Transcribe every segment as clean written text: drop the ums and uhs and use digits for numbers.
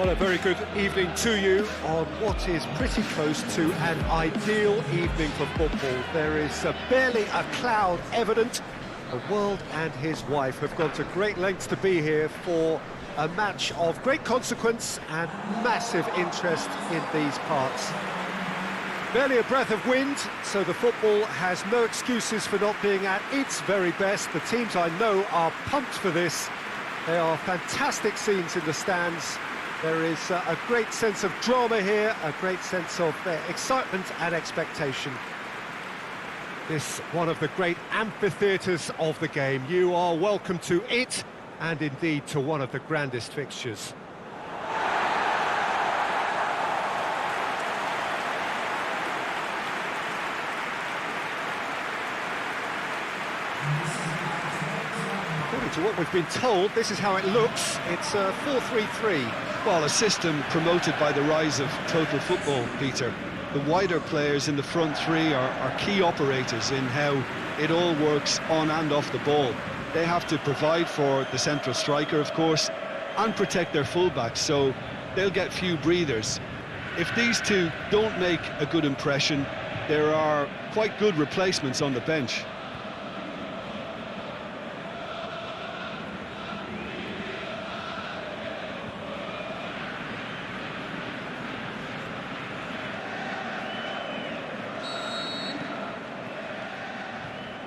Well, a very good evening to you on what is pretty close to an ideal evening for football. There is barely a cloud evident. The world and his wife have gone to great lengths to be here for a match of great consequence and massive interest in these parts. Barely a breath of wind, so the football has no excuses for not being at its very best. The teams I know are pumped for this. They are fantastic scenes in the stands. There is a great sense of drama here, a great sense of excitement and expectation. This one of the great amphitheatres of the game. You are welcome to it, and indeed to one of the grandest fixtures. According to what we've been told, this is how it looks. It's 4-3-3. Well, a system promoted by the rise of total football, Peter. The wider players in the front three are key operators in how it all works on and off the ball. They have to provide for the central striker, of course, and protect their fullbacks, so they'll get few breathers. If these two don't make a good impression, there are quite good replacements on the bench.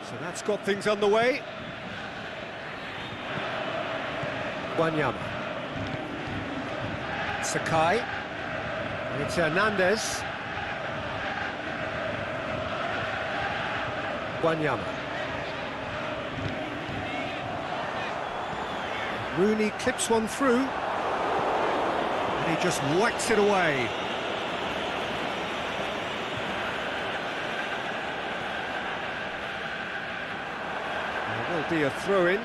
So that's got things underway. Wanyama. Sakai. And it's Hernandez. Wanyama. Rooney clips one through. And he just whacks it away. Will be a throw-in.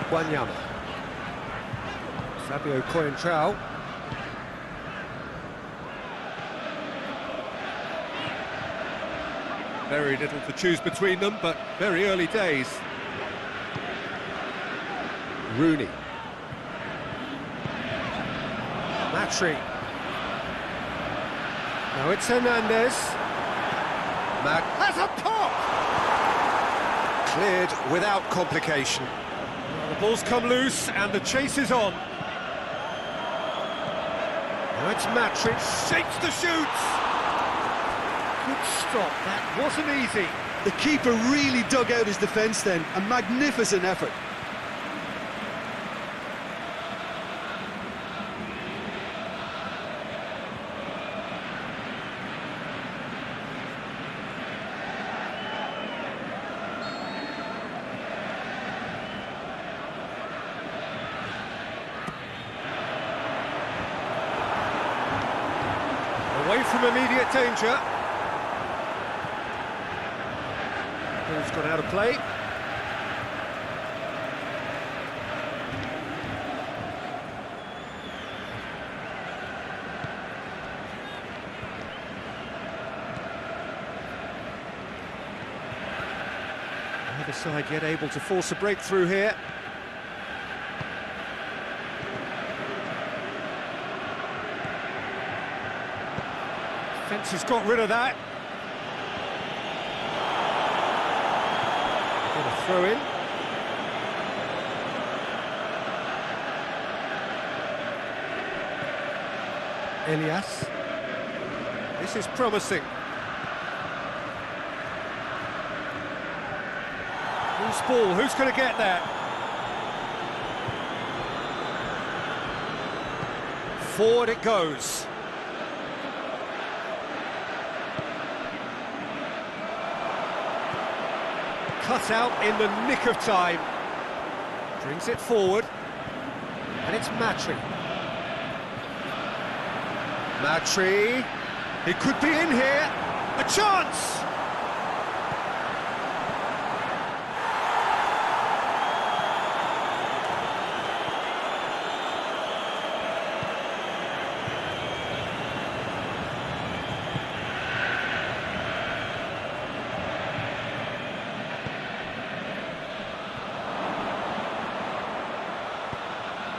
Wanyama. Fabio Coentrao. Very little to choose between them, but very early days. Rooney. Matri. Now it's Hernandez. Has a pop! Cleared without complication. Well, the ball's come loose and the chase is on. Now it's Matri, shakes the shoots! Good stop, that wasn't easy. The keeper really dug out his defence then, a magnificent effort. Away from immediate danger. Ball's gone out of play. Neither side yet able to force a breakthrough here. Fence has got rid of that. Got a throw in. Elias. This is promising. Loose ball, who's going to get that? Forward it goes. Cut out in the nick of time. Brings it forward. And it's Matri. Matri. He could be in here. A chance!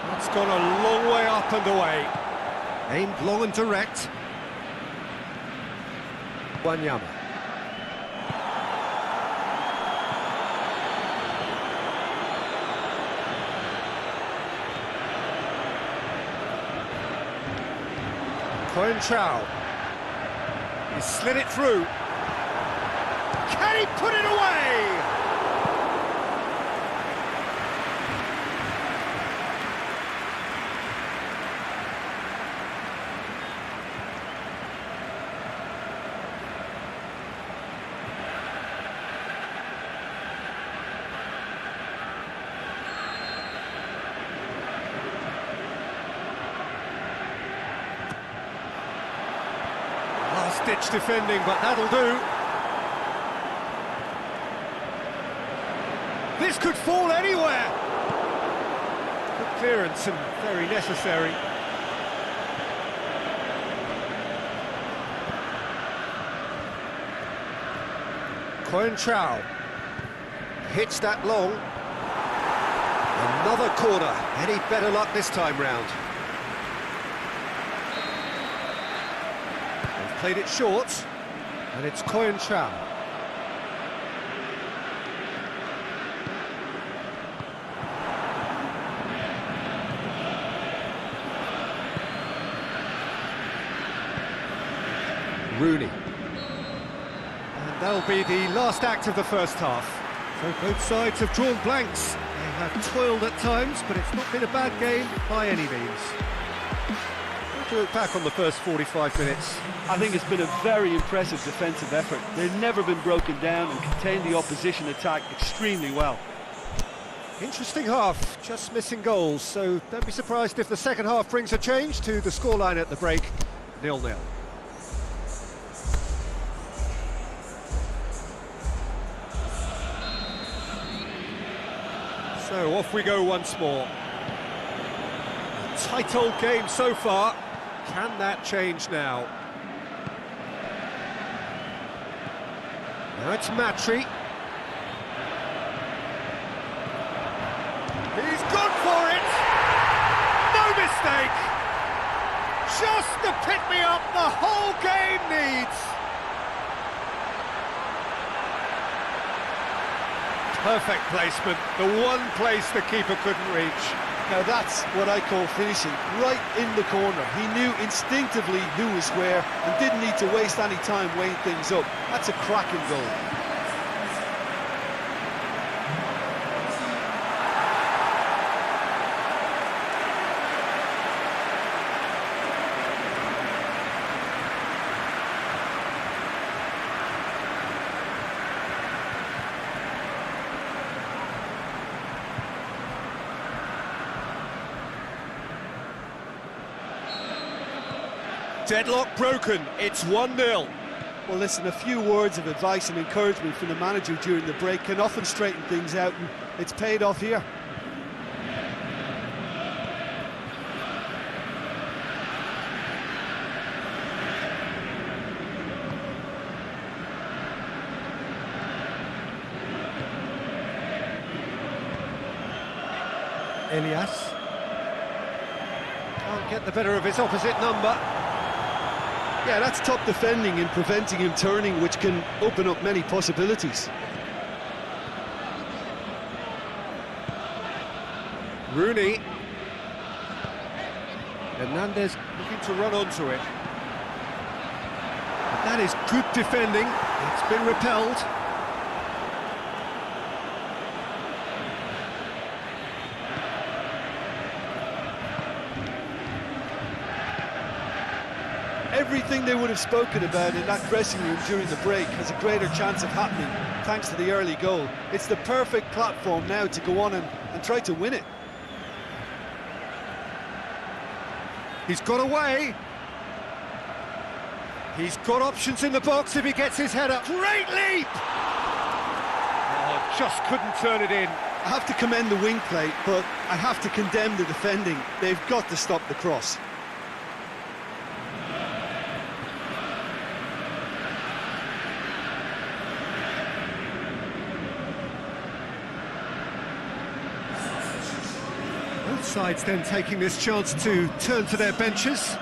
That's gone a long way up and away. Aimed long and direct. Wanyama. Coentrao. He slid it through. Can he put it away? Last-ditch defending, but that'll do. This could fall anywhere. Good clearance and very necessary. Coentrao hits that long. Another corner. Any better luck this time round? They've played it short, and it's Coentrao. Rooney. And that'll be the last act of the first half. So both sides have drawn blanks. They have toiled at times, but it's not been a bad game by any means. What do you look back on the first 45 minutes? I think it's been a very impressive defensive effort. They've never been broken down and contained the opposition attack extremely well. Interesting half, just missing goals, so don't be surprised if the second half brings a change to the scoreline at the break, 0-0. So off we go once more. A tight old game so far. Can that change now? Now it's Matri. He's gone for it! No mistake! Just the pick-me-up the whole game needs! Perfect placement, the one place the keeper couldn't reach. Now that's what I call finishing, right in the corner. He knew instinctively who was where and didn't need to waste any time weighing things up. That's a cracking goal. Deadlock broken, it's 1-0. Well, listen, a few words of advice and encouragement from the manager during the break can often straighten things out, and it's paid off here. Elias can't get the better of his opposite number. Yeah, that's top defending and preventing him turning, which can open up many possibilities. Rooney. Hernandez looking to run onto it. But that is good defending. It's been repelled. Everything they would have spoken about in that dressing room during the break has a greater chance of happening thanks to the early goal. It's the perfect platform now to go on and try to win it. He's got away. He's got options in the box if he gets his head up. Great leap! Oh, just couldn't turn it in. I have to commend the wing play, but I have to condemn the defending. They've got to stop the cross. Both sides then taking this chance to turn to their benches.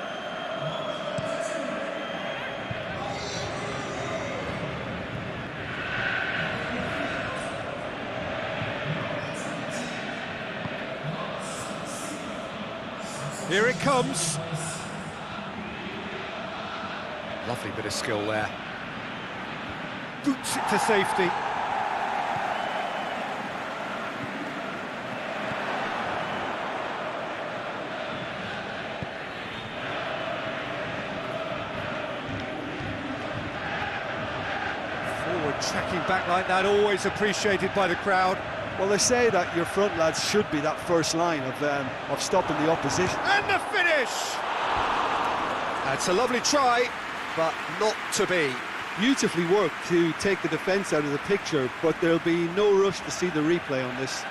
Here it comes. Lovely bit of skill there. Boots it to safety. Forward tracking back like that, always appreciated by the crowd. Well, they say that your front lads should be that first line of stopping the opposition. And the finish! That's a lovely try, but not to be. Beautifully worked to take the defence out of the picture, but there'll be no rush to see the replay on this.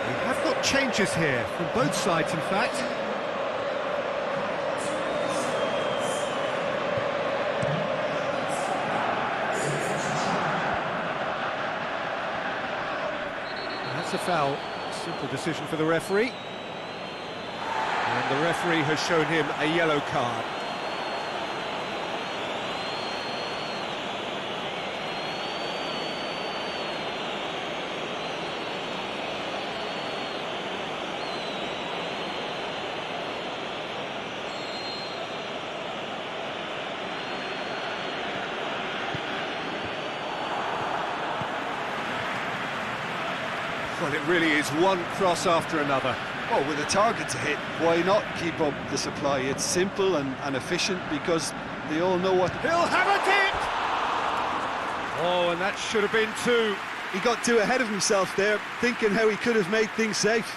We have got changes here, from both sides in fact. That's a foul. Simple decision for the referee. And the referee has shown him a yellow card. Well, it really is one cross after another. Well, with a target to hit, why not keep up the supply? It's simple and efficient because they all know what... He'll have a dip! Oh, and that should have been two. He got too ahead of himself there, thinking how he could have made things safe.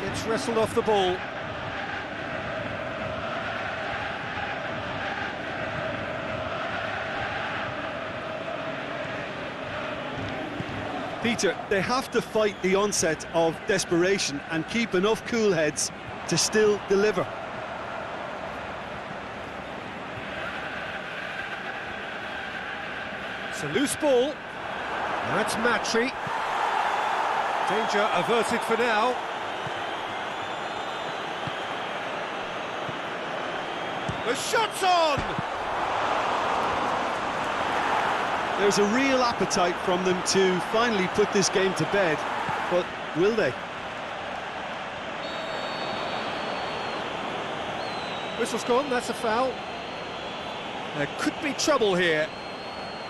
Gets wrestled off the ball. Peter, they have to fight the onset of desperation and keep enough cool heads to still deliver. It's a loose ball. That's Matry. Danger averted for now. The shot's on! There's a real appetite from them to finally put this game to bed, but will they? Whistle's gone, that's a foul. There could be trouble here.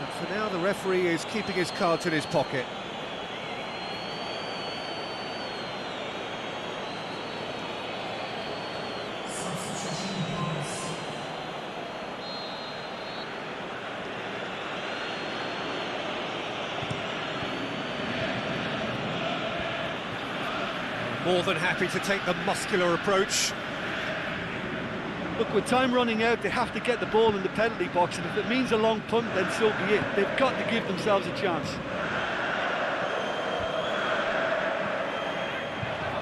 But for now, the referee is keeping his cards in his pocket. More than happy to take the muscular approach. Look, with time running out, they have to get the ball in the penalty box, and if it means a long punt, then so be it. They've got to give themselves a chance.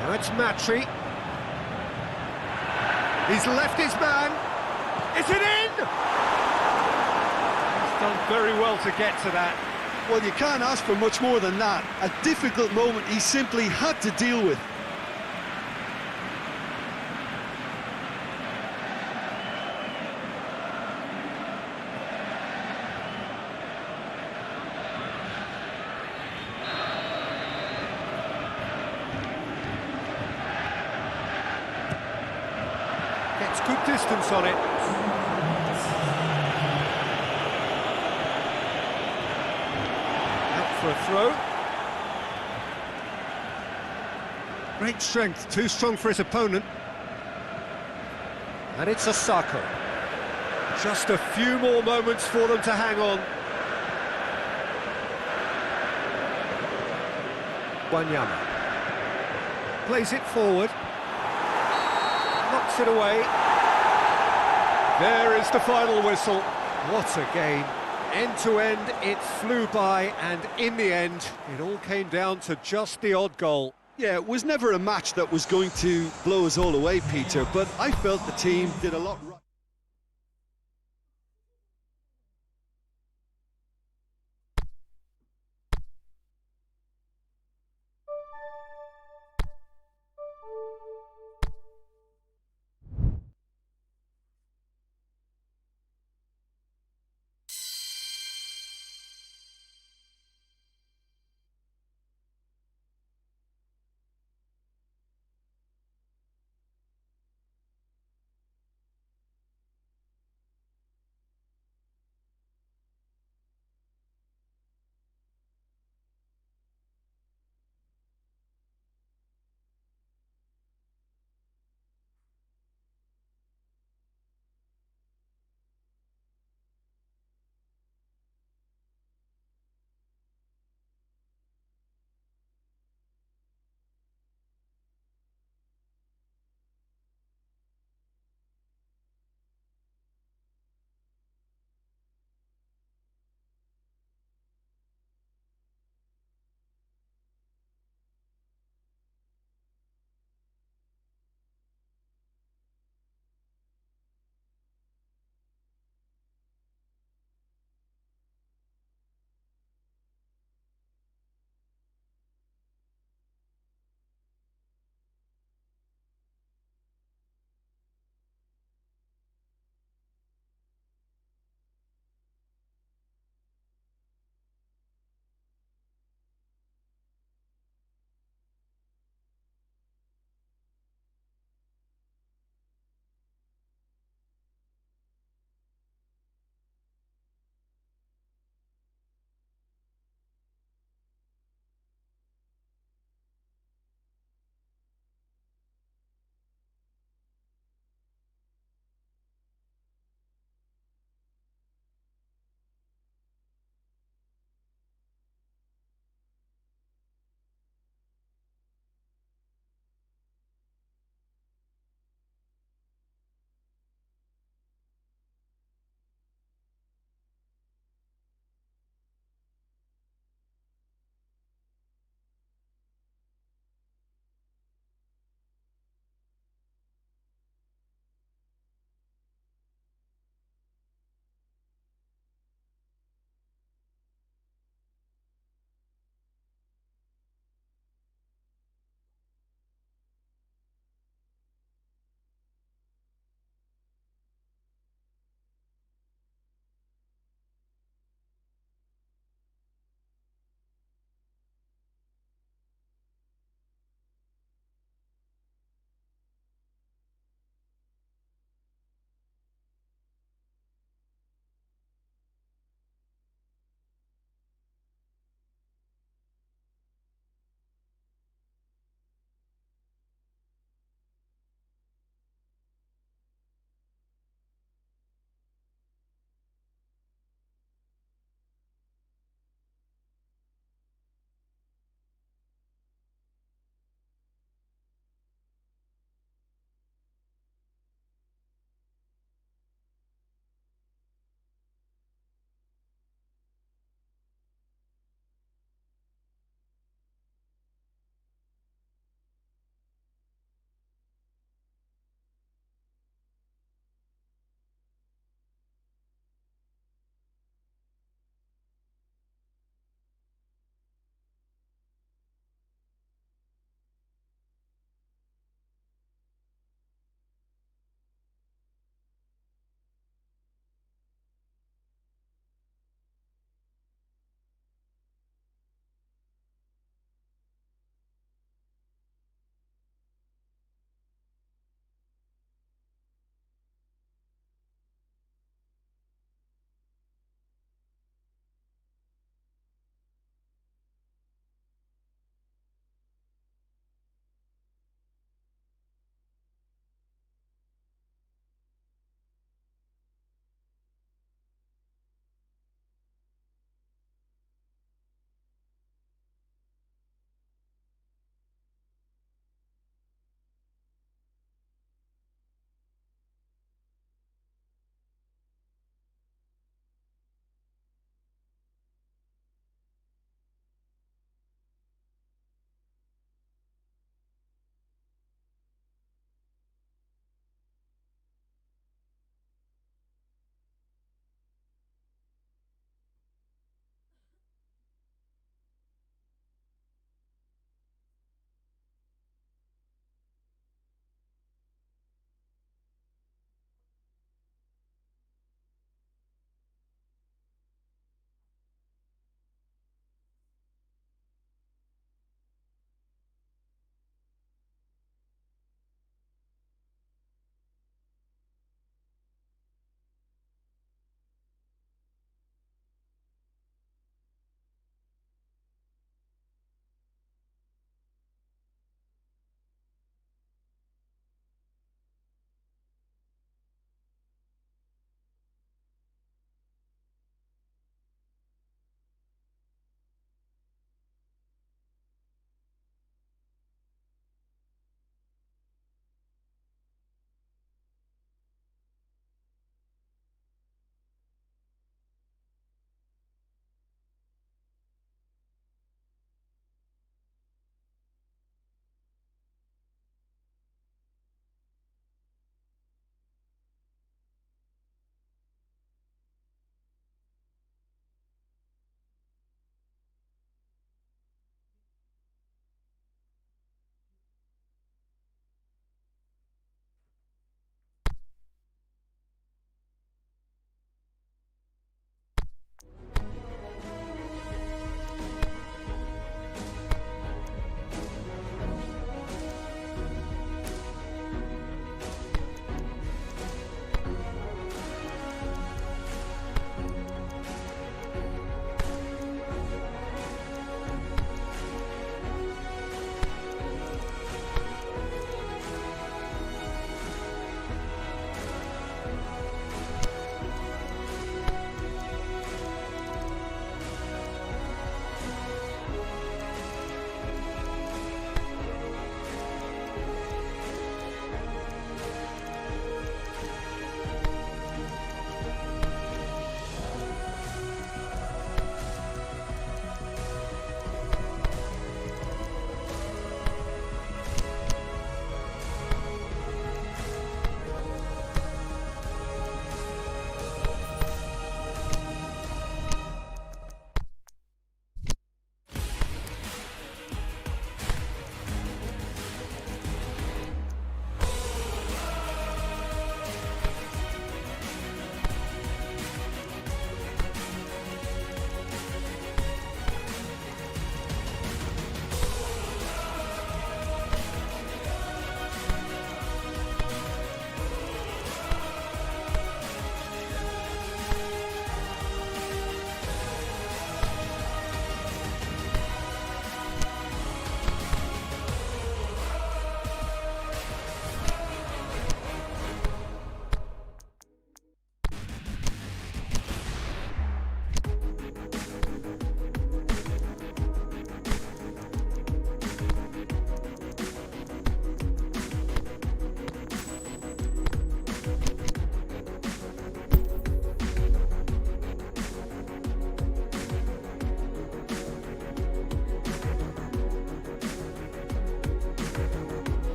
Now it's Matry. He's left his man. Is it in? He's done very well to get to that. Well, you can't ask for much more than that. A difficult moment he simply had to deal with. Gets good distance on it. for a throw. Great strength, too strong for his opponent. And it's Osako. Just a few more moments for them to hang on. Wanyama plays it forward, knocks it away. There is the final whistle. What a game. End to end, it flew by, and in the end, it all came down to just the odd goal. Yeah, it was never a match that was going to blow us all away, Peter, but I felt the team did a lot right.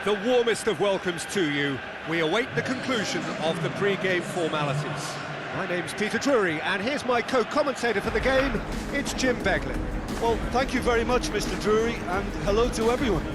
The warmest of welcomes to you. We await the conclusion of the pre-game formalities. My name's Peter Drury, and here's my co-commentator for the game. It's Jim Beglin. Well, thank you very much, Mr. Drury, and hello to everyone.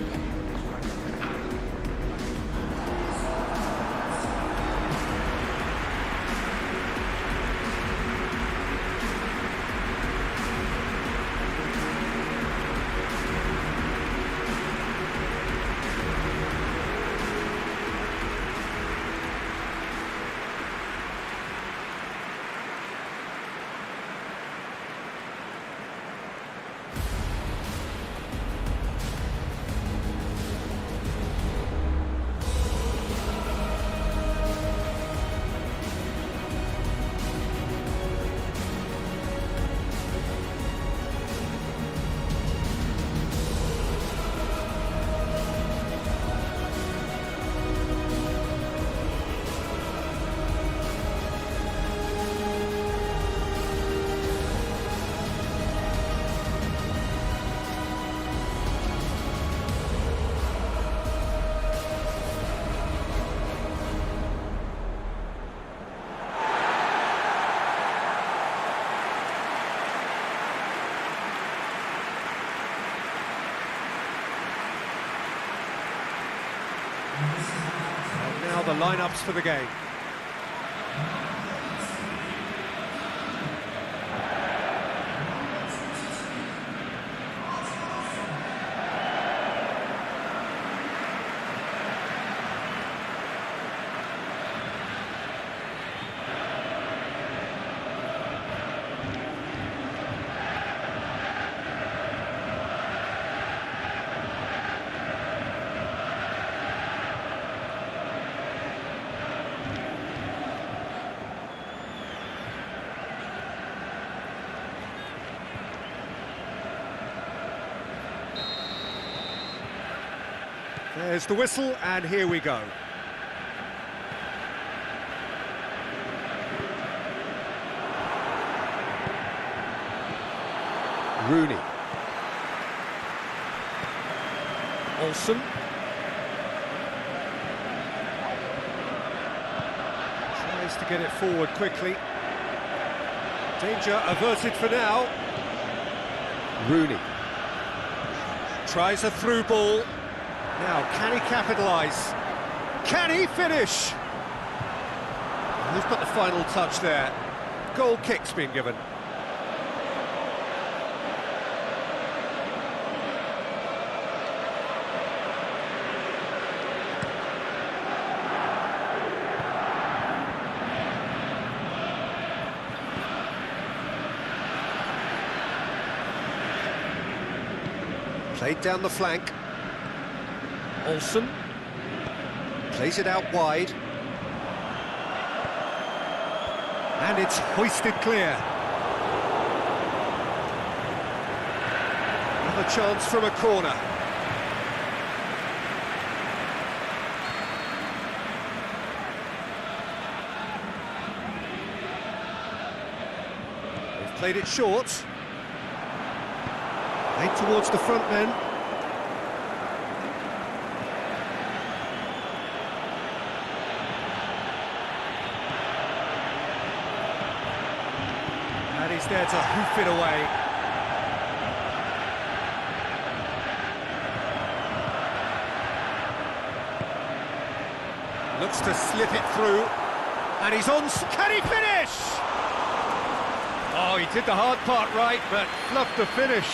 And now the lineups for the game. There's the whistle, and here we go. Rooney. Olsen. Tries to get it forward quickly. Danger averted for now. Rooney. Tries a through ball. Now, can he capitalise? Can he finish? Who's got the final touch there? Goal kick's been given. Played down the flank. Olsen plays it out wide, and it's hoisted clear. Another chance from a corner. They've played it short. Played towards the front men. And he's there to hoof it away. Looks to slip it through. And he's on... Can he finish? Oh, he did the hard part right, but fluffed the finish.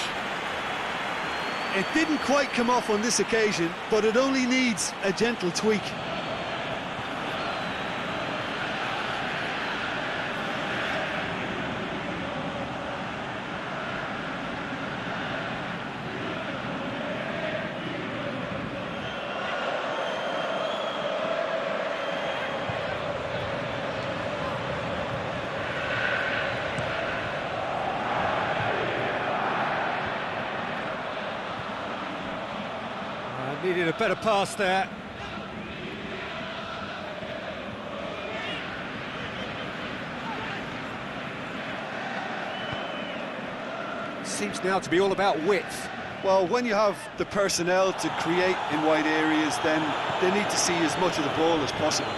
It didn't quite come off on this occasion, but it only needs a gentle tweak. Needed a better pass there. Seems now to be all about width. Well, when you have the personnel to create in wide areas, then they need to see as much of the ball as possible.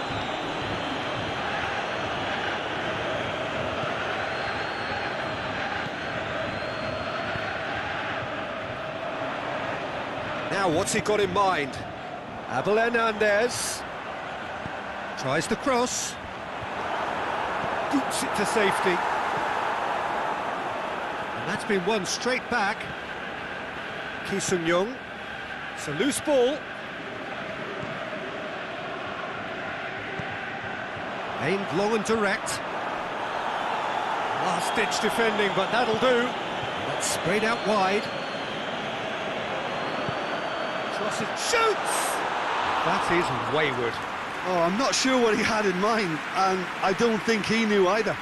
Now, what's he got in mind? Abel Hernandez tries the cross, boots it to safety, and that's been won straight back. Ki Sung-young, it's a loose ball. Aimed long and direct. Last-ditch defending, but that'll do. That's sprayed out wide. Crosses, shoots! That is wayward. Oh, I'm not sure what he had in mind, and I don't think he knew either.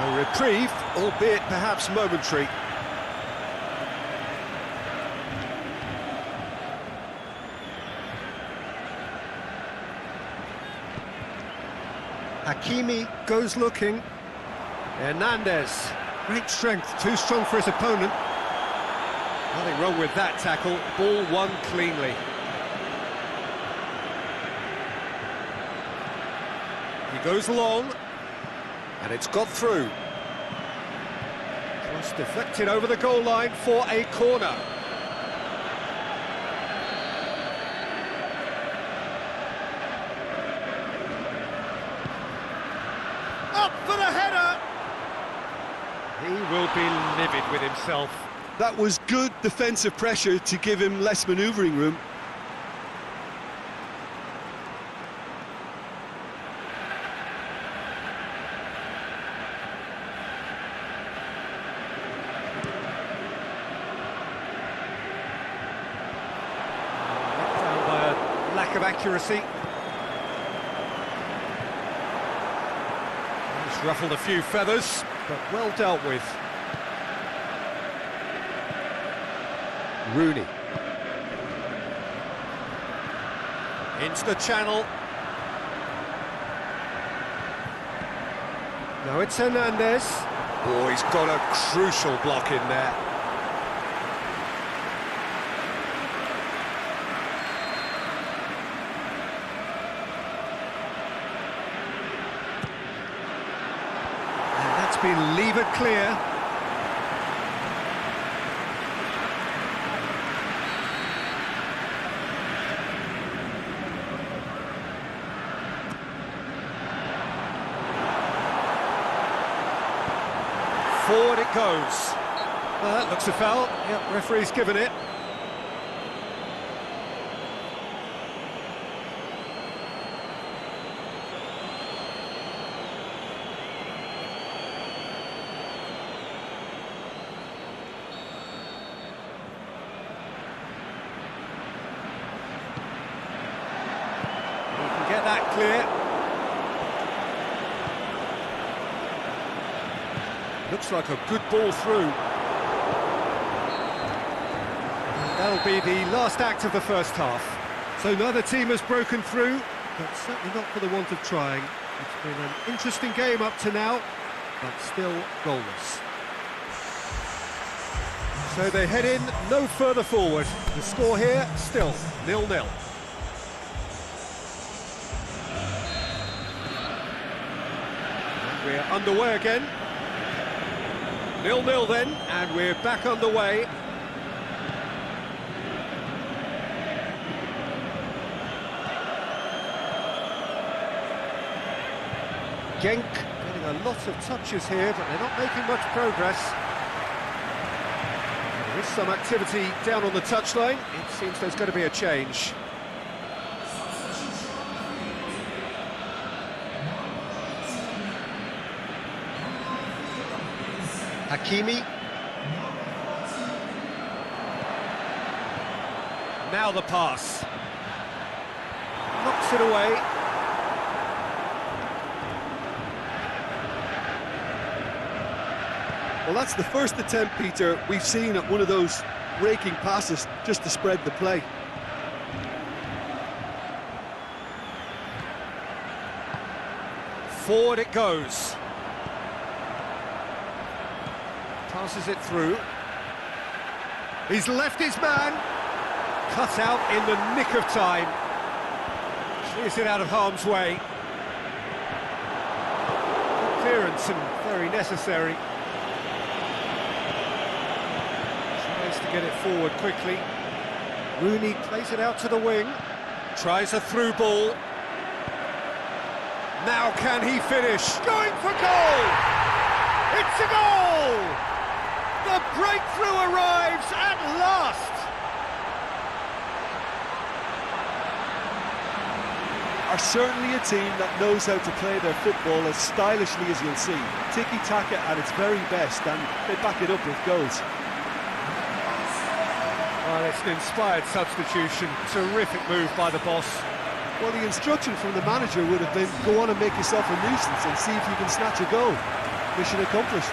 A reprieve, albeit perhaps momentary. Hakimi goes looking. Hernandez, great strength, too strong for his opponent. Nothing wrong with that tackle, ball won cleanly. He goes long, and it's got through. Cross deflected over the goal line for a corner. Up for the header! He will be livid with himself. That was good defensive pressure to give him less manoeuvring room. Down by a lack of accuracy. He's ruffled a few feathers, but well dealt with. Rooney. Into the channel. Now it's Hernandez. Oh, he's got a crucial block in there. And that's been levered clear. Forward it goes. Well, that looks a foul. Yep, referee's given it. We can get that clear. Looks like a good ball through. That'll be the last act of the first half. So neither team has broken through, but certainly not for the want of trying. It's been an interesting game up to now, but still goalless. So they head in no further forward. The score here, still 0-0. And we're underway again. 0-0 then, and we're back underway. Genk getting a lot of touches here, but they're not making much progress. There is some activity down on the touchline. It seems there's going to be a change. Hakimi. Now the pass. Knocks it away. Well, that's the first attempt, Peter, we've seen at one of those raking passes just to spread the play. Forward it goes. Passes it through. He's left his man. Cut out in the nick of time. Clears it out of harm's way. Clearance and very necessary. Tries to get it forward quickly. Rooney plays it out to the wing. Tries a through ball. Now can he finish? Going for goal! It's a goal! The breakthrough arrives at last! Are certainly a team that knows how to play their football as stylishly as you'll see. Tiki-taka at its very best, and they back it up with goals. Well, it's an inspired substitution. Terrific move by the boss. Well, the instruction from the manager would have been, go on and make yourself a nuisance and see if you can snatch a goal. Mission accomplished.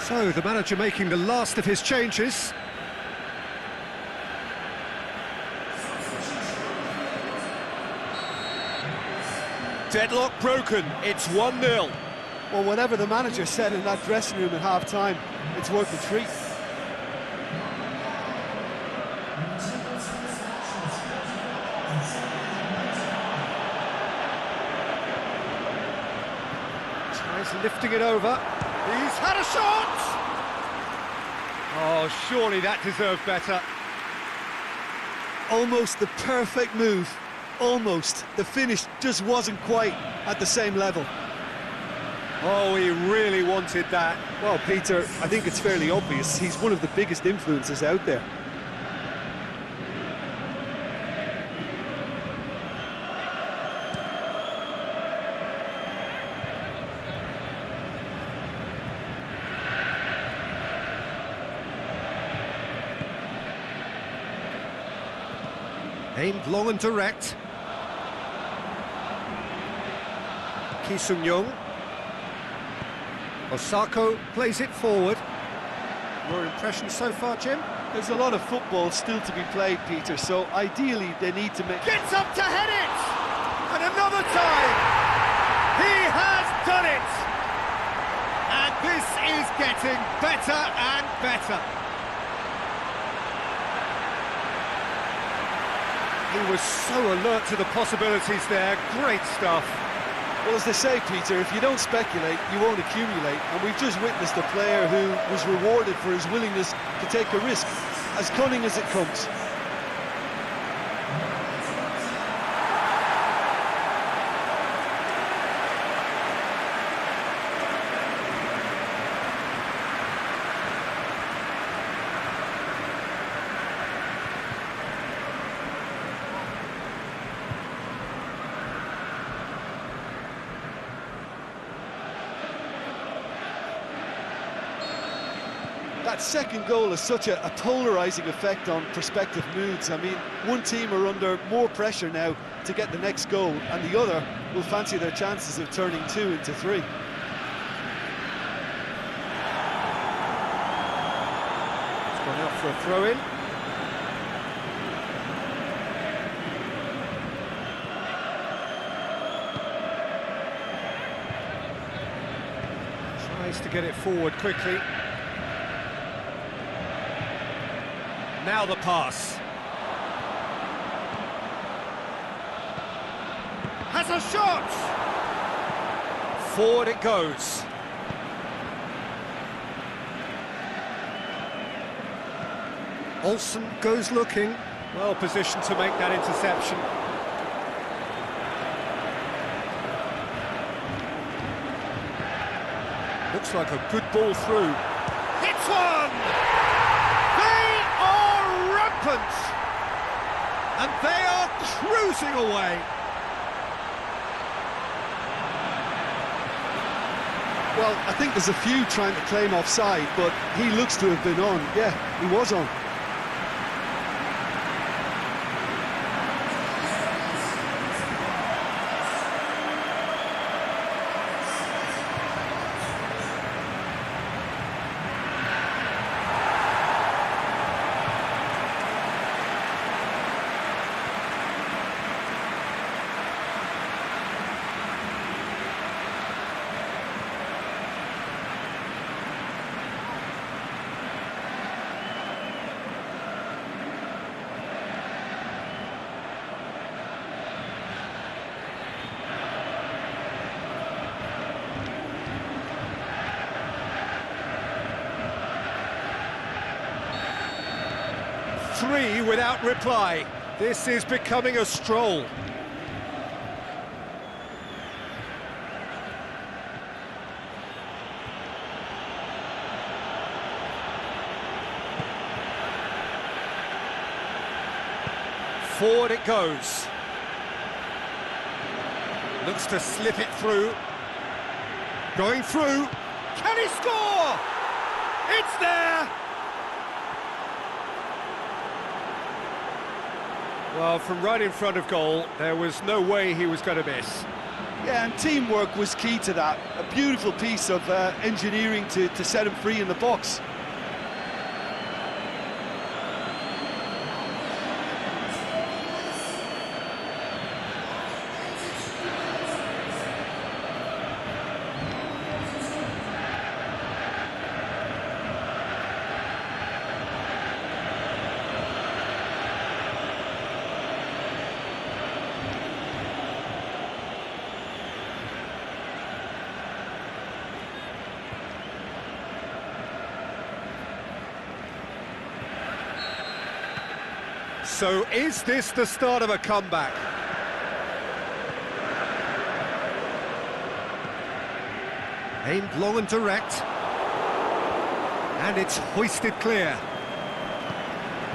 So, the manager making the last of his changes. Deadlock broken, it's 1-0. Well, whatever the manager said in that dressing room at half-time, it's worth a treat. Tries lifting it over. He's had a shot! Oh, surely that deserved better. Almost the perfect move. Almost. The finish just wasn't quite at the same level. Oh, he really wanted that. Well, Peter, I think it's fairly obvious. He's one of the biggest influences out there. Aimed long and direct. Ki Sung-young. Osako plays it forward. Your impressions so far, Jim? There's a lot of football still to be played, Peter, so ideally they need to make... Gets up to head it! And another time! He has done it! And this is getting better and better. He was so alert to the possibilities there. Great stuff. Well, as they say, Peter, if you don't speculate, you won't accumulate. And we've just witnessed a player who was rewarded for his willingness to take a risk, as cunning as it comes. That second goal has such a polarising effect on prospective moods. I mean, one team are under more pressure now to get the next goal, and the other will fancy their chances of turning 2 into 3. It's gone out for a throw-in. Tries to get it forward quickly. Now the pass. Has a shot! Forward it goes. Olsen goes looking. Well positioned to make that interception. Looks like a good ball through. Hits one! And they are cruising away. Well, I think there's a few trying to claim offside, but he looks to have been on. Yeah, he was on. Three without reply. This is becoming a stroll. Forward it goes. Looks to slip it through. Going through. Can he score? It's there! Well, from right in front of goal, there was no way he was going to miss. Yeah, and teamwork was key to that. A beautiful piece of engineering to set him free in the box. So is this the start of a comeback? Aimed long and direct. And it's hoisted clear.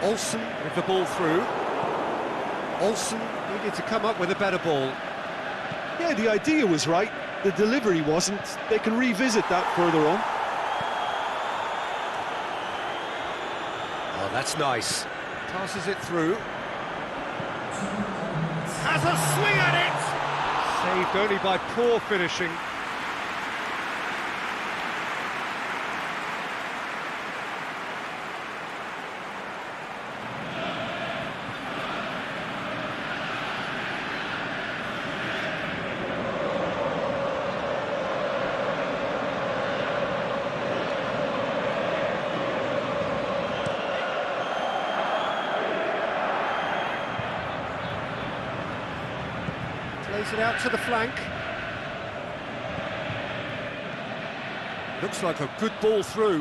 Olsen with the ball through. Olsen needed to come up with a better ball. Yeah, the idea was right. The delivery wasn't. They can revisit that further on. Oh, that's nice. Passes it through. Has a swing at it! Saved only by poor finishing. Plays it out to the flank. Looks like a good ball through.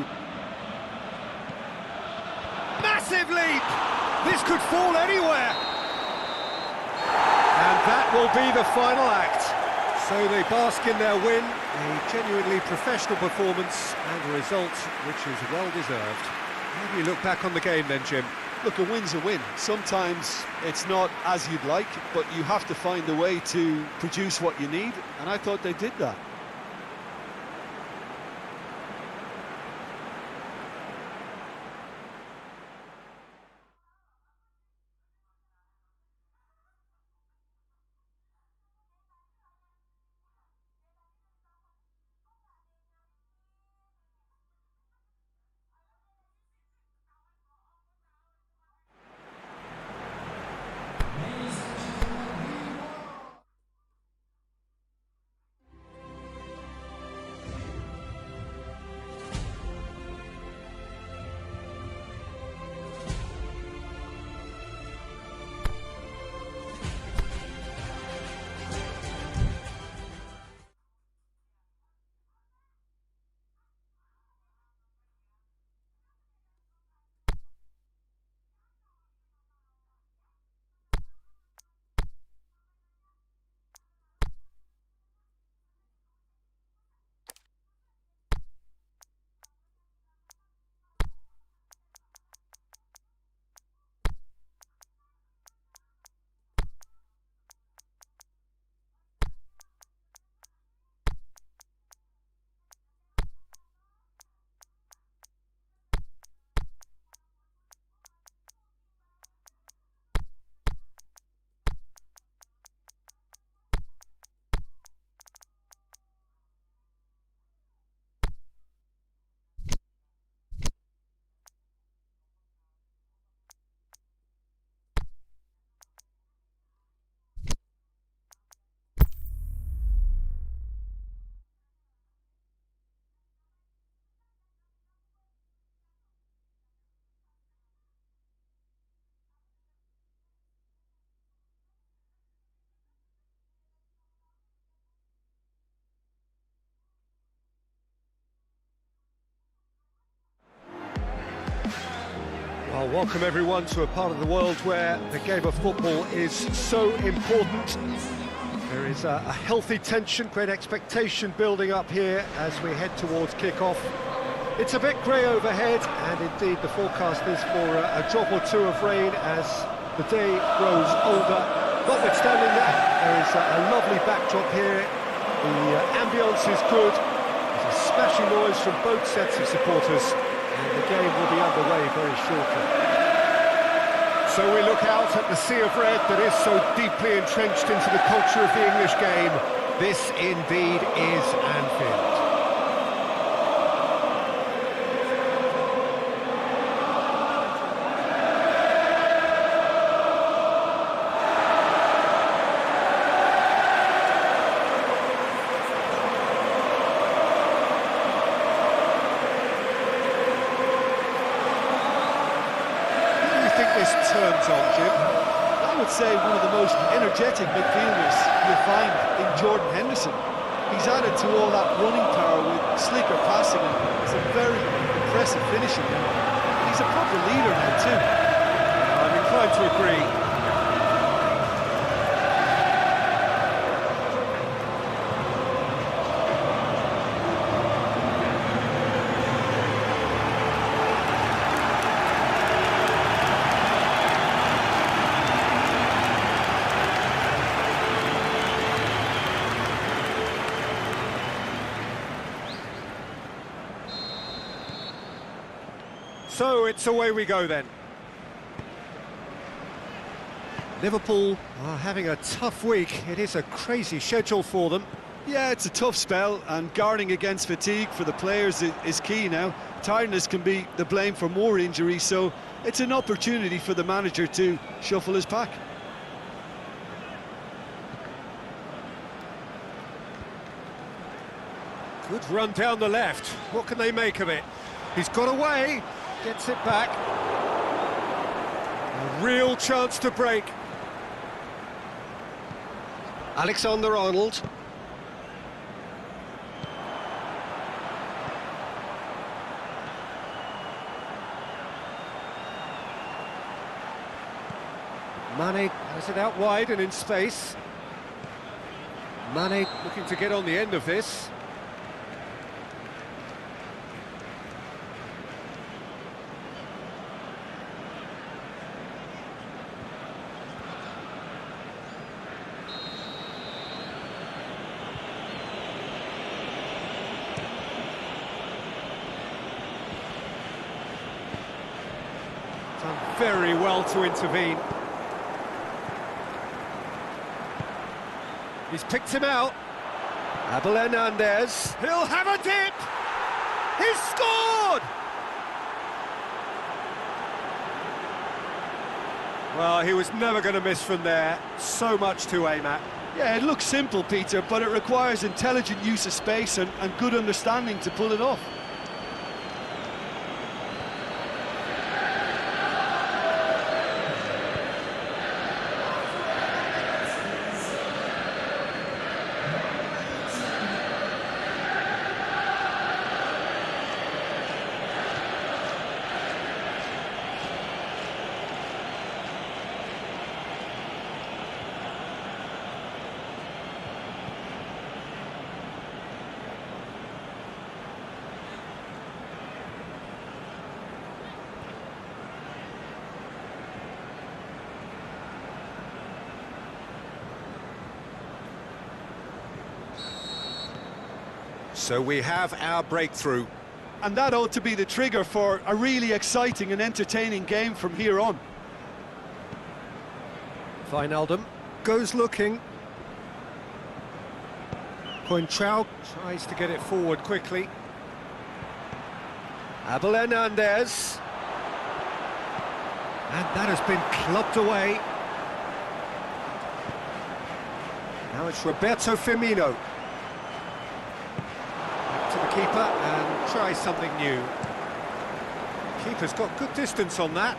Massive leap! This could fall anywhere! And that will be the final act. So they bask in their win, a genuinely professional performance and a result which is well deserved. How do you look back on the game then, Jim? Look, a win's a win. Sometimes it's not as you'd like, but you have to find a way to produce what you need, and I thought they did that. Well, welcome everyone to a part of the world where the game of football is so important. There is a healthy tension, great expectation building up here as we head towards kick-off. It's a bit grey overhead, and indeed the forecast is for a drop or two of rain as the day grows older. Notwithstanding that, there is a lovely backdrop here. The ambience is good. There's a smashing noise from both sets of supporters, and the game will be underway very shortly. So we look out at the sea of red that is so deeply entrenched into the culture of the English game. This indeed is Anfield. Turns on, Jim. I would say one of the most energetic midfielders you'll find in Jordan Henderson. He's added to all that running power with slicker passing and some very impressive finishing. He's a proper leader now too. I'm inclined to agree. So it's away we go then. Liverpool are having a tough week. It is a crazy schedule for them. Yeah, it's a tough spell, and guarding against fatigue for the players is key now. Tiredness can be the blame for more injuries, so it's an opportunity for the manager to shuffle his pack. Good run down the left. What can they make of it? He's got away. Gets it back. A real chance to break. Alexander-Arnold. Mane has it out wide and in space. Mane looking to get on the end of this. Done very well to intervene. He's picked him out. Abel Hernandez. He'll have a dip! He's scored! Well, he was never going to miss from there. So much to aim at. Yeah, it looks simple, Peter, but it requires intelligent use of space and good understanding to pull it off. So we have our breakthrough. And that ought to be the trigger for a really exciting and entertaining game from here on. Wijnaldum goes looking. Coentrao tries to get it forward quickly. Abel Hernandez. And that has been clubbed away. Now it's Roberto Firmino. Back to the keeper and try something new. Keeper's got good distance on that.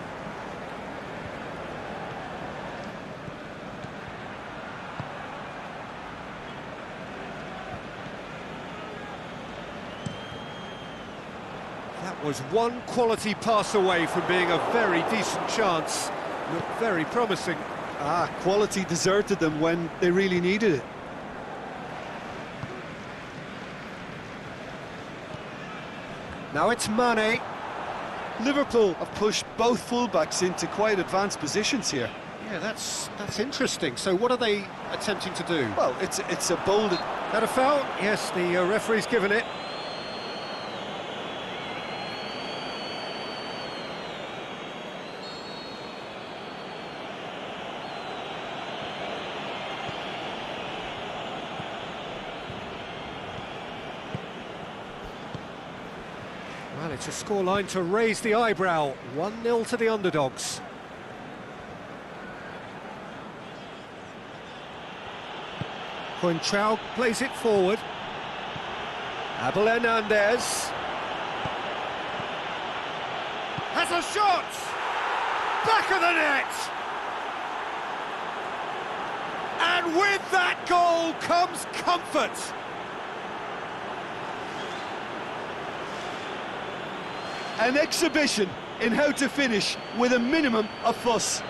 That was one quality pass away from being a very decent chance. Looked very promising. Quality deserted them when they really needed it. Now it's Mane. Liverpool have pushed both fullbacks into quite advanced positions here. Yeah, that's interesting. So what are they attempting to do? Well, it's a bold... That a foul? Yes, the referee's given it. Well, it's a scoreline to raise the eyebrow. 1-0 to the underdogs. Country plays it forward. Abel Hernandez has a shot! Back of the net! And with that goal comes comfort! An exhibition in how to finish with a minimum of fuss.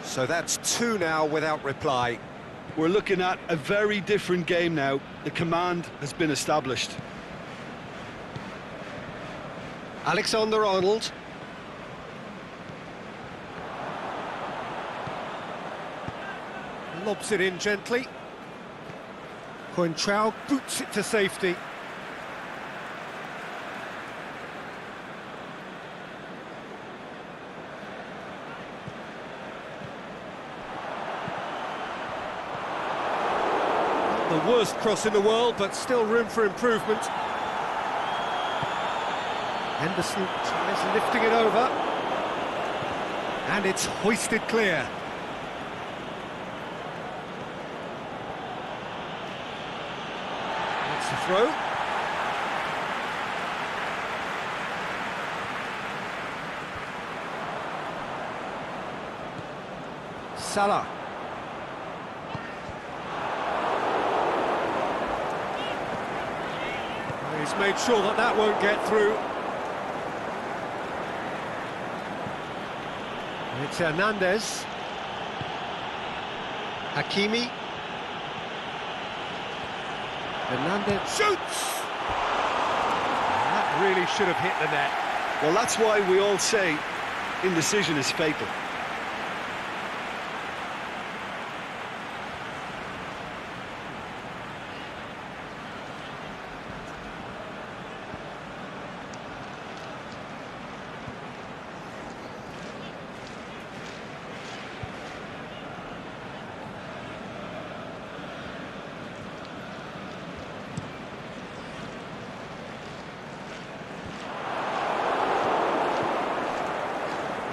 So that's 2 now without reply. We're looking at a very different game now. The command has been established. Alexander-Arnold. Lobs it in gently. Country boots it to safety. The worst cross in the world, but still room for improvement. Henderson tries lifting it over. And it's hoisted clear. That's the throw. Salah. He's made sure that that won't get through. It's Hernandez. Hakimi. Hernandez shoots! That really should have hit the net. Well, that's why we all say indecision is fatal.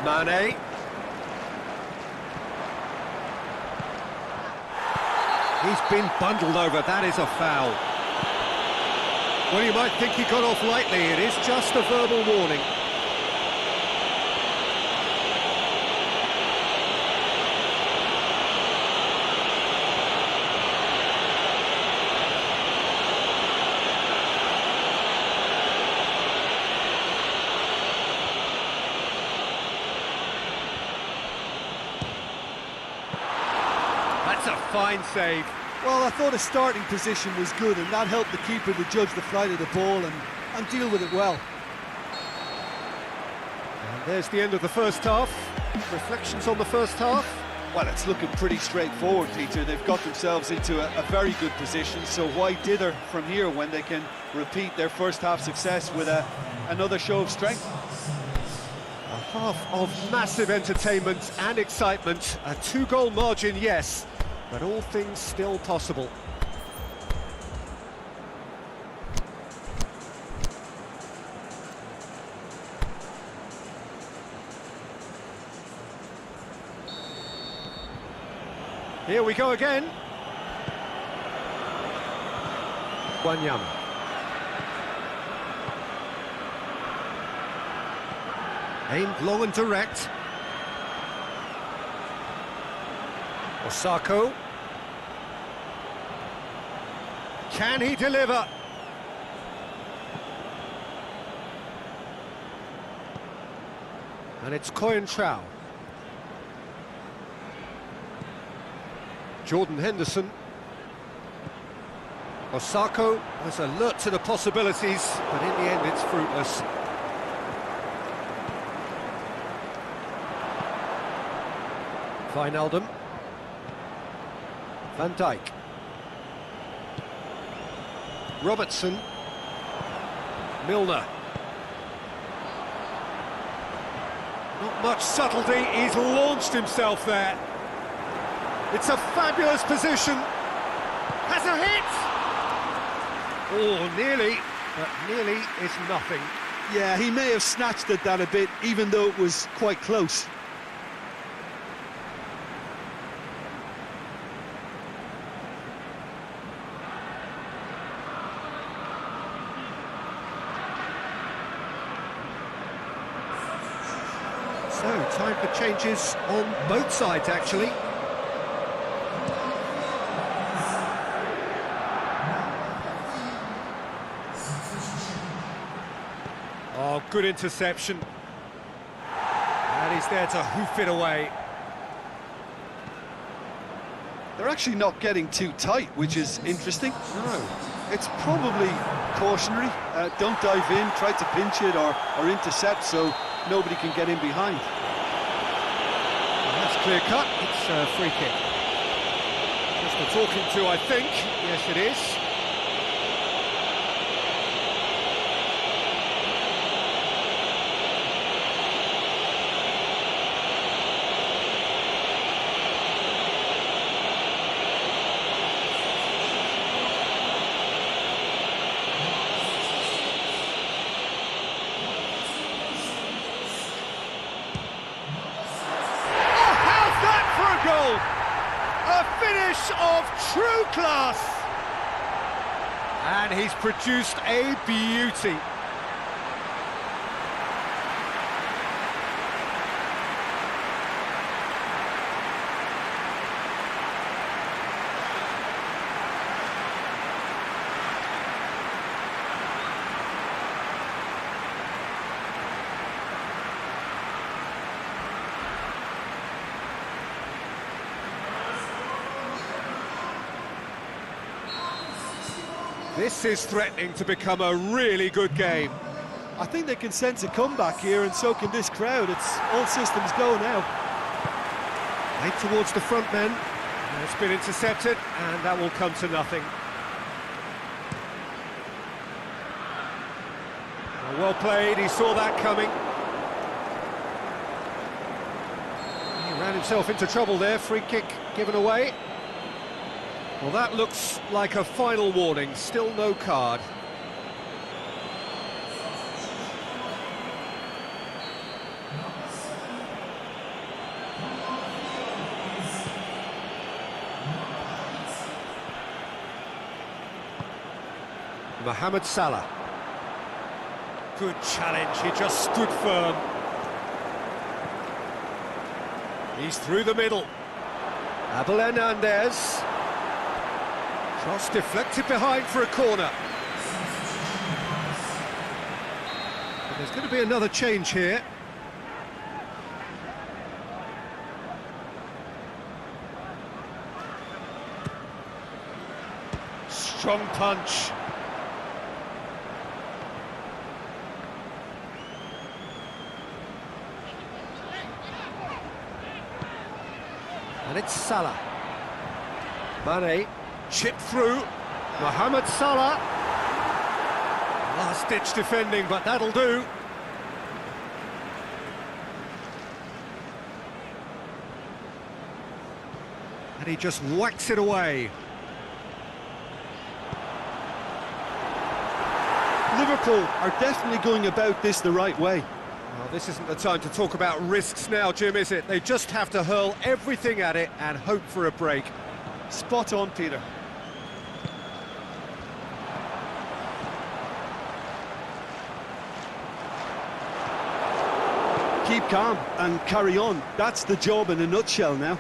Mane. He's been bundled over, that is a foul. Well, you might think he got off lightly, it is just a verbal warning. That's a fine save. Well, I thought his starting position was good, and that helped the keeper to judge the flight of the ball and deal with it well. And there's the end of the first half. Reflections on the first half? Well, it's looking pretty straightforward, Peter. They've got themselves into a very good position, so why dither from here when they can repeat their first half success with another show of strength? A half of massive entertainment and excitement. A 2-goal margin, yes, but all things still possible. Here we go again. Wanyama. Aimed long and direct. Osako. Can he deliver? And it's Coentrao. Jordan Henderson. Osako was alert to the possibilities, but in the end it's fruitless. Wijnaldum. Van Dijk. Robertson. Milner. Not much subtlety, he's launched himself there. It's a fabulous position. Has a hit! Oh, nearly, but nearly is nothing. Yeah, he may have snatched at that a bit, even though it was quite close. So, time for changes on both sides, actually. Oh, good interception. And he's there to hoof it away. They're actually not getting too tight, which is interesting. No. It's probably cautionary. Don't dive in, try to pinch it or intercept so nobody can get in behind. Well, that's clear cut. It's a free kick. Just the talking to, I think. Yes, it is. A finish of true class! And he's produced a beauty. This is threatening to become a really good game. I think they can sense a comeback here, and so can this crowd. It's all systems go now. Played towards the front men. It's been intercepted, and that will come to nothing. Well played, he saw that coming. He ran himself into trouble there, free kick given away. Well, that looks like a final warning, still no card. Mohamed Salah. Good challenge, he just stood firm. He's through the middle. Abel Hernandez. Cross deflected behind for a corner. But there's going to be another change here. Strong punch. And it's Salah. Mane. Chip through, Mohamed Salah. Last-ditch defending, but that'll do. And he just whacks it away. Liverpool are definitely going about this the right way. Well, this isn't the time to talk about risks now, Jim, is it? They just have to hurl everything at it and hope for a break. Spot on, Peter. Keep calm and carry on. That's the job in a nutshell now.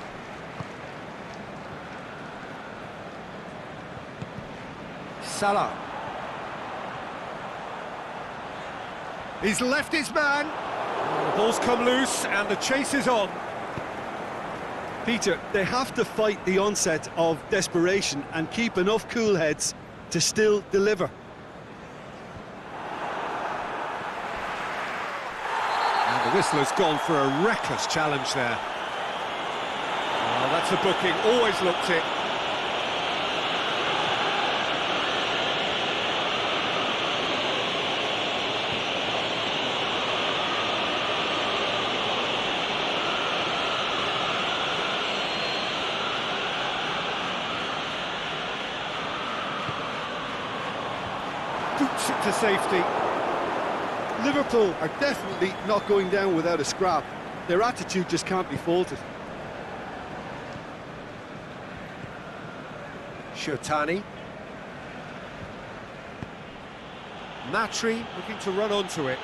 Salah. He's left his man. The ball's come loose and the chase is on. Peter, they have to fight the onset of desperation and keep enough cool heads to still deliver. And the whistle has gone for a reckless challenge there. Oh, that's a booking, always looked it. Boots it to safety. Liverpool are definitely not going down without a scrap. Their attitude just can't be faulted. Shotani. Matri looking to run onto it.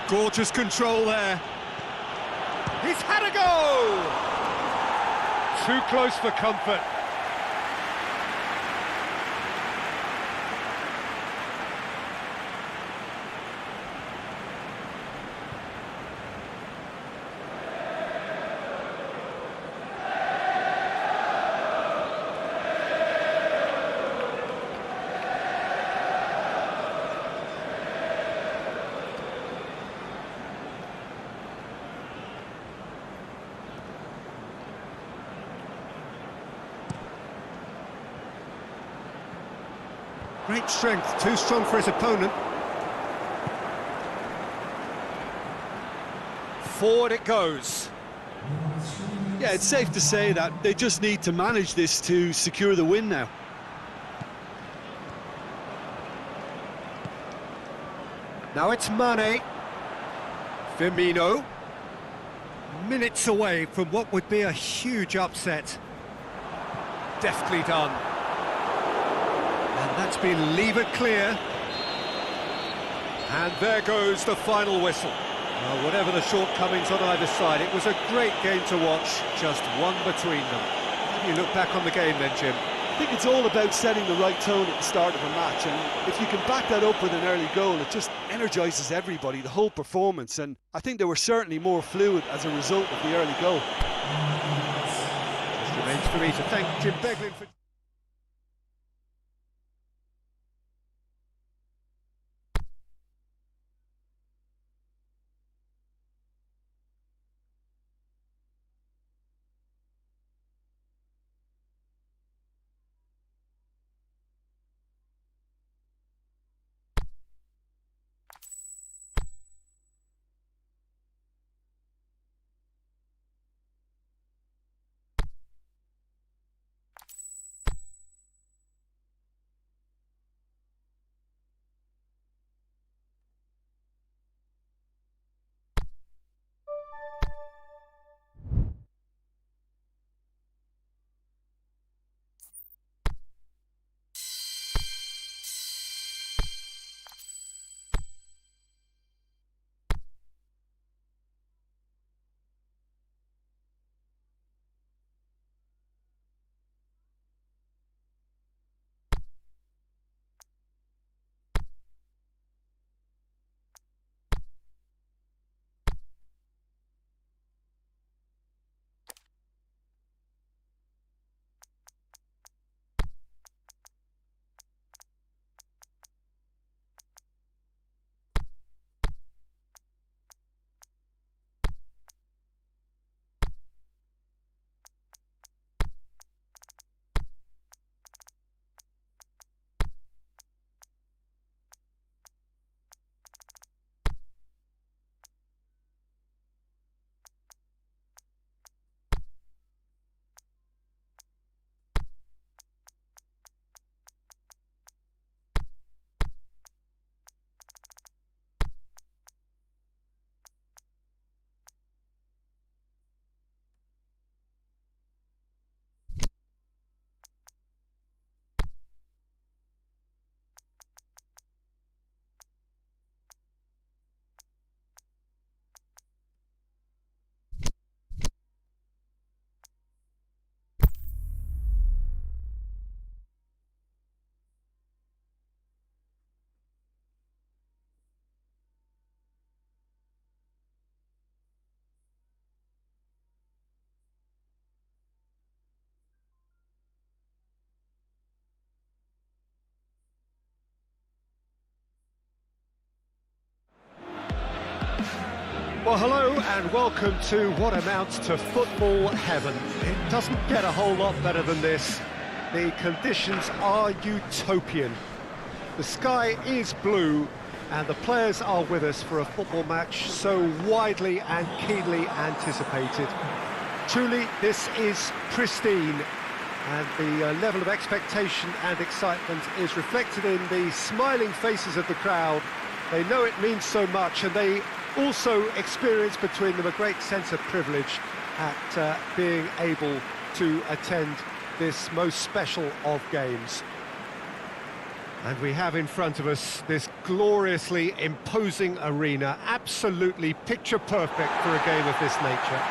Gorgeous control there. He's had a go! Too close for comfort. Great strength, too strong for his opponent. Forward it goes. Yeah, it's safe to say that they just need to manage this to secure the win now. Now it's Mane. Firmino. Minutes away from what would be a huge upset. Deftly done. And that's been levered clear. And there goes the final whistle. Well, whatever the shortcomings on either side, it was a great game to watch, just one between them. How do you look back on the game then, Jim? I think it's all about setting the right tone at the start of a match, and if you can back that up with an early goal, it just energises everybody, the whole performance, and I think they were certainly more fluid as a result of the early goal. Just remains for me to thank Jim Beglin for... Well, hello and welcome to what amounts to football heaven. It doesn't get a whole lot better than this. The conditions are utopian. The sky is blue and the players are with us for a football match so widely and keenly anticipated. Truly, this is pristine, and the level of expectation and excitement is reflected in the smiling faces of the crowd. They know it means so much, and they also experience between them a great sense of privilege at being able to attend this most special of games. And we have in front of us this gloriously imposing arena, absolutely picture perfect for a game of this nature.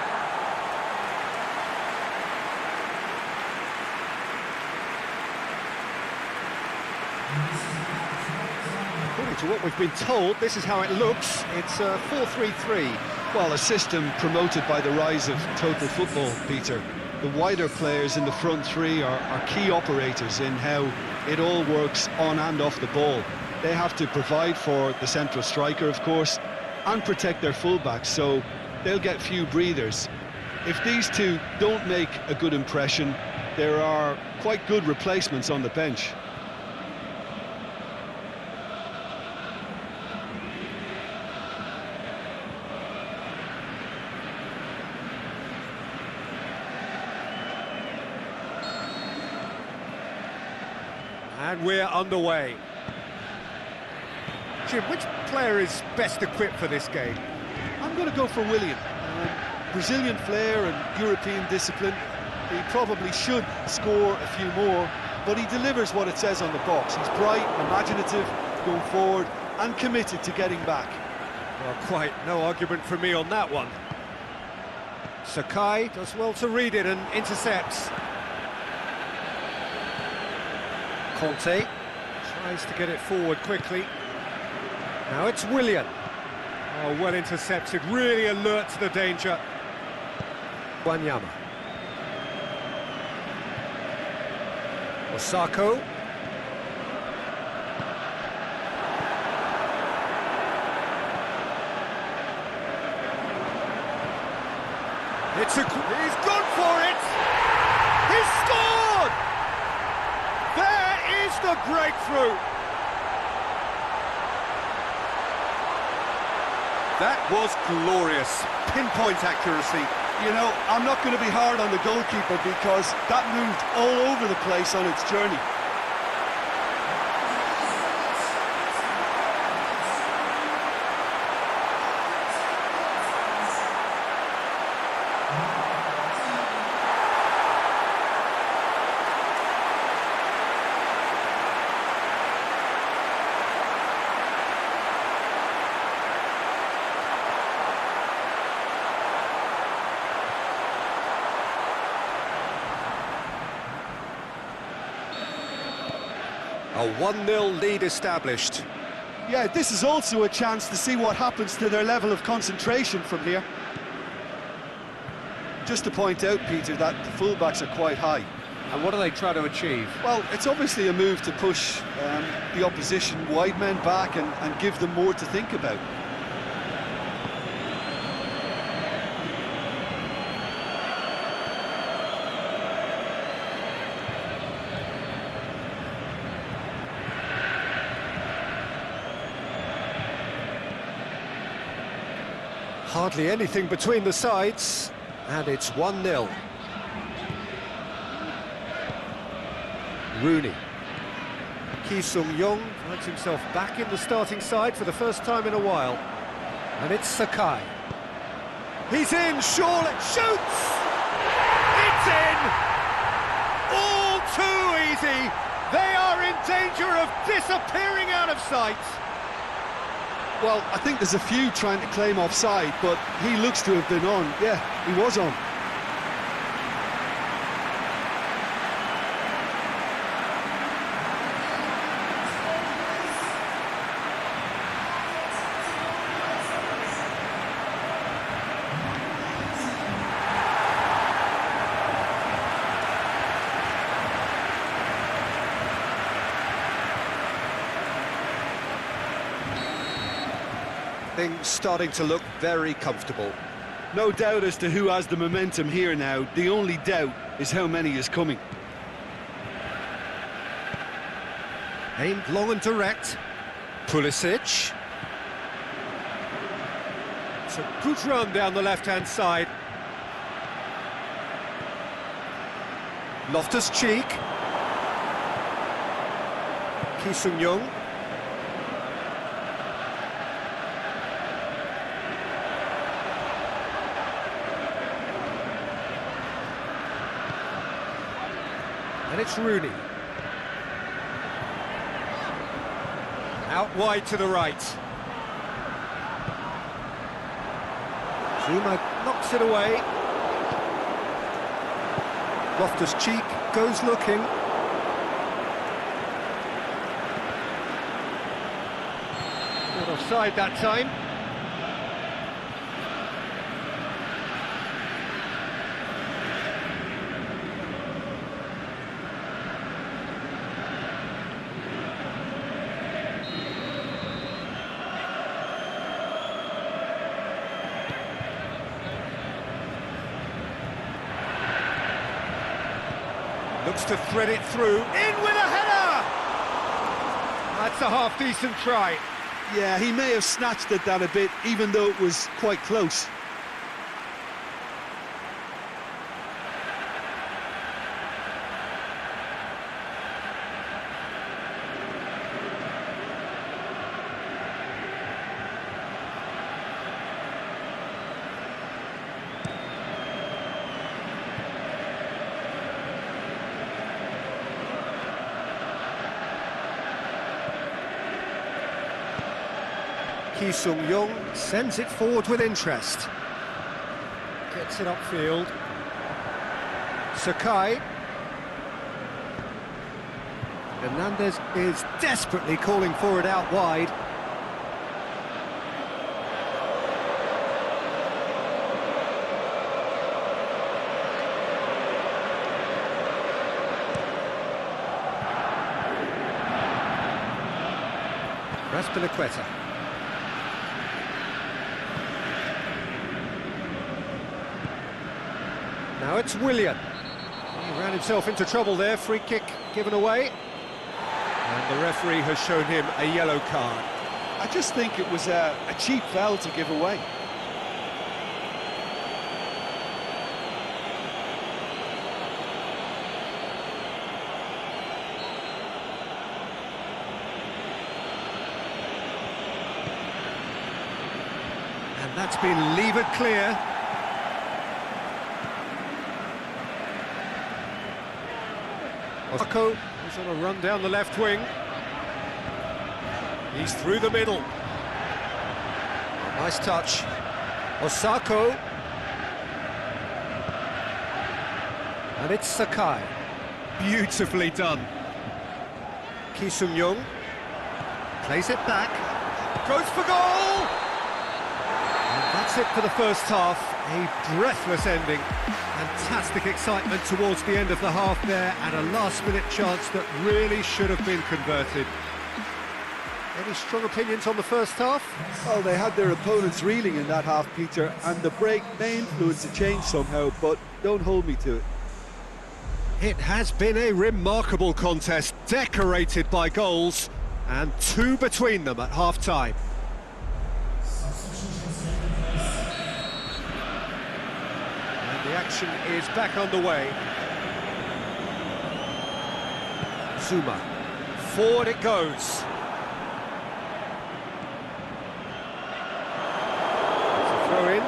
According to what we've been told, this is how it looks. It's 4-3-3. Well, a system promoted by the rise of total football, Peter. The wider players in the front three are key operators in how it all works on and off the ball. They have to provide for the central striker, of course, and protect their fullbacks, so they'll get few breathers. If these two don't make a good impression, there are quite good replacements on the bench. And we're underway. Jim, which player is best equipped for this game? I'm going to go for Willian. Brazilian flair and European discipline. He probably should score a few more, but he delivers what it says on the box. He's bright, imaginative, going forward, and committed to getting back. Well, quite no argument from me on that one. Sakai does well to read it and intercepts. Conte tries to get it forward quickly. Now it's Willian. Oh, well intercepted, really alert to the danger. Wanyama. Osako. He's gone for it! He's scored! There is the breakthrough! That was glorious. Pinpoint accuracy. You know, I'm not going to be hard on the goalkeeper because that moved all over the place on its journey. A 1-0 lead established. Yeah, this is also a chance to see what happens to their level of concentration from here. Just to point out, Peter, that the fullbacks are quite high. And what do they try to achieve? Well, it's obviously a move to push the opposition wide men back and give them more to think about. Hardly anything between the sides, and it's 1-0. Rooney. Ki Sung-young finds himself back in the starting side for the first time in a while. And it's Sakai. He's in, surely, shoots! It's in! All too easy! They are in danger of disappearing out of sight! Well, I think there's a few trying to claim offside, but he looks to have been on. Yeah, he was on. Things starting to look very comfortable. No doubt as to who has the momentum here now. The only doubt is how many is coming. Aimed long and direct. Pulisic. It's a good run down the left-hand side. Loftus-Cheek. Ki Sung-young. And it's Rooney. Out wide to the right. Zuma knocks it away. Loftus-Cheek goes looking. Not offside that time. Looks to thread it through. In with a header! That's a half-decent try. Yeah, he may have snatched at that a bit, even though it was quite close. Ki Sung-young sends it forward with interest. Gets it upfield. Sakai. Hernandez is desperately calling for it out wide. Raspilicueta. Now it's Willian. He ran himself into trouble there, free kick given away. And the referee has shown him a yellow card. I just think it was a cheap foul to give away. And that's been levered clear. Osako is on a run down the left wing. He's through the middle. Nice touch. Osako. And it's Sakai. Beautifully done. Ki Sung-young plays it back. Goes for goal! And that's it for the first half. A breathless ending. Fantastic excitement towards the end of the half there, and a last-minute chance that really should have been converted. Any strong opinions on the first half? Well, they had their opponents reeling in that half, Peter, and the break may influence the change somehow, but don't hold me to it. It has been a remarkable contest, decorated by goals, and two between them at half-time. The action is back underway. Zuma. Forward it goes. It's a throw in.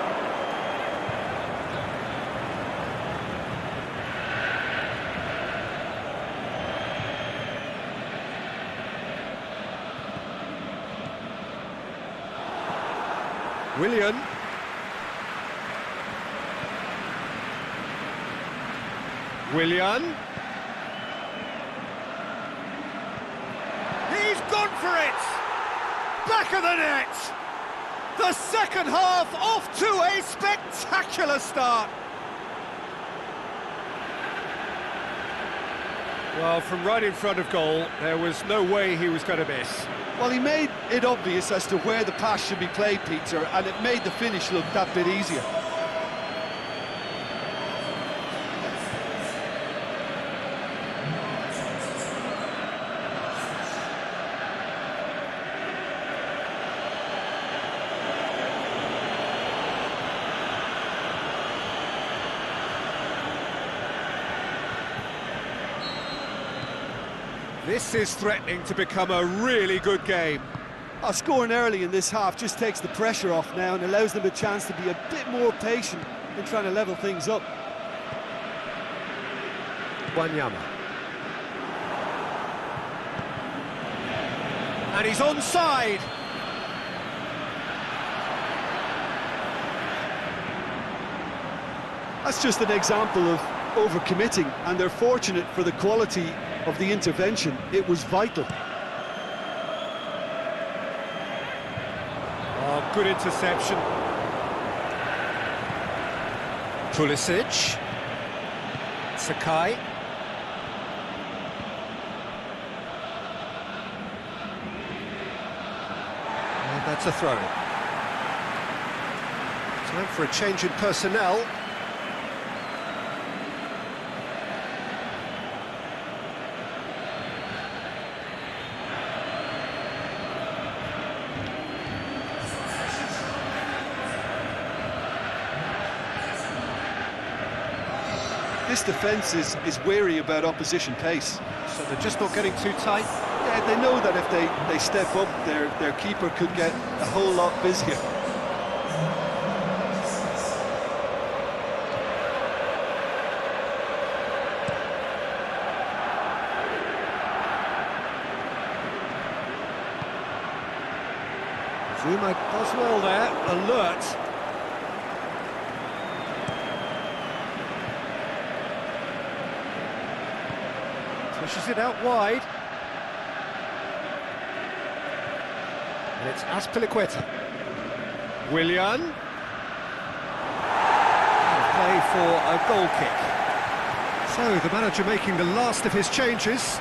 Willian. Willian. He's gone for it! Back of the net! The second half off to a spectacular start! Well, from right in front of goal, there was no way he was going to miss. Well, he made it obvious as to where the pass should be played, Peter, and it made the finish look that bit easier. This is threatening to become a really good game. Scoring early in this half just takes the pressure off now and allows them a chance to be a bit more patient in trying to level things up. Wanyama. And he's onside. That's just an example of overcommitting, and they're fortunate for the quality of the intervention. It was vital. Oh, good interception. Pulisic. Sakai. And that's a throw. Time for a change in personnel. This defence is wary about opposition pace. So they're just not getting too tight. Yeah, they know that if they step up, their keeper could get a whole lot busier. Zuma does well there, alert. Pushes it out wide. And it's Azpilicueta. Willian. Play for a goal kick. So the manager making the last of his changes.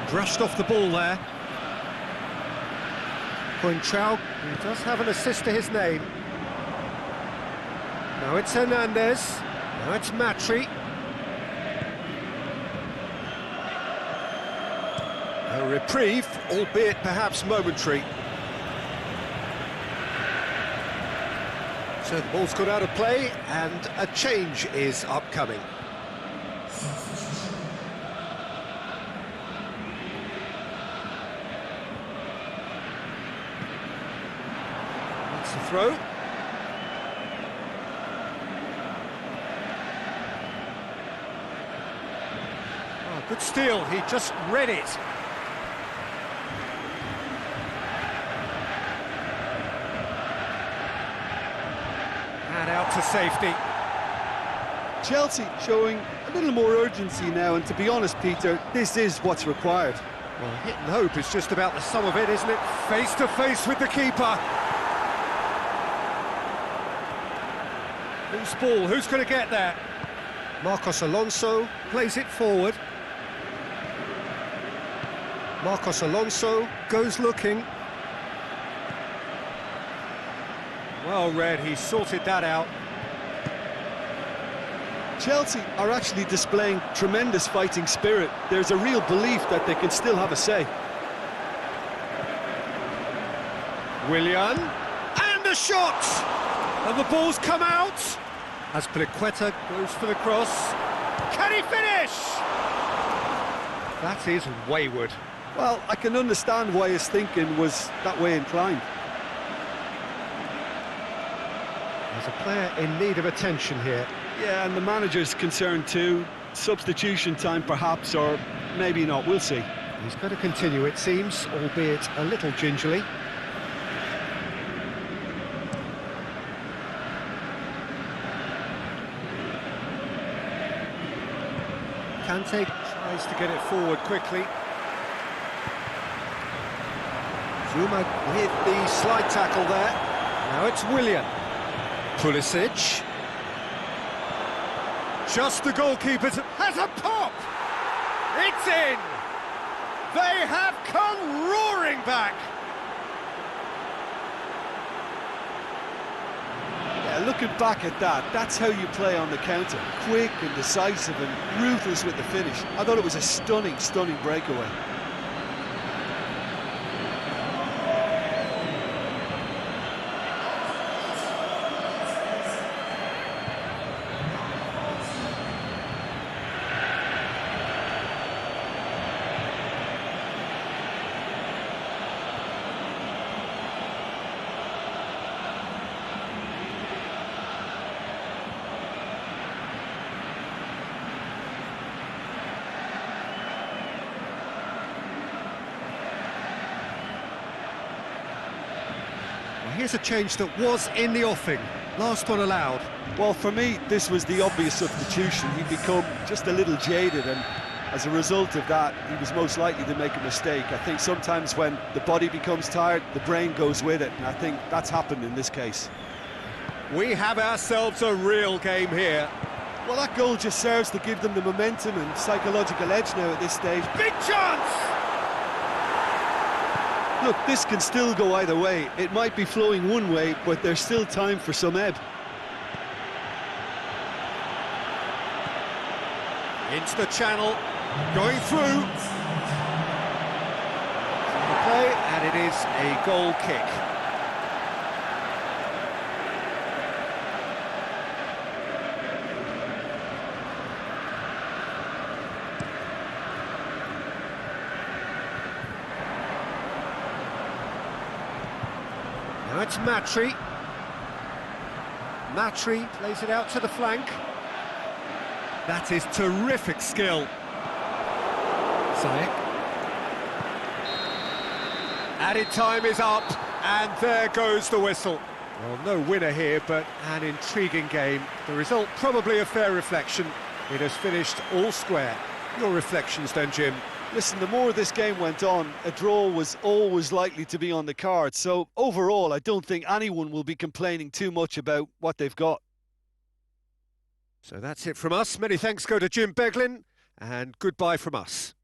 Brushed off the ball there. Chow, he does have an assist to his name. Now it's Hernandez. Now it's Matri. A reprieve, albeit perhaps momentary. So the ball's got out of play and a change is upcoming. Throw. Oh, good steal, he just read it. And out to safety. Chelsea showing a little more urgency now, and to be honest, Peter, this is what's required. Well, hit and hope is just about the sum of it, isn't it? Face to face with the keeper. Loose ball, who's going to get that? Marcos Alonso plays it forward. Marcos Alonso goes looking. Well read, he sorted that out. Chelsea are actually displaying tremendous fighting spirit. There's a real belief that they can still have a say. Willian, and a shot! And the ball's come out. Azpilicueta goes for the cross. Can he finish? That is wayward. Well, I can understand why his thinking was that way inclined. There's a player in need of attention here. Yeah, and the manager's concerned too. Substitution time perhaps, or maybe not, we'll see. He's going to continue, it seems, albeit a little gingerly. Kante tries to get it forward quickly. Zuma with the slide tackle there. Now it's Willian. Pulisic. Just the goalkeeper has a pop! It's in! They have come roaring back! Yeah, looking back at that, that's how you play on the counter. Quick and decisive and ruthless with the finish. I thought it was a stunning, stunning breakaway. Here's a change that was in the offing. Last one allowed. Well, for me, this was the obvious substitution. He'd become just a little jaded, and as a result of that, he was most likely to make a mistake. I think sometimes when the body becomes tired, the brain goes with it, and I think that's happened in this case. We have ourselves a real game here. Well, that goal just serves to give them the momentum and psychological edge now at this stage. Big chance! Look, this can still go either way. It might be flowing one way, but there's still time for some ebb. Into the channel, going through. Okay, and it is a goal kick. Now it's Matri. Matri plays it out to the flank. That is terrific skill. Saik. Added time is up, and there goes the whistle. Well, no winner here, but an intriguing game. The result probably a fair reflection. It has finished all square. Your reflections then, Jim? Listen, the more this game went on, a draw was always likely to be on the card. So overall, I don't think anyone will be complaining too much about what they've got. So that's it from us. Many thanks go to Jim Beglin, and goodbye from us.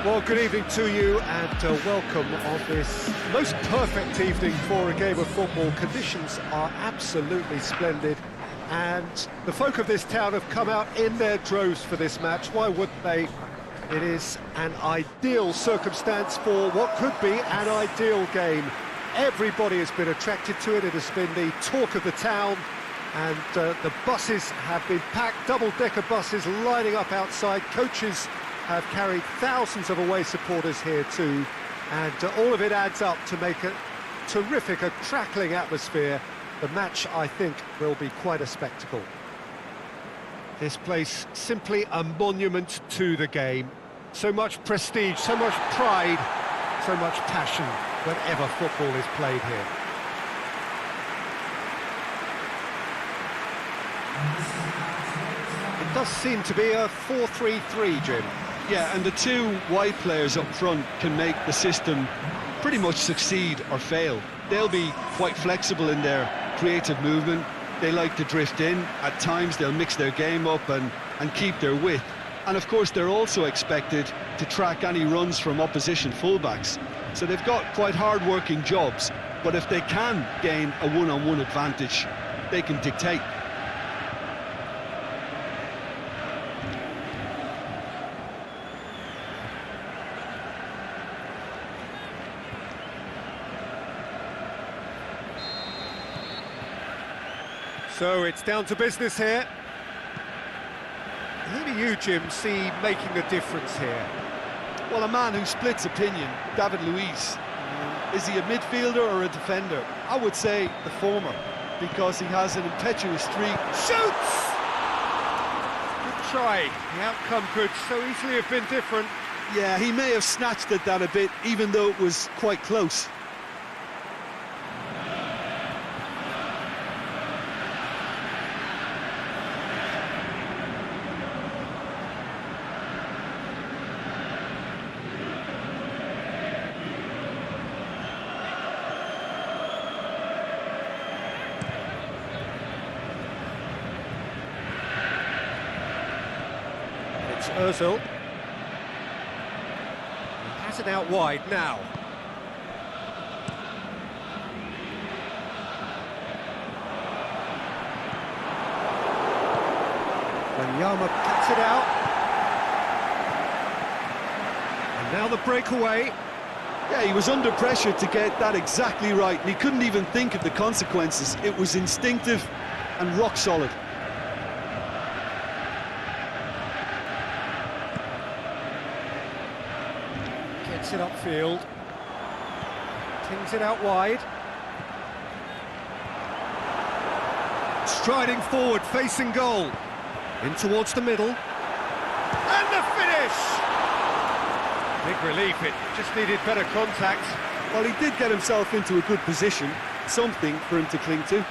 Well, good evening to you and welcome on this most perfect evening for a game of football. Conditions are absolutely splendid and the folk of this town have come out in their droves for this match. Why wouldn't they? It is an ideal circumstance for what could be an ideal game. Everybody has been attracted to it. It has been the talk of the town and the buses have been packed, double-decker buses lining up outside. Coaches have carried thousands of away supporters here too, and all of it adds up to make a terrific, a crackling atmosphere. The match, I think, will be quite a spectacle. This place, simply a monument to the game. So much prestige, so much pride, so much passion whenever football is played here. It does seem to be a 4-3-3, Jim. Yeah, and the two wide players up front can make the system pretty much succeed or fail. They'll be quite flexible in their creative movement. They like to drift in. At times they'll mix their game up and keep their width. And of course they're also expected to track any runs from opposition fullbacks. So they've got quite hard-working jobs, but if they can gain a one-on-one advantage, they can dictate. So it's down to business here. Who do you, Jim, see making a difference here? Well, a man who splits opinion, David Luiz. Is he a midfielder or a defender? I would say the former, because he has an impetuous streak. Shoots! Good try. The outcome could so easily have been different. Yeah, he may have snatched at that a bit, even though it was quite close. It's Ozil. He has it out wide now. Wanyama cuts it out. And now the breakaway. Yeah, he was under pressure to get that exactly right, and he couldn't even think of the consequences. It was instinctive and rock solid. Gets it upfield. Tings it out wide. Striding forward, facing goal. In towards the middle. And the finish! Big relief, it just needed better contact. Well, he did get himself into a good position, something for him to cling to.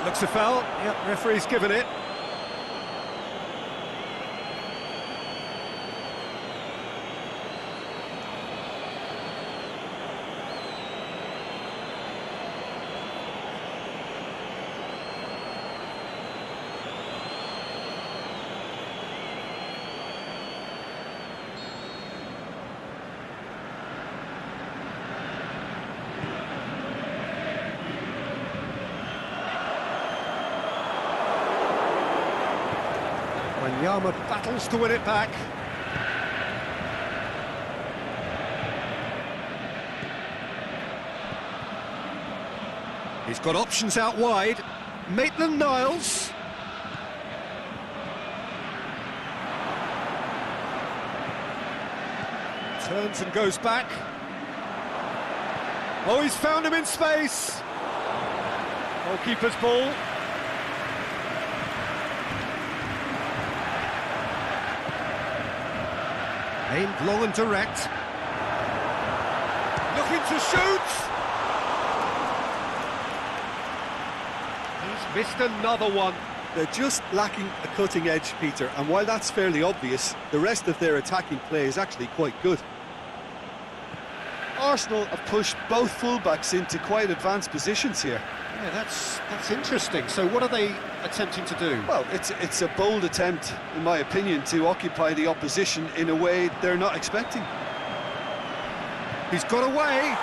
Looks a foul. Yep, referee's given it. Wanyama battles to win it back. He's got options out wide. Maitland-Niles. Turns and goes back. Oh, he's found him in space. Goalkeeper's ball. Aimed long and direct. Looking to shoot! Missed another one. They're just lacking a cutting edge, Peter, and while that's fairly obvious, the rest of their attacking play is actually quite good. Arsenal have pushed both fullbacks into quite advanced positions here. Yeah, that's interesting. So what are they attempting to do? Well, it's a bold attempt, in my opinion, to occupy the opposition in a way they're not expecting. He's got away.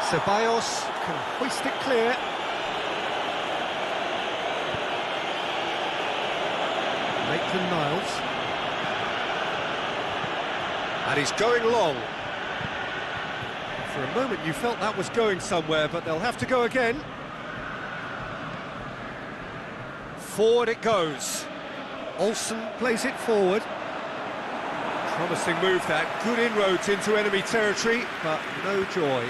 Ceballos can hoist it clear. Maitland-Niles. And he's going long. For a moment you felt that was going somewhere, but they'll have to go again. Forward it goes. Olsen plays it forward. Promising move that. Good inroads into enemy territory, but no joy.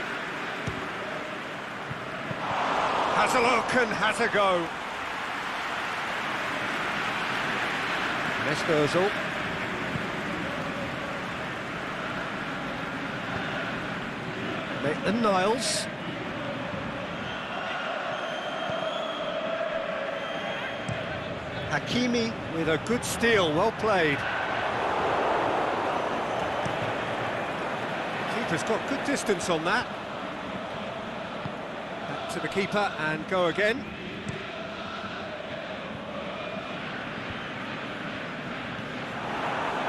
Has a look and has a go. Mesperzel. Maitland-Niles. Hakimi with a good steal, well played. Keeper's got good distance on that. Back to the keeper and go again.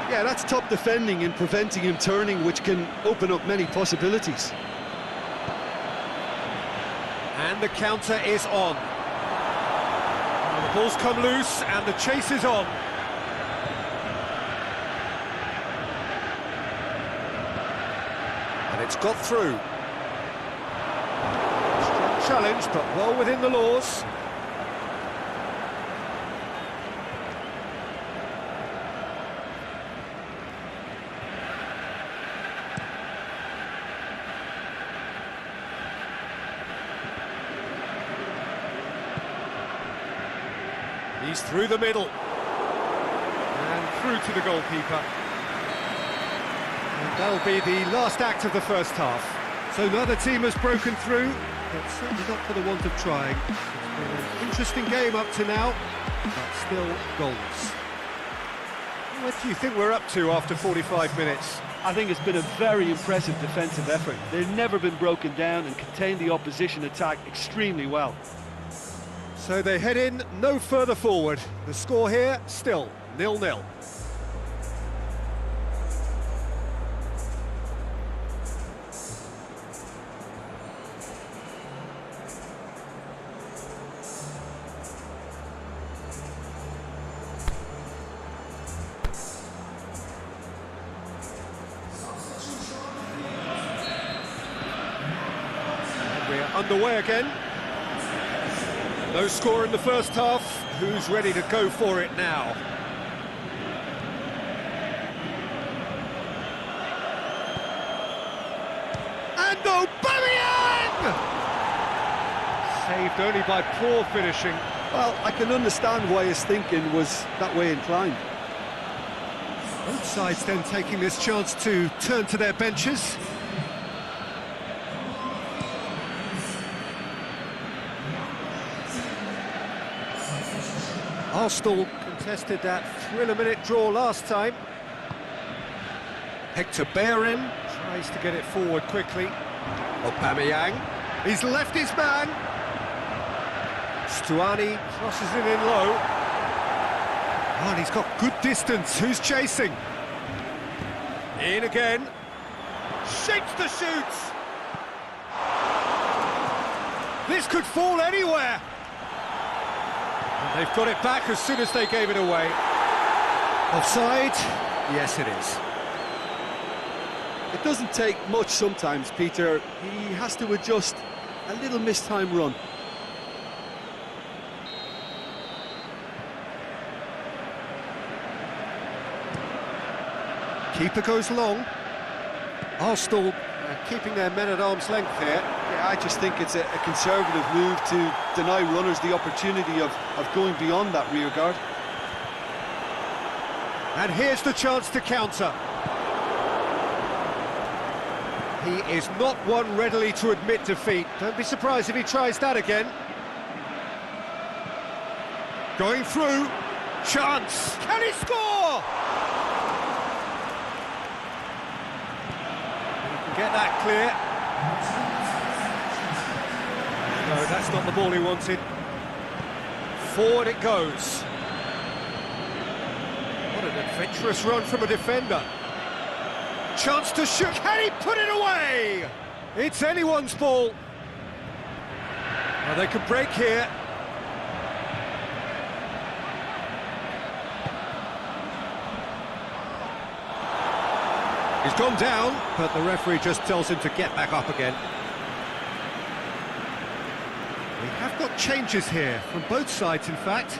Yeah, that's top defending and preventing him turning, which can open up many possibilities. And the counter is on. And the ball's come loose and the chase is on. And it's got through. Strong challenge, but well within the laws. He's through the middle and through to the goalkeeper. And that'll be the last act of the first half. So neither team has broken through, but certainly not for the want of trying. It's been an interesting game up to now, but still goals. What do you think we're up to after 45 minutes? I think it's been a very impressive defensive effort. They've never been broken down and contained the opposition attack extremely well. So they head in no further forward. The score here, still 0-0. And we're underway again. No score in the first half. Who's ready to go for it now? And Aubameyang! Saved only by poor finishing. Well, I can understand why his thinking was that way inclined. Both sides then taking this chance to turn to their benches. Arsenal contested that thriller-minute draw last time. Hector Bellerin tries to get it forward quickly. Aubameyang, he's left his man. Stuani crosses it in low. Oh, and he's got good distance. Who's chasing? In again. Shapes the shoots. This could fall anywhere. And they've got it back as soon as they gave it away. Offside? Yes, it is. It doesn't take much sometimes, Peter. He has to adjust a little missed-time run. Keeper goes long. Arsenal keeping their men at arm's length here. Yeah, I just think it's a conservative move to deny runners the opportunity of going beyond that rear guard. And here's the chance to counter. He is not one readily to admit defeat. Don't be surprised if he tries that again. Going through. Chance. Can he score? He can get that clear. No, that's not the ball he wanted. Forward it goes. What an adventurous run from a defender. Chance to shoot. Can he put it away? It's anyone's ball. Well, they could break here. He's gone down, but the referee just tells him to get back up again. We have got changes here, from both sides in fact.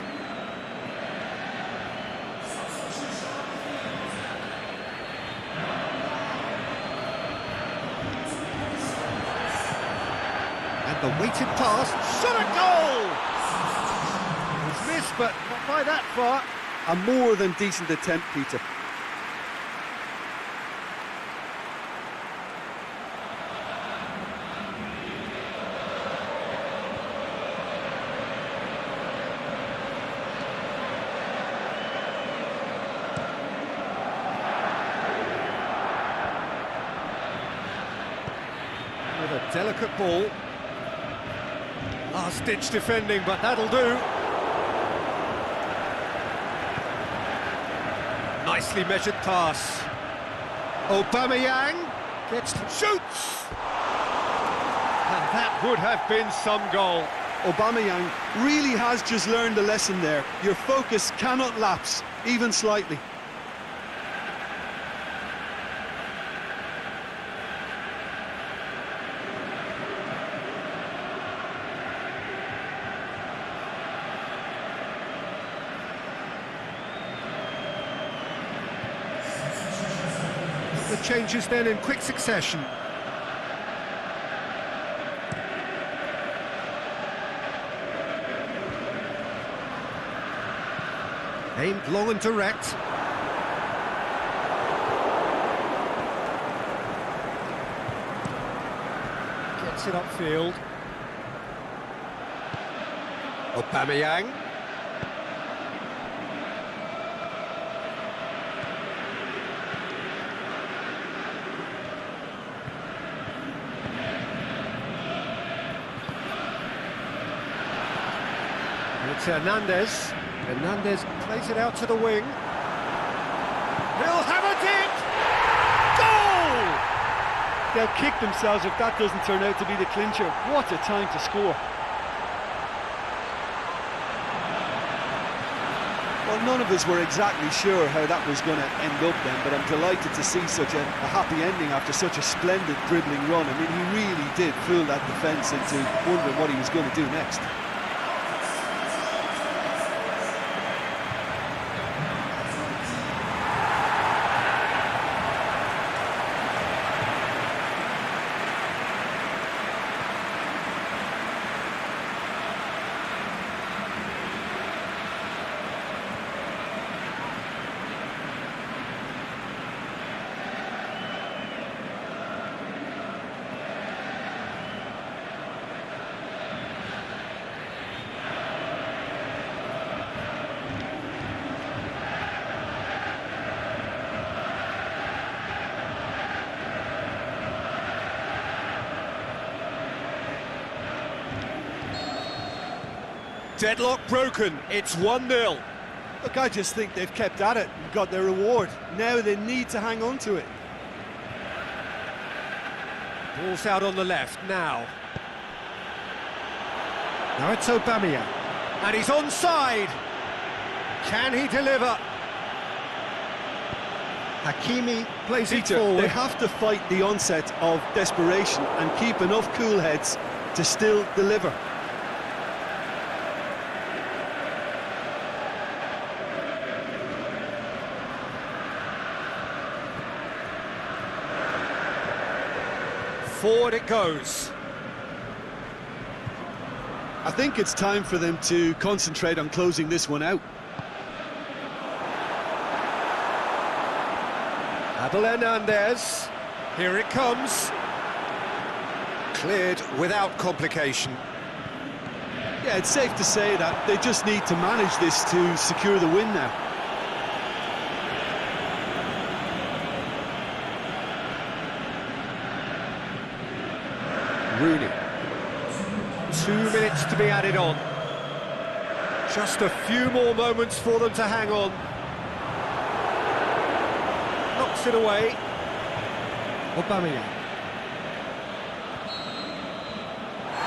And the weighted pass, shot a goal! It's missed, but not by that far. A more than decent attempt, Peter. With a delicate ball. Last-ditch defending, but that'll do. Nicely measured pass. Aubameyang gets shoots! And that would have been some goal. Aubameyang really has just learned a lesson there. Your focus cannot lapse, even slightly. The changes then in quick succession. Aimed long and direct. Gets it upfield. Aubameyang. It's Hernandez. Hernandez plays it out to the wing. He'll have a dip! Goal! They'll kick themselves if that doesn't turn out to be the clincher. What a time to score. Well, none of us were exactly sure how that was going to end up then, but I'm delighted to see such a happy ending after such a splendid dribbling run. I mean, he really did fool that defence into wondering what he was going to do next. Deadlock broken, it's 1-0. Look, I just think they've kept at it and got their reward. Now they need to hang on to it. Ball's out on the left, now. Now it's Aubameyang. And he's onside. Can he deliver? Hakimi plays it Peter, forward. they have to fight the onset of desperation and keep enough cool heads to still deliver. Forward it goes. I think it's time for them to concentrate on closing this one out. Abel Hernandez. Here it comes. Cleared without complication. Yeah, it's safe to say that they just need to manage this to secure the win now. Rooney. 2 minutes to be added on. Just a few more moments for them to hang on. Knocks it away. Aubameyang.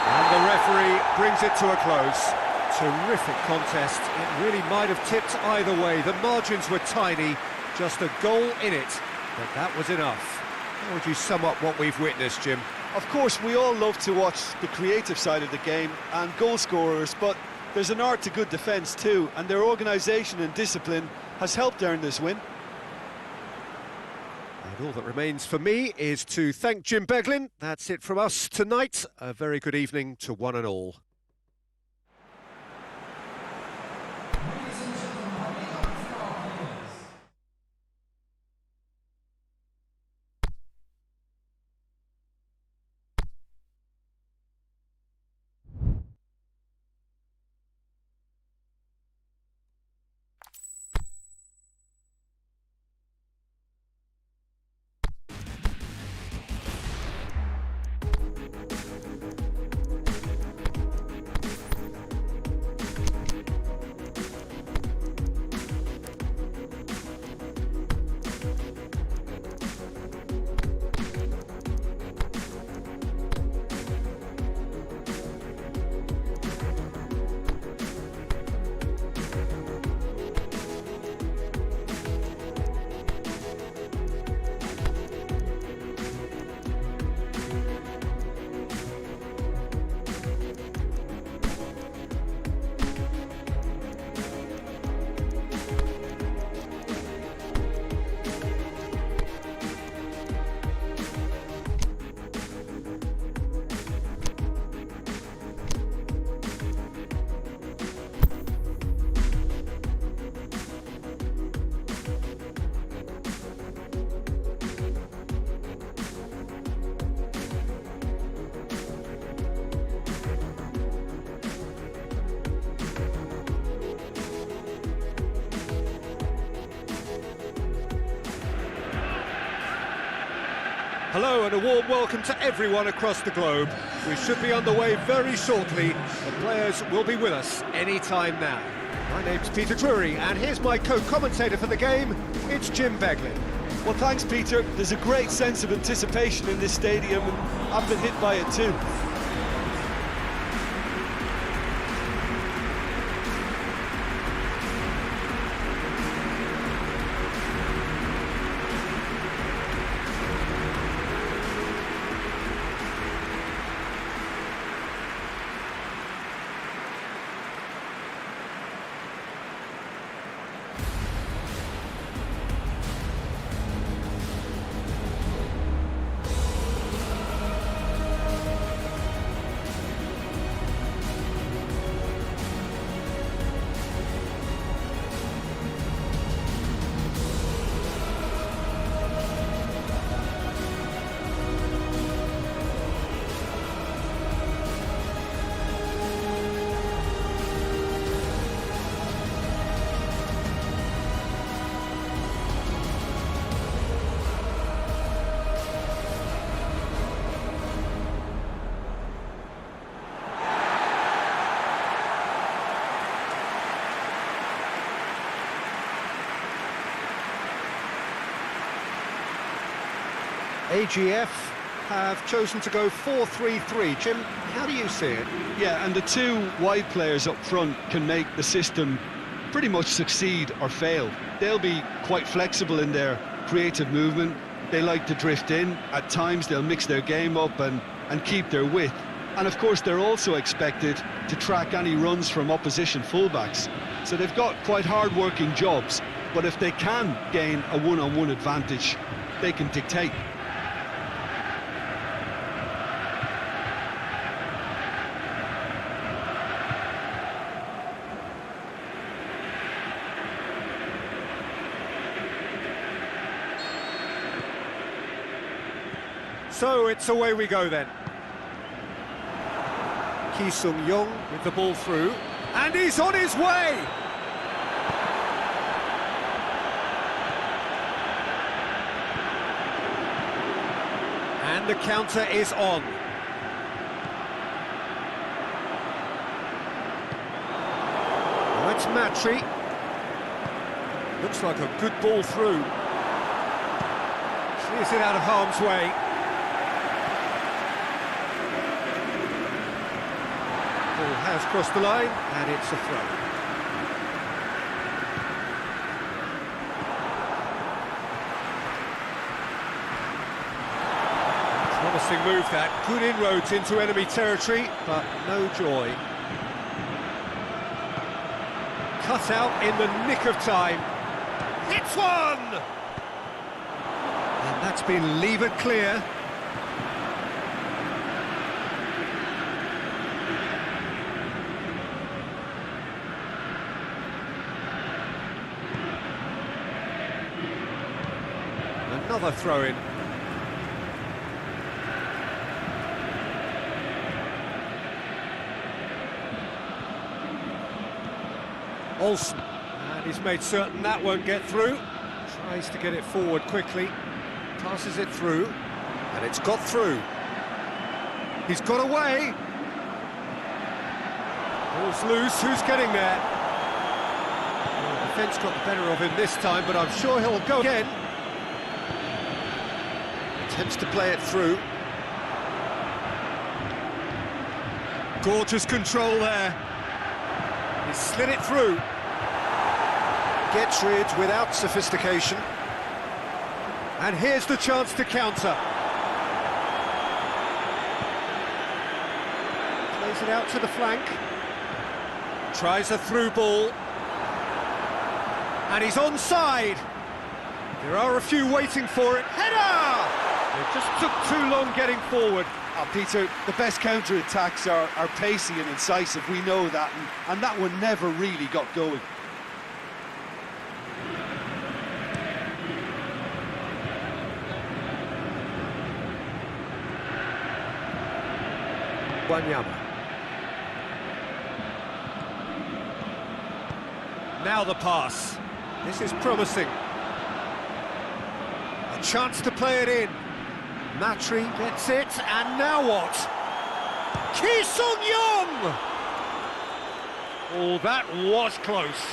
And the referee brings it to a close. Terrific contest. It really might have tipped either way. The margins were tiny, just a goal in it, but that was enough. How would you sum up what we've witnessed, Jim? Of course, we all love to watch the creative side of the game and goal scorers, but there's an art to good defence too, and their organisation and discipline has helped earn this win. And all that remains for me is to thank Jim Beglin. That's it from us tonight. A very good evening to one and all. Hello and a warm welcome to everyone across the globe. We should be underway very shortly. The players will be with us any time now. My name's Peter Drury and here's my co-commentator for the game. It's Jim Beglin. Well, thanks, Peter. There's a great sense of anticipation in this stadium, and I've been hit by it too. AGF have chosen to go 4-3-3. Jim, how do you see it? Yeah, and the two wide players up front can make the system pretty much succeed or fail. They'll be quite flexible in their creative movement. They like to drift in. At times they'll mix their game up and keep their width. And of course they're also expected to track any runs from opposition fullbacks. So they've got quite hard-working jobs, but if they can gain a one-on-one advantage, they can dictate. So it's away we go then. Ki Sung-young with the ball through, and he's on his way! And the counter is on. Now it's Matri. Looks like a good ball through. Clears it out of harm's way. Ball has crossed the line, and it's a throw. Promising move that. Good inroads into enemy territory, but no joy. Cut out in the nick of time. Hits one! And that's been levered clear. Another throw-in. Olsen, and he's made certain that won't get through. Tries to get it forward quickly, passes it through, and it's got through. He's got away. Ball's loose, who's getting there? Well, the defence got the better of him this time, but I'm sure he'll go again. Attempts to play it through. Gorgeous control there. He slid it through. Gets rid without sophistication. And here's the chance to counter. Plays it out to the flank. Tries a through ball. And he's onside. There are a few waiting for it. Header! It just took too long getting forward. Peter, the best counter-attacks are pacey and incisive, we know that, and that one never really got going. Wanyama. Now the pass. This is promising. A chance to play it in. Matri gets it, and now what? Ki Sung-young! Oh, that was close.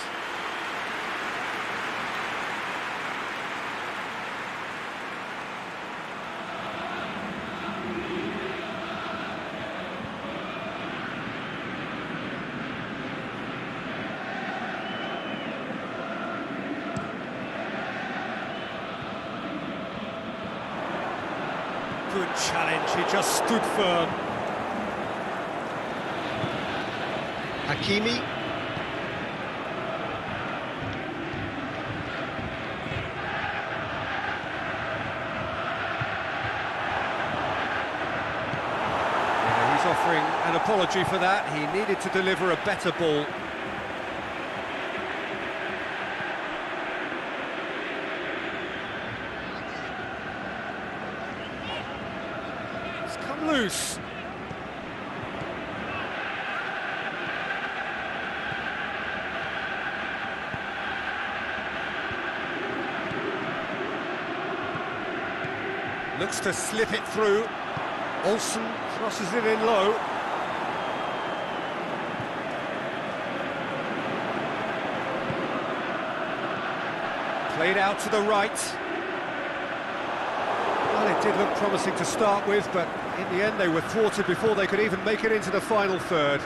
Good challenge, he just stood firm. Hakimi. Yeah, he's offering an apology for that. He needed to deliver a better ball. Loose. Looks to slip it through. Olsen crosses it in low. Played out to the right. Well, it did look promising to start with, but in the end they were thwarted before they could even make it into the final third.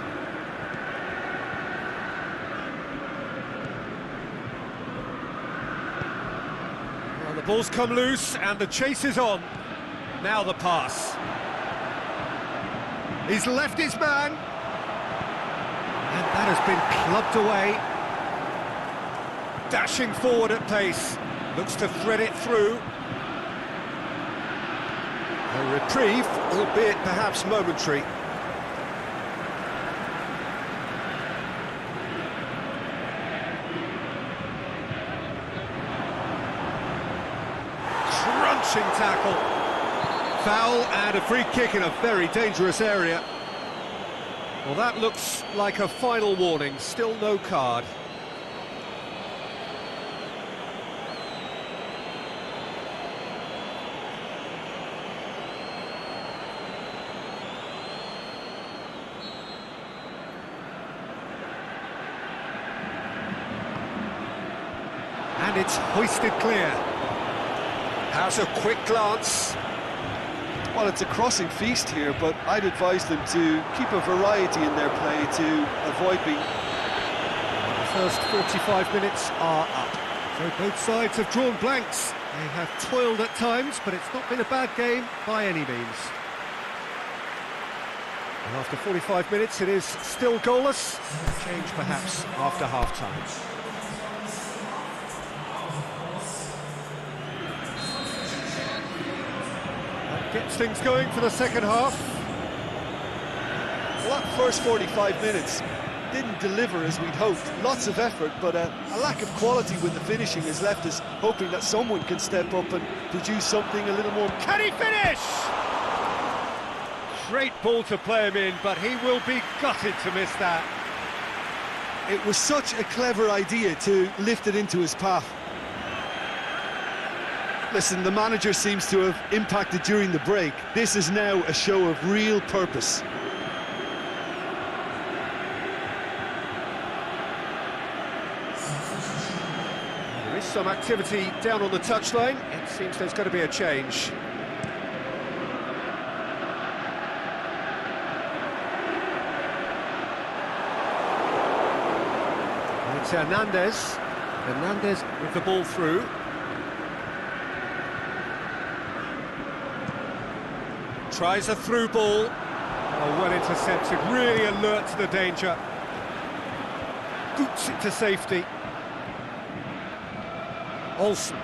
Well, the ball's come loose and the chase is on. Now the pass. He's left his man. And that has been clubbed away. Dashing forward at pace. Looks to thread it through. A reprieve, albeit perhaps momentary. Crunching tackle. Foul and a free kick in a very dangerous area. Well, that looks like a final warning, still no card. And it's hoisted clear. How's a quick glance? Well, it's a crossing feast here, but I'd advise them to keep a variety in their play to avoid being... The first 45 minutes are up. So both sides have drawn blanks. They have toiled at times, but it's not been a bad game by any means. And after 45 minutes, it is still goalless. A change perhaps after half-time. Gets things going for the second half. Well, that first 45 minutes didn't deliver as we'd hoped. Lots of effort, but a lack of quality with the finishing has left us hoping that someone can step up and produce something a little more... Can he finish? Great ball to play him in, but he will be gutted to miss that. It was such a clever idea to lift it into his path. Listen, the manager seems to have impacted during the break. This is now a show of real purpose. There is some activity down on the touchline. It seems there's going to be a change. It's Hernandez. Hernandez with the ball through. Tries a through ball. Oh, well intercepted, really alert to the danger. Boots it to safety. Olsen.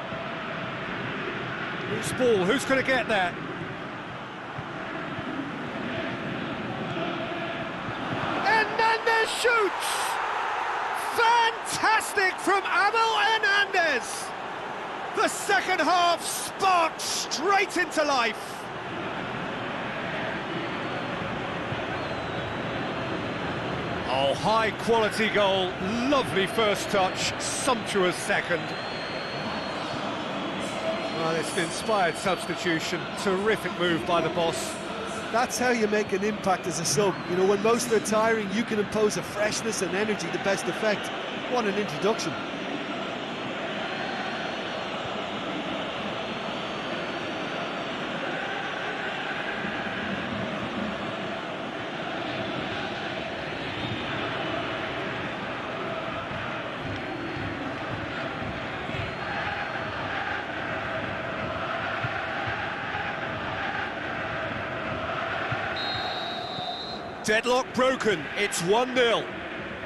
Loose ball, who's going to get that? Hernandez shoots! Fantastic from Abel Hernandez! The second half sparked straight into life. Oh, high-quality goal, lovely first touch, sumptuous second. Well, it's an inspired substitution, terrific move by the boss. That's how you make an impact as a sub. You know, when most are tiring, you can impose a freshness and energy to best effect. What an introduction. Deadlock broken, it's 1-0.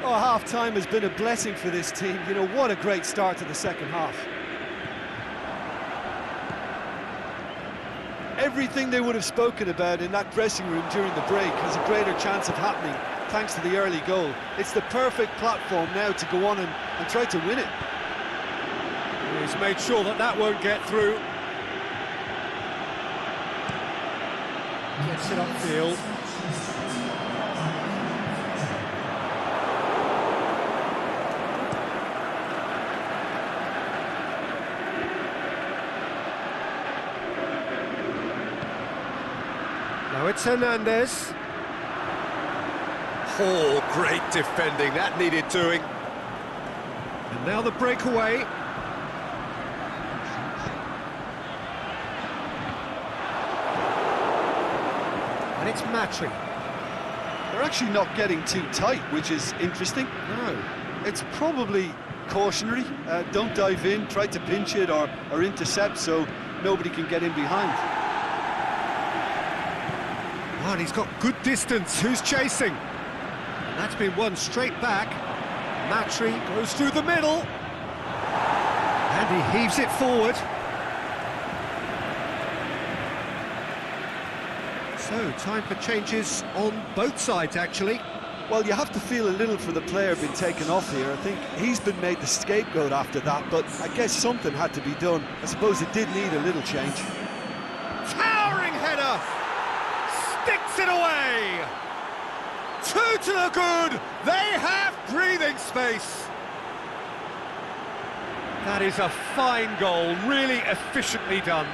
Oh, half-time has been a blessing for this team. You know, what a great start to the second half. Everything they would have spoken about in that dressing room during the break has a greater chance of happening thanks to the early goal. It's the perfect platform now to go on and try to win it. He's made sure that that won't get through. Gets it upfield. Now it's Hernandez. Oh, great defending, that needed doing. And now the breakaway. And it's Matry. They're actually not getting too tight, which is interesting. No. It's probably cautionary. Don't dive in, try to pinch it or intercept so nobody can get in behind. Oh, and he's got good distance. Who's chasing? And that's been won straight back. Matry goes through the middle. And he heaves it forward. So, time for changes on both sides, actually. Well, you have to feel a little for the player being taken off here. I think he's been made the scapegoat after that, but I guess something had to be done. I suppose it did need a little change. Towering header! Sticks it away! Two to the good. They have breathing space. That is a fine goal, really efficiently done.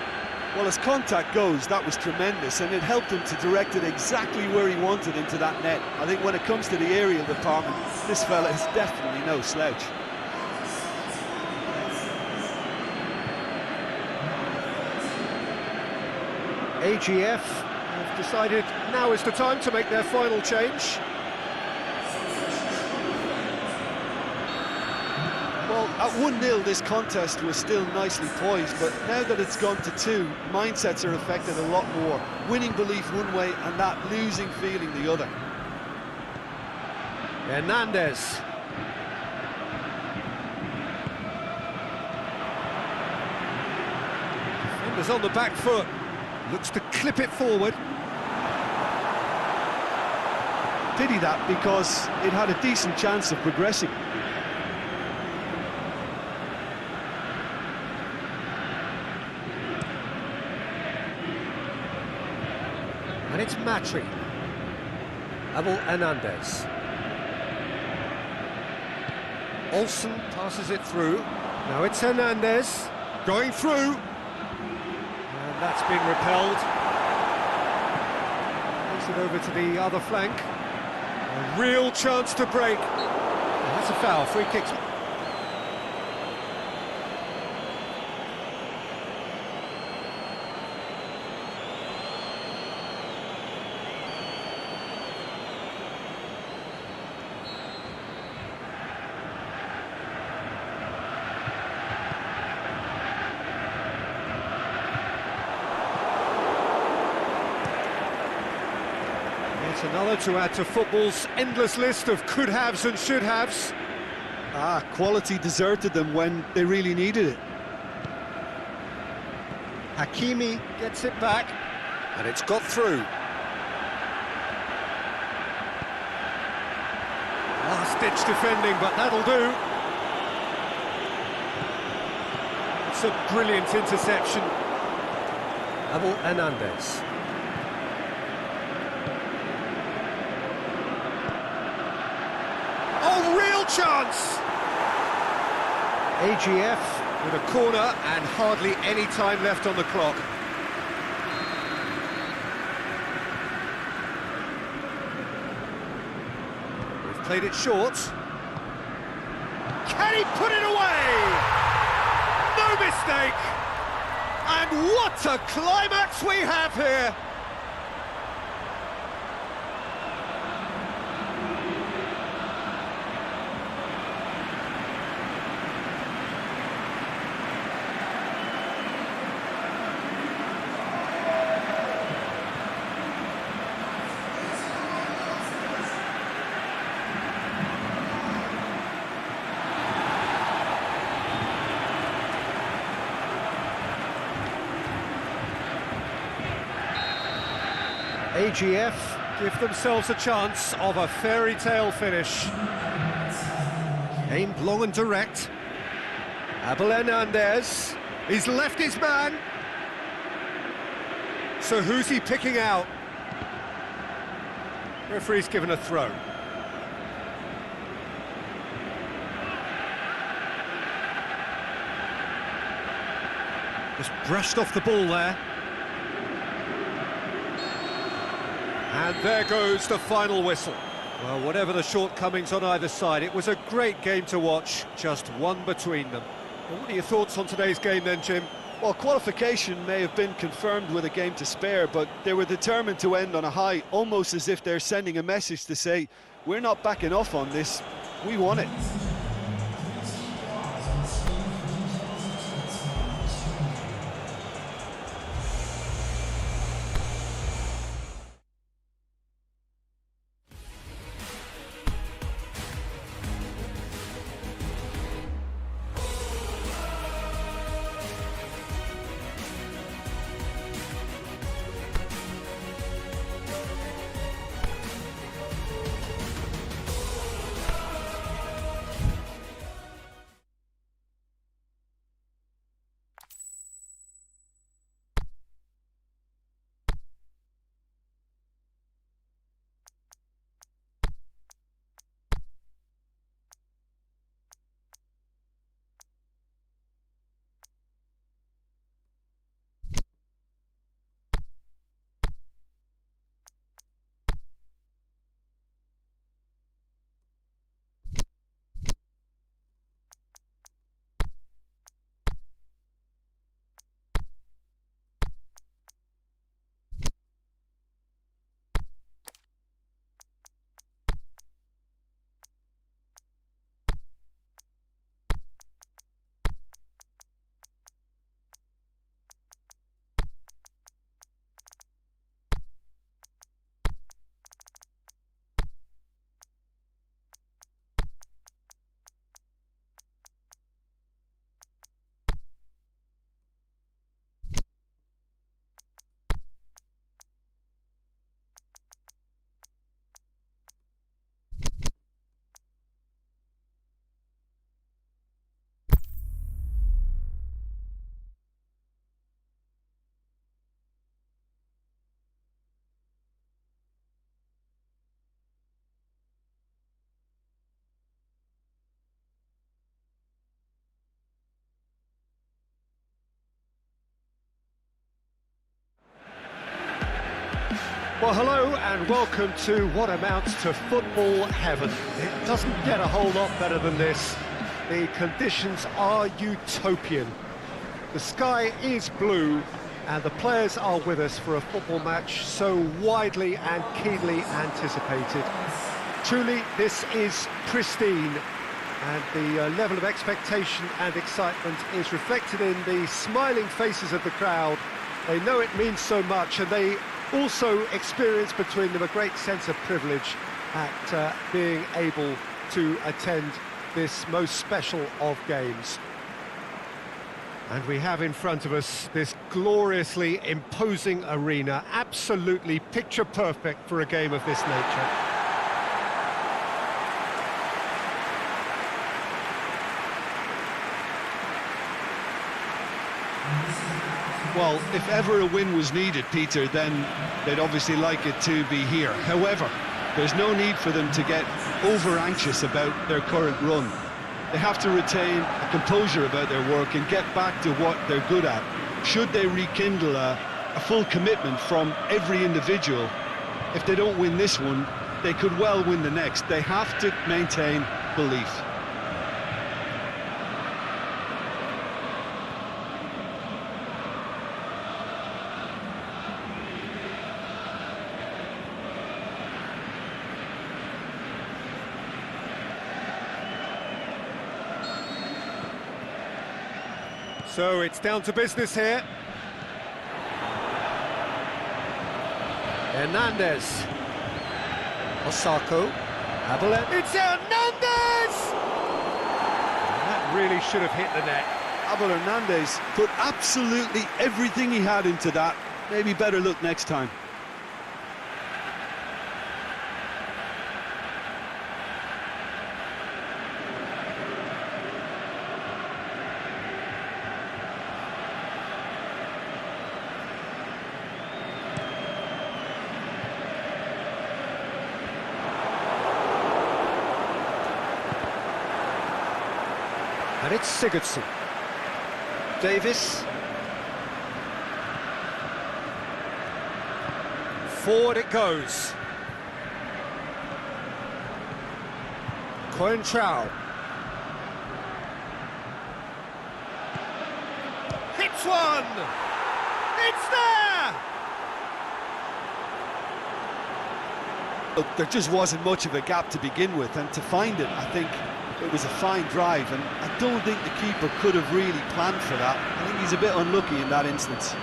Well, as contact goes, that was tremendous, and it helped him to direct it exactly where he wanted into that net. I think when it comes to the aerial department, this fella is definitely no slouch. AGF have decided now is the time to make their final change. Well, at 1-0 this contest was still nicely poised, but now that it's gone to 2, mindsets are affected a lot more. Winning belief one way and that losing feeling the other. Hernandez. Defenders on the back foot. Looks to clip it forward. Pity that, because it had a decent chance of progressing. And it's Matry. Abel Hernandez. Olsen passes it through. Now it's Hernandez. Going through. And that's being repelled. Takes it over to the other flank. A real chance to break. And that's a foul. Free kicks. It's another to add to football's endless list of could-haves and should-haves. Quality deserted them when they really needed it. Hakimi gets it back, and it's got through. Last-ditch defending, but that'll do. It's a brilliant interception. Abel Hernandez. Oh, real chance! AGF with a corner and hardly any time left on the clock. They've played it short. Can he put it away? No mistake! And what a climax we have here! AGF give themselves a chance of a fairy tale finish. Aimed long and direct. Abel Hernandez, he's left his man. So who's he picking out? Referee's given a throw. Just brushed off the ball there. And there goes the final whistle. Well, whatever the shortcomings on either side, it was a great game to watch, just one between them. Well, what are your thoughts on today's game then, Jim? Well, qualification may have been confirmed with a game to spare, but they were determined to end on a high, almost as if they're sending a message to say, we're not backing off on this, we won it. Well, hello and welcome to what amounts to football heaven. It doesn't get a whole lot better than this. The conditions are utopian. The sky is blue and the players are with us for a football match so widely and keenly anticipated. Truly, this is pristine, and the level of expectation and excitement is reflected in the smiling faces of the crowd. They know it means so much, and they also experience between them a great sense of privilege at being able to attend this most special of games. And we have in front of us this gloriously imposing arena, absolutely picture perfect for a game of this nature. Well, if ever a win was needed, Peter, then they'd obviously like it to be here. However, there's no need for them to get over-anxious about their current run. They have to retain a composure about their work and get back to what they're good at. Should they rekindle a full commitment from every individual, if they don't win this one, they could well win the next. They have to maintain belief. So it's down to business here. Hernandez. Osako. Avalanche. It's Hernandez! That really should have hit the net. Abel Hernandez put absolutely everything he had into that. Maybe better look next time. And it's Sigurdsson. Davis. Forward it goes. Coentrao. Hits one! It's there! Look, there just wasn't much of a gap to begin with, and to find it, I think it was a fine drive, and I don't think the keeper could have really planned for that. I think he's a bit unlucky in that instance.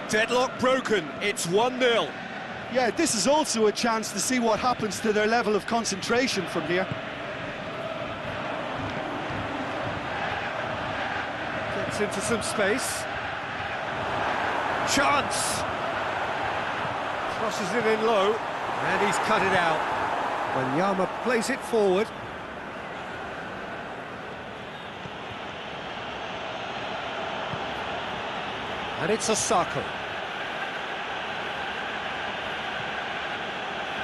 Deadlock broken, it's 1-0. Yeah, this is also a chance to see what happens to their level of concentration from here. Gets into some space. Chance! Crosses it in low, and he's cut it out. Wanyama plays it forward. And it's Osako.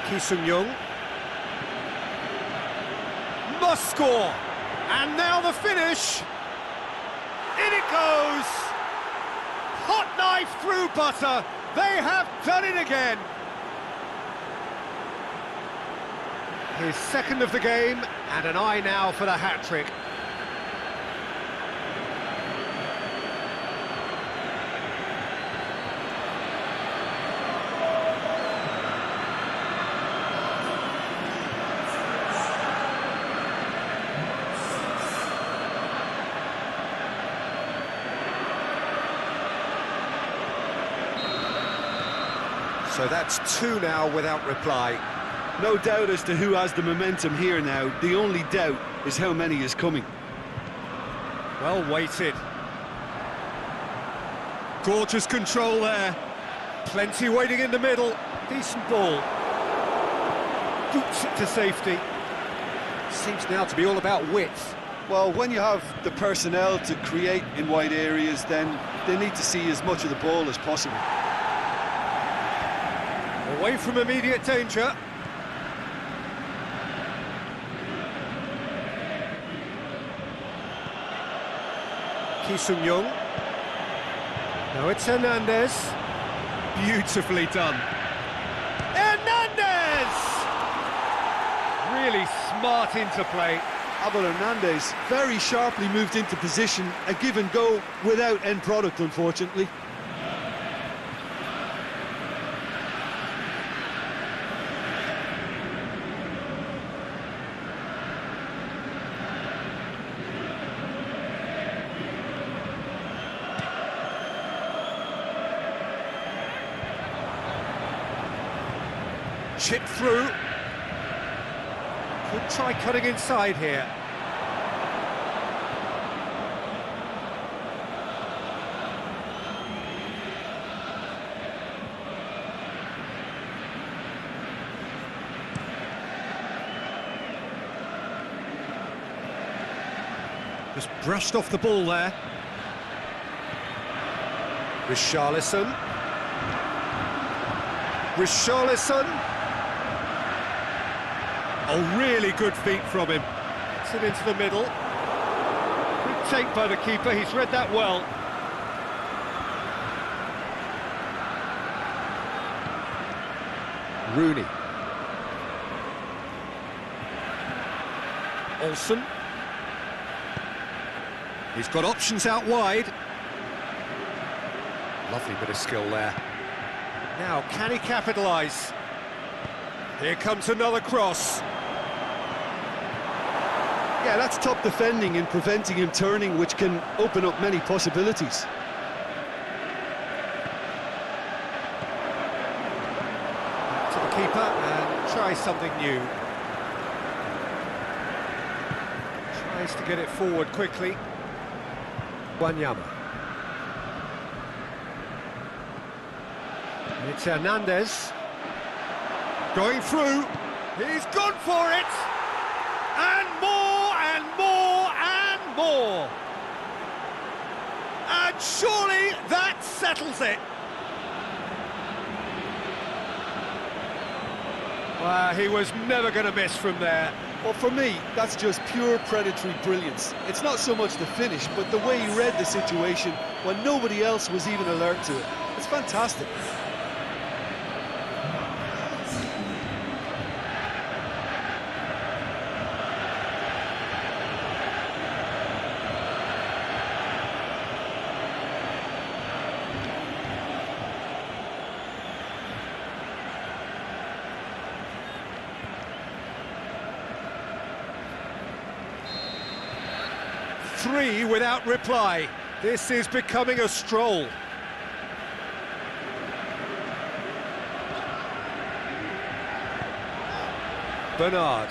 Ki Sung-young. Must score! And now the finish! In it goes! Hot knife through butter! They have done it again! His second of the game, and an eye now for the hat-trick. So that's two now without reply. No doubt as to who has the momentum here now. The only doubt is how many is coming. Well weighted. Gorgeous control there. Plenty waiting in the middle. Decent ball. Boots it to safety. Seems now to be all about width. Well, when you have the personnel to create in wide areas, then they need to see as much of the ball as possible. Away from immediate danger. Ki Sung-young. Now it's Hernandez. Beautifully done. Hernandez! Really smart interplay. Abel Hernandez very sharply moved into position, a give and go without end product, unfortunately. Chip through. Could try cutting inside here. Just brushed off the ball there. Richarlison. Oh, really good feet from him. Gets it into the middle. Good take by the keeper, he's read that well. Rooney. Olsen. He's got options out wide. Lovely bit of skill there. Now, can he capitalise? Here comes another cross. Yeah, that's top defending and preventing him turning, which can open up many possibilities. To the keeper and try something new. Tries to get it forward quickly. Wanyama. It's Hernandez. Going through. He's gone for it. And more and more and more. And surely that settles it. Well, he was never going to miss from there. Well, for me, that's just pure predatory brilliance. It's not so much the finish, but the way he read the situation when nobody else was even alert to it. It's fantastic. Three without reply. This is becoming a stroll. Bernard.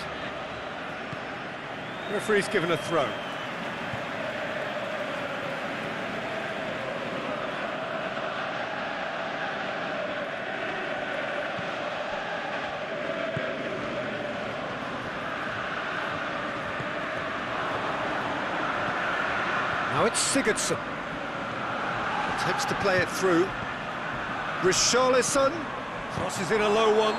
Referee's given a throw. Now it's Sigurdsson. Attempts to play it through. Richarlison crosses in a low one.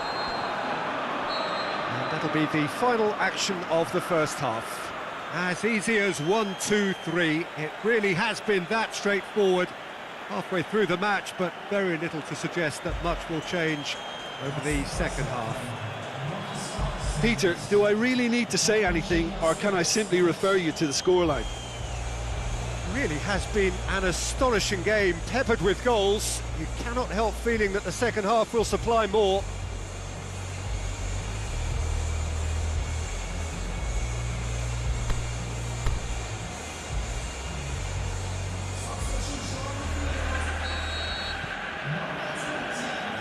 And that'll be the final action of the first half. As easy as 1, 2, 3. It really has been that straightforward halfway through the match, but very little to suggest that much will change over the second half. Peter, do I really need to say anything, or can I simply refer you to the scoreline? Really has been an astonishing game, peppered with goals. You cannot help feeling that the second half will supply more.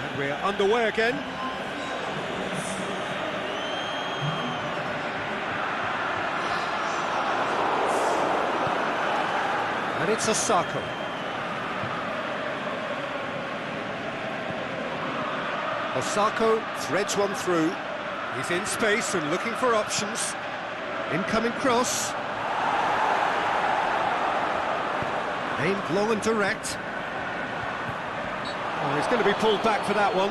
And we're underway again. And it's Osako. Osako threads one through. He's in space and looking for options. Incoming cross. Aimed long and direct. Oh, he's going to be pulled back for that one.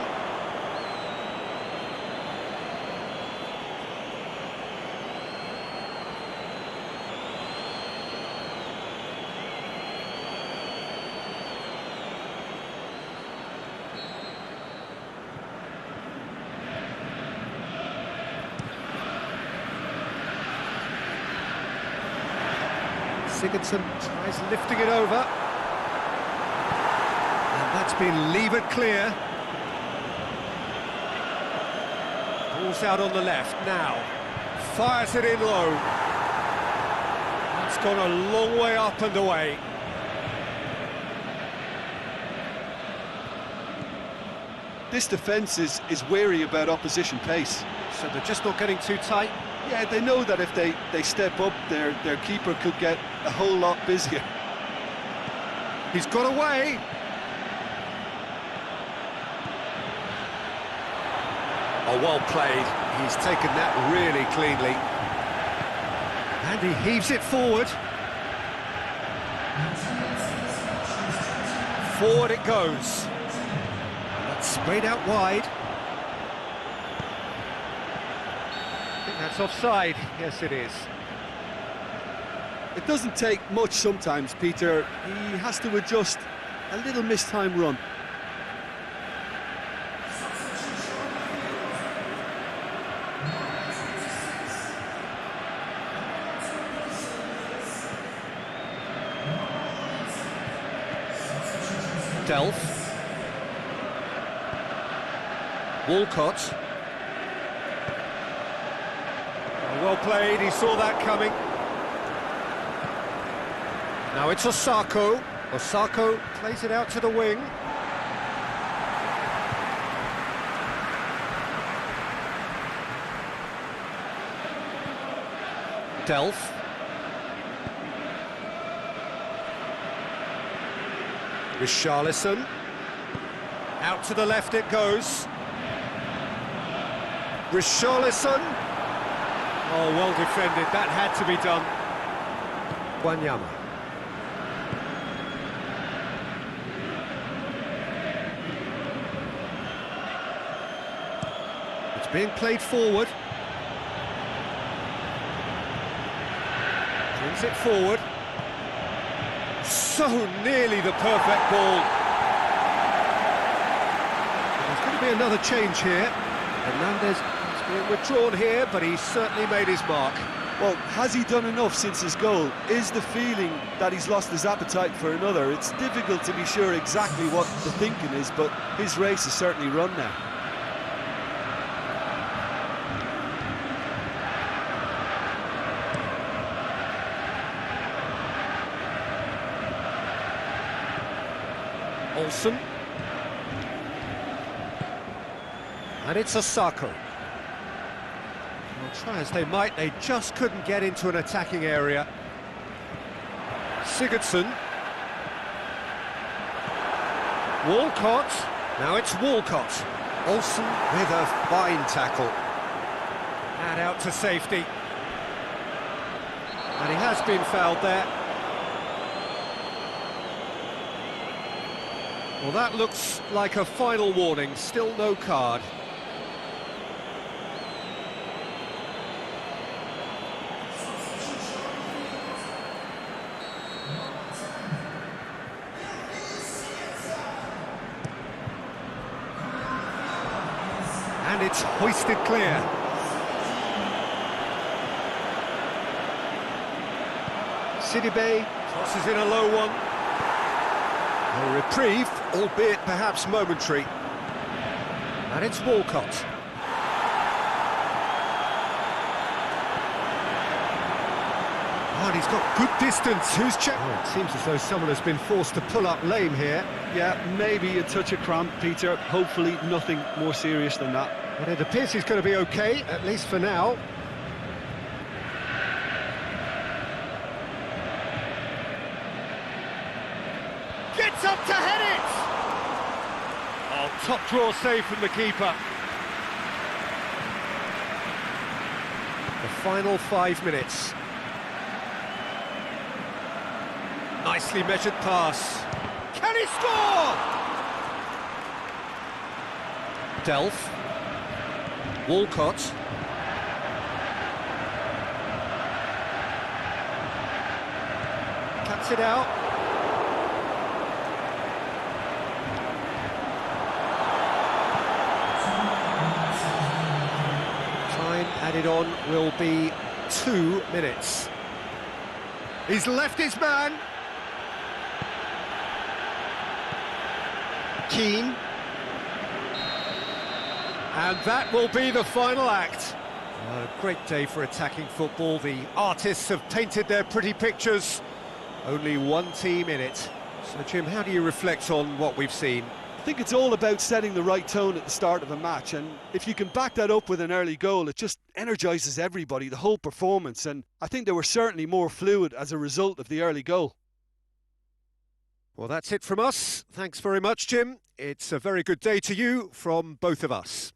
Sigurdsson tries lifting it over. And that's been levered clear. Ball's out on the left now. Fires it in low. That's gone a long way up and away. This defence is wary about opposition pace. So they're just not getting too tight. Yeah, they know that if they step up, their keeper could get a whole lot busier. He's got away. Oh, well played. He's taken that really cleanly. And he heaves it forward. Forward it goes. That's sprayed out wide. I think that's offside. Yes, it is. It doesn't take much sometimes, Peter. He has to adjust a little mistimed run. Delph. Walcott. Well played, he saw that coming. Now it's Osako. Osako plays it out to the wing. Delph. Richarlison. Out to the left it goes. Richarlison. Oh, well defended. That had to be done. Wanyama. It's being played forward. Brings it forward. So nearly the perfect ball. There's going to be another change here. Hernandez is being withdrawn here, but he's certainly made his mark. Well, has he done enough since his goal? Is the feeling that he's lost his appetite for another? It's difficult to be sure exactly what the thinking is, but his race is certainly run now. Olsen. And it's Osako. Well, try as they might, they just couldn't get into an attacking area. Sigurdsson. Walcott. Now it's Walcott. Olsen with a fine tackle. And out to safety. And he has been fouled there. Well, that looks like a final warning, still no card. And it's hoisted clear. Sidibe tosses in a low one. A reprieve, albeit perhaps momentary. And it's Walcott. Oh, and he's got good distance. Who's checked? Oh, it seems as though someone has been forced to pull up lame here. Yeah, maybe a touch of cramp, Peter. Hopefully nothing more serious than that. But it appears he's going to be okay, at least for now. Gets up to head it! Oh, top draw save from the keeper. The final 5 minutes. Nicely measured pass. Can he score? Delph. Walcott. Cuts it out. Time added on will be 2 minutes. He's left his man. Keane. And that will be the final act. A great day for attacking football. The artists have painted their pretty pictures. Only one team in it. So, Jim, how do you reflect on what we've seen? I think it's all about setting the right tone at the start of a match, and if you can back that up with an early goal, it just energises everybody, the whole performance, and I think they were certainly more fluid as a result of the early goal. Well, that's it from us. Thanks very much, Jim. It's a very good day to you from both of us.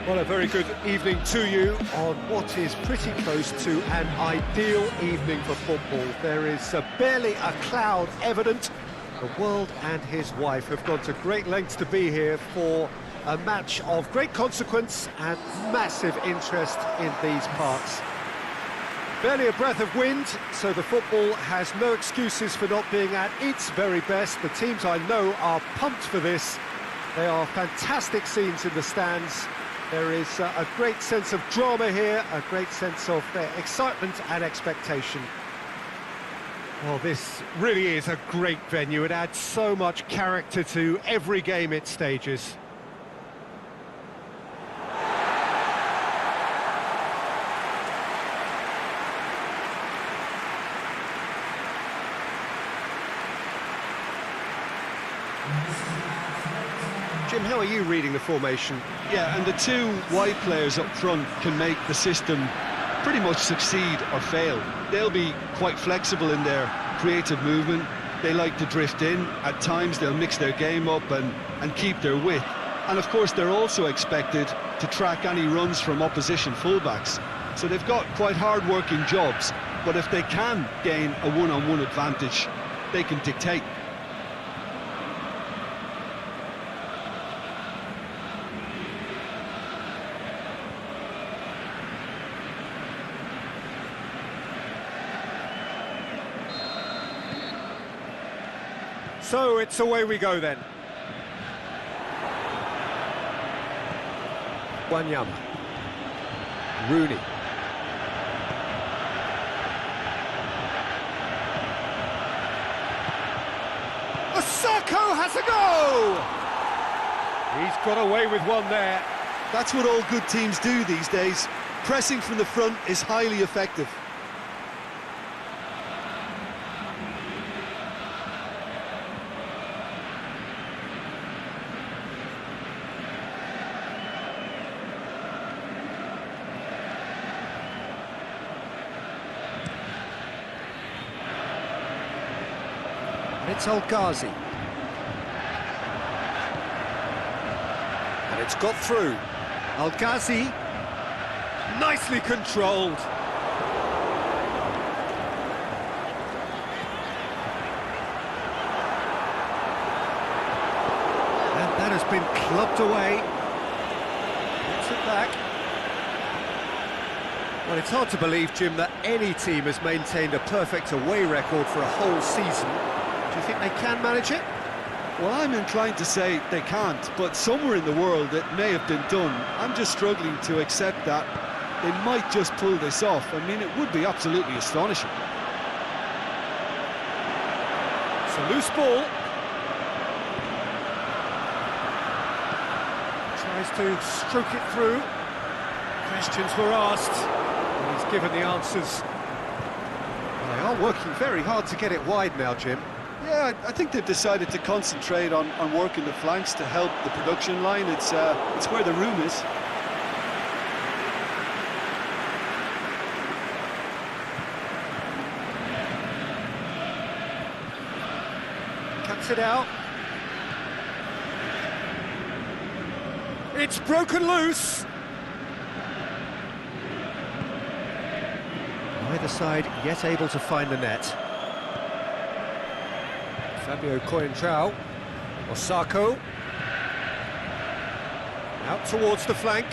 Well, a very good evening to you on what is pretty close to an ideal evening for football. There is barely a cloud evident. The world and his wife have gone to great lengths to be here for a match of great consequence and massive interest in these parts. Barely a breath of wind, so the football has no excuses for not being at its very best. The teams I know are pumped for this. They are fantastic scenes in the stands. There is a great sense of drama here, a great sense of excitement and expectation. Well, this really is a great venue. It adds so much character to every game it stages. Jim, how are you reading the formation? Yeah, and the two wide players up front can make the system pretty much succeed or fail. They'll be quite flexible in their creative movement. They like to drift in. At times they'll mix their game up and keep their width. And of course they're also expected to track any runs from opposition fullbacks. So they've got quite hard-working jobs, but if they can gain a one-on-one advantage, they can dictate. So it's away we go then. Wanyama. Rooney. Osako has a go! He's got away with one there. That's what all good teams do these days. Pressing from the front is highly effective. It's El Ghazi. And it's got through. El Ghazi, nicely controlled. And that has been clubbed away. Gets it back. Well, it's hard to believe, Jim, that any team has maintained a perfect away record for a whole season. Do you think they can manage it? Well, I'm inclined to say they can't, but somewhere in the world it may have been done. I'm just struggling to accept that they might just pull this off. I mean, it would be absolutely astonishing. It's a loose ball. Tries to stroke it through. Questions were asked, and he's given the answers. Well, they are working very hard to get it wide now, Jim. Yeah, I think they've decided to concentrate on working the flanks to help the production line. It's where the room is. Cuts it out. It's broken loose. Neither side yet able to find the net. Fabio Coentrao, Osako, out towards the flank.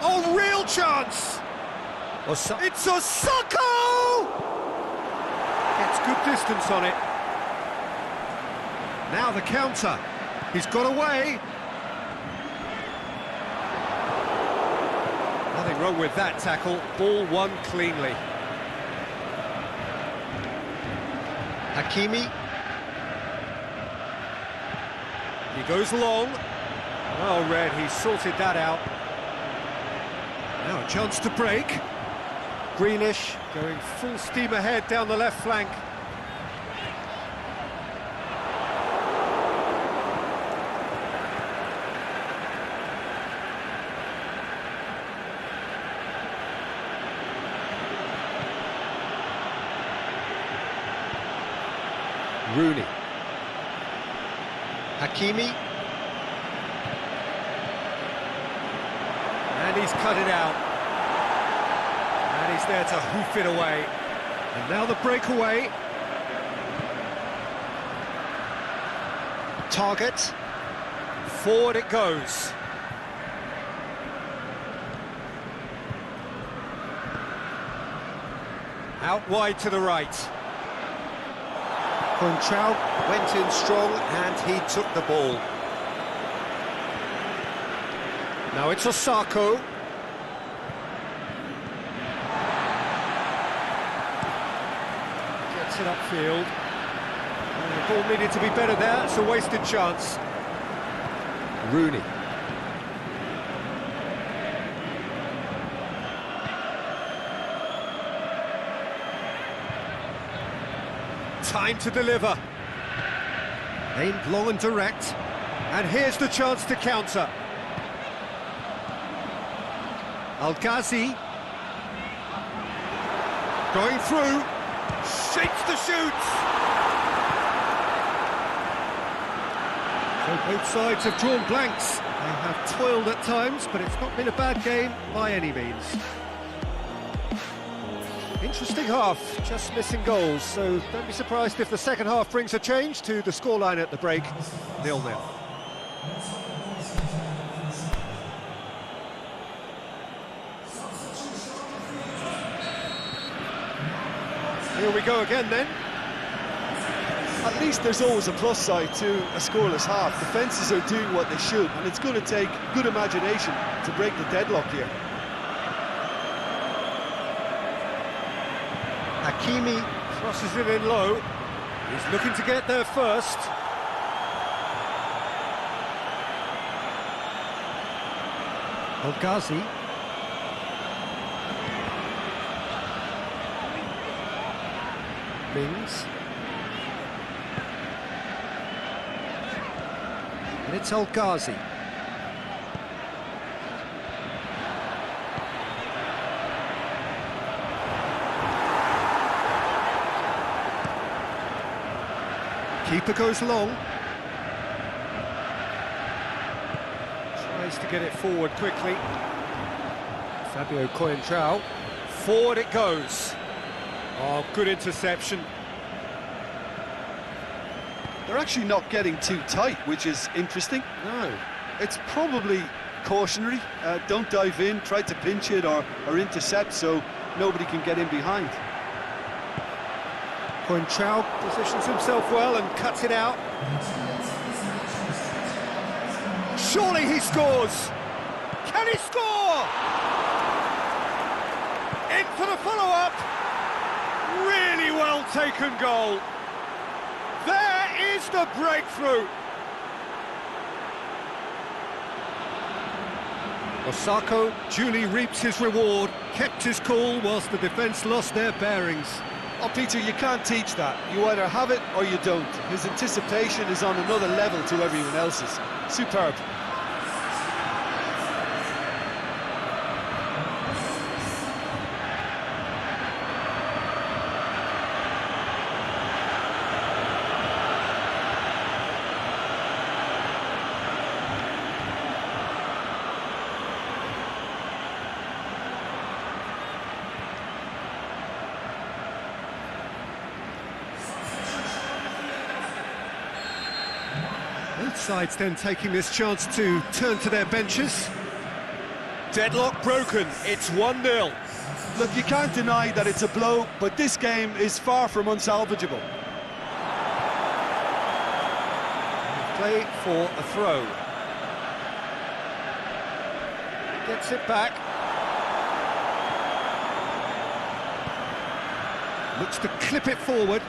Oh, real chance! It's Osako! Gets good distance on it. Now the counter. He's got away. Nothing wrong with that tackle. Ball won cleanly. Hakimi. He goes long. Well read, he sorted that out. Now a chance to break. Grealish going full steam ahead down the left flank. Rooney. Hakimi. And he's cut it out. And he's there to hoof it away. And now the breakaway. Target. Forward it goes. Out wide to the right. Country went in strong and he took the ball. Now it's Osako. Gets it upfield. And the ball needed to be better there, it's a wasted chance. Rooney. Time to deliver. Aimed long and direct. And here's the chance to counter. Al-Ghazi. Going through. Shapes the shoots. So both sides have drawn blanks. They have toiled at times, but it's not been a bad game by any means. Interesting half, just missing goals, so don't be surprised if the second half brings a change to the scoreline at the break, 0-0. Here we go again then. At least there's always a plus side to a scoreless half. Defences are doing what they should, and it's going to take good imagination to break the deadlock here. Hakimi crosses it in low. He's looking to get there first. Al-Ghazi. Mings. And it's Al-Ghazi. Keeper goes long. Tries to get it forward quickly. Fabio Coentrao. Forward it goes. Oh, good interception. They're actually not getting too tight, which is interesting. No. It's probably cautionary. Don't dive in, try to pinch it or intercept so nobody can get in behind. Coentrao positions himself well and cuts it out. Surely he scores! Can he score? In for the follow-up! Really well taken goal. There is the breakthrough. Osako duly reaps his reward, kept his cool whilst the defence lost their bearings. Oh, Peter, you can't teach that. You either have it or you don't. His anticipation is on another level to everyone else's. Superb. Both sides then taking this chance to turn to their benches. Deadlock broken, it's 1-0. Look, you can't deny that it's a blow, but this game is far from unsalvageable. Play for a throw. Gets it back. Looks to clip it forward.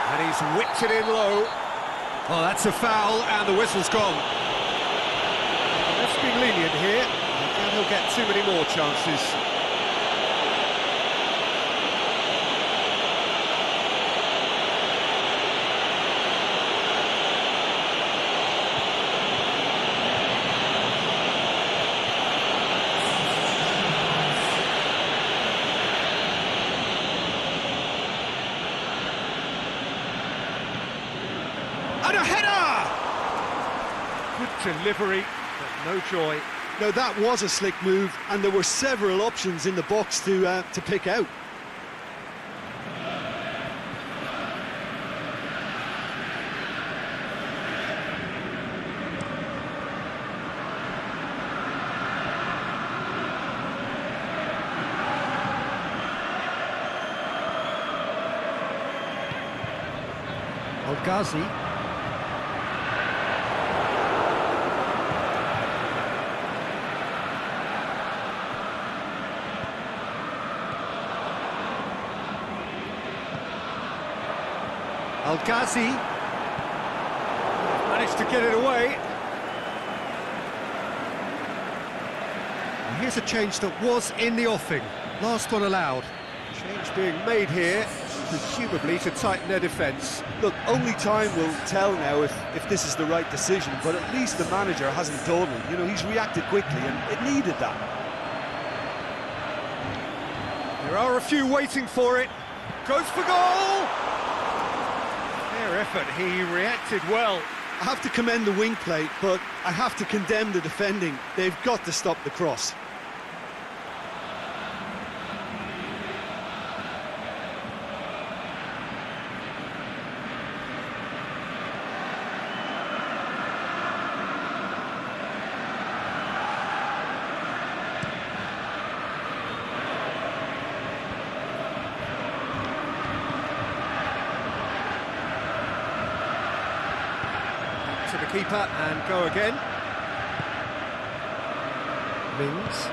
And he's whipped it in low. Oh, that's a foul, and the whistle's gone. Let's be lenient here, and he'll get too many more chances. And a header! Good delivery, but no joy. Now that was a slick move, and there were several options in the box to pick out. Ghazi. Ghazi managed to get it away. And here's a change that was in the offing. Last one allowed. Change being made here, presumably to tighten their defence. Look, only time will tell now if this is the right decision, but at least the manager hasn't dawdled. You know, he's reacted quickly, and it needed that. There are a few waiting for it. Goes for goal! Fair effort, he reacted well. I have to commend the wing play, but I have to condemn the defending. They've got to stop the cross. To the keeper and go again. Mings.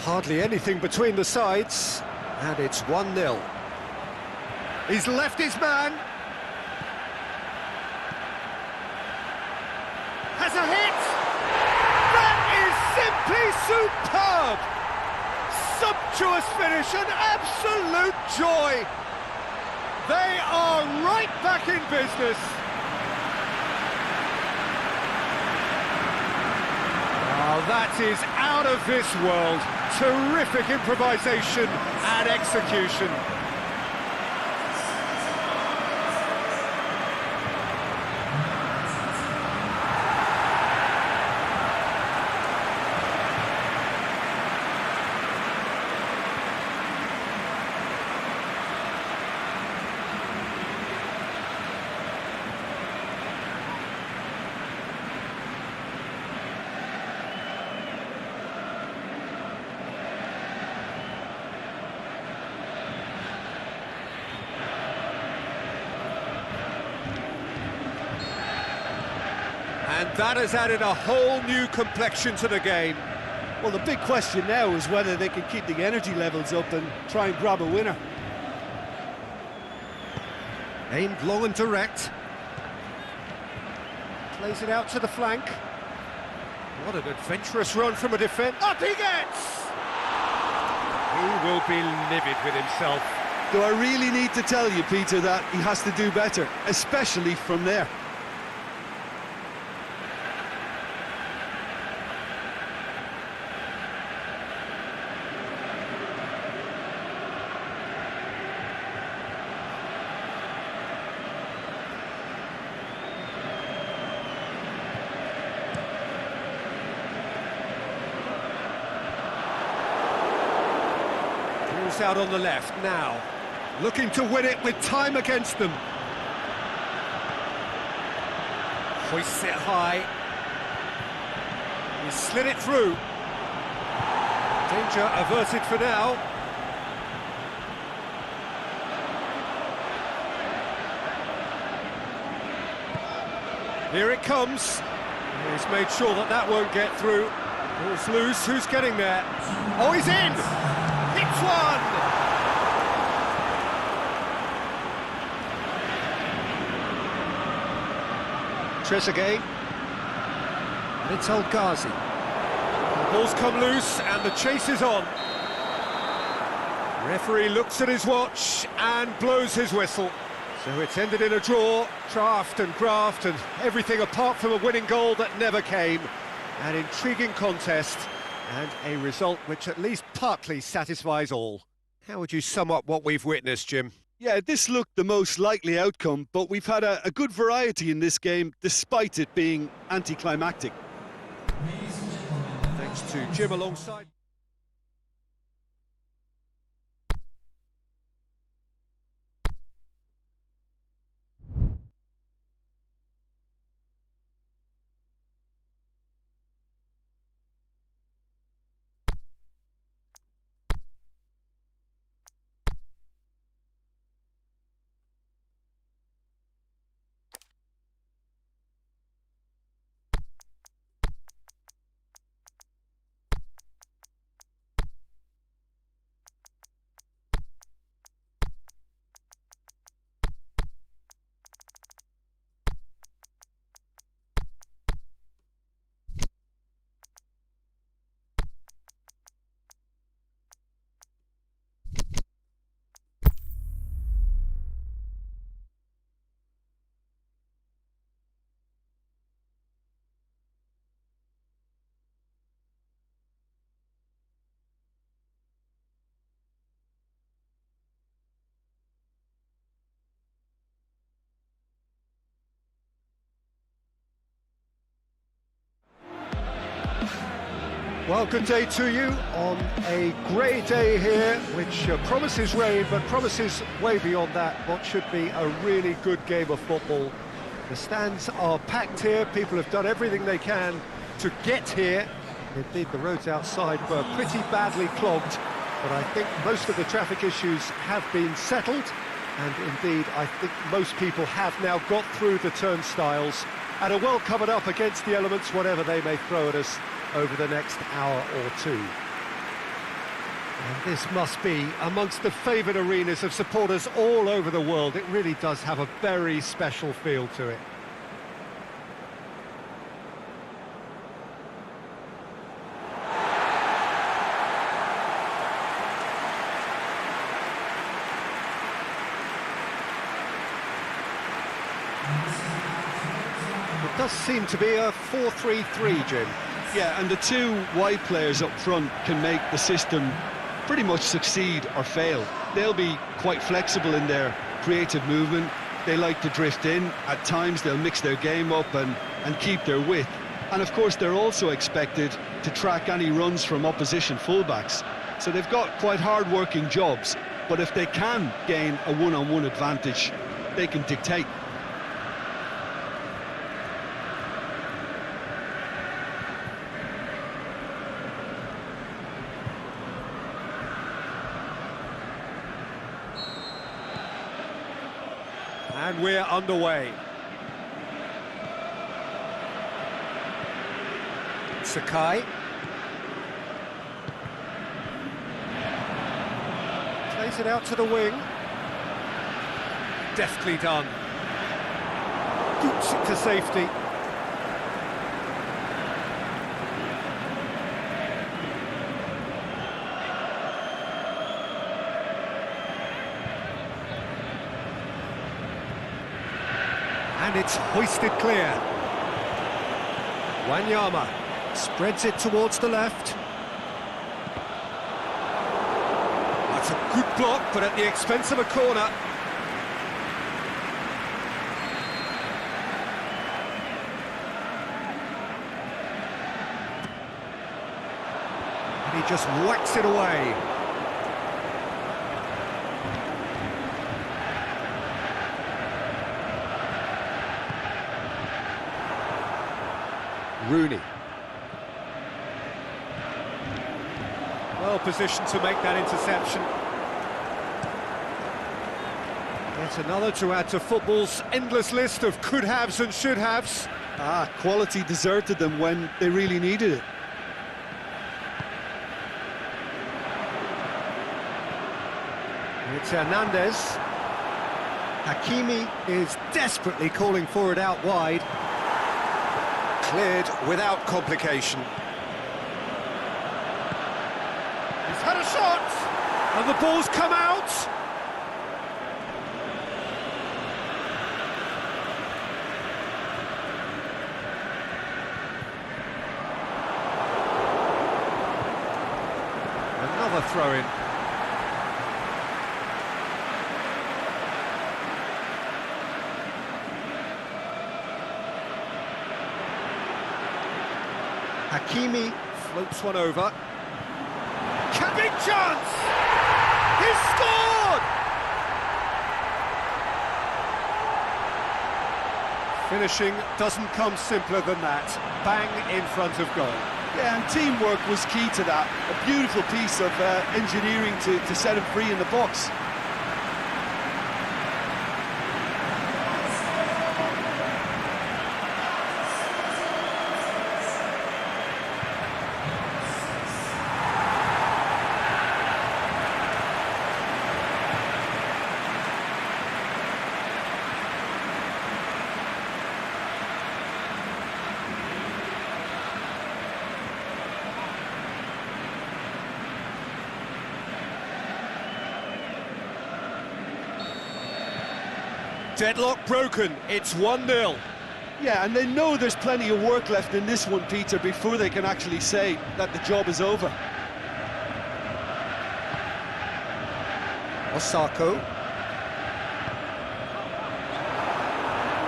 Hardly anything between the sides, and it's 1-0. He's left his man. Has a hit! That is simply superb! Sumptuous finish, an absolute joy! They are right back in business. Oh, that is out of this world. Terrific improvisation and execution. And that has added a whole new complexion to the game. Well, the big question now is whether they can keep the energy levels up and try and grab a winner. Aimed long and direct. Plays it out to the flank. What an adventurous run from a defence. Up he gets! He will be livid with himself. Do I really need to tell you, Peter, that he has to do better, especially from there? Out on the left now, looking to win it with time against them. Hoists it high. He slid it through. Danger averted for now. Here it comes. He's made sure that that won't get through. Ball's loose. Who's getting there? Oh, he's in! Hits one! Trezeguet. It's Ghazi. The ball's come loose and the chase is on. Referee looks at his watch and blows his whistle. So it's ended in a draw, draft and graft and everything apart from a winning goal that never came. An intriguing contest and a result which at least partly satisfies all. How would you sum up what we've witnessed, Jim? Yeah, this looked the most likely outcome, but we've had a good variety in this game, despite it being anticlimactic. Thanks to Jim alongside. Well, good day to you on a grey day here, which promises rain, but promises way beyond that what should be a really good game of football. The stands are packed here, people have done everything they can to get here. Indeed, the roads outside were pretty badly clogged, but I think most of the traffic issues have been settled, and indeed, I think most people have now got through the turnstiles and are well covered up against the elements, whatever they may throw at us over the next hour or two. And this must be amongst the favoured arenas of supporters all over the world. It really does have a very special feel to it. It does seem to be a 4-3-3, Jim. Yeah, and the two wide players up front can make the system pretty much succeed or fail. They'll be quite flexible in their creative movement. They like to drift in. At times they'll mix their game up and keep their width. And of course they're also expected to track any runs from opposition fullbacks. So they've got quite hard-working jobs, but if they can gain a one-on-one advantage, they can dictate. And we're underway. Sakai. Plays it out to the wing. Deftly done. Boots it to safety. And it's hoisted clear. Wanyama spreads it towards the left. That's a good block, but at the expense of a corner. And he just whacks it away. Rooney. Well positioned to make that interception. Yet another to add to football's endless list of could-haves and should-haves. Quality deserted them when they really needed it. It's Hernandez. Hakimi is desperately calling for it out wide. Cleared without complication. He's had a shot! And the ball's come out! Another throw-in. Hakimi floats one over. Big chance! He's scored! Finishing doesn't come simpler than that. Bang in front of goal. Yeah, and teamwork was key to that. A beautiful piece of engineering to set him free in the box. Deadlock broken, it's 1-0. Yeah, and they know there's plenty of work left in this one, Peter, before they can actually say that the job is over. Osako.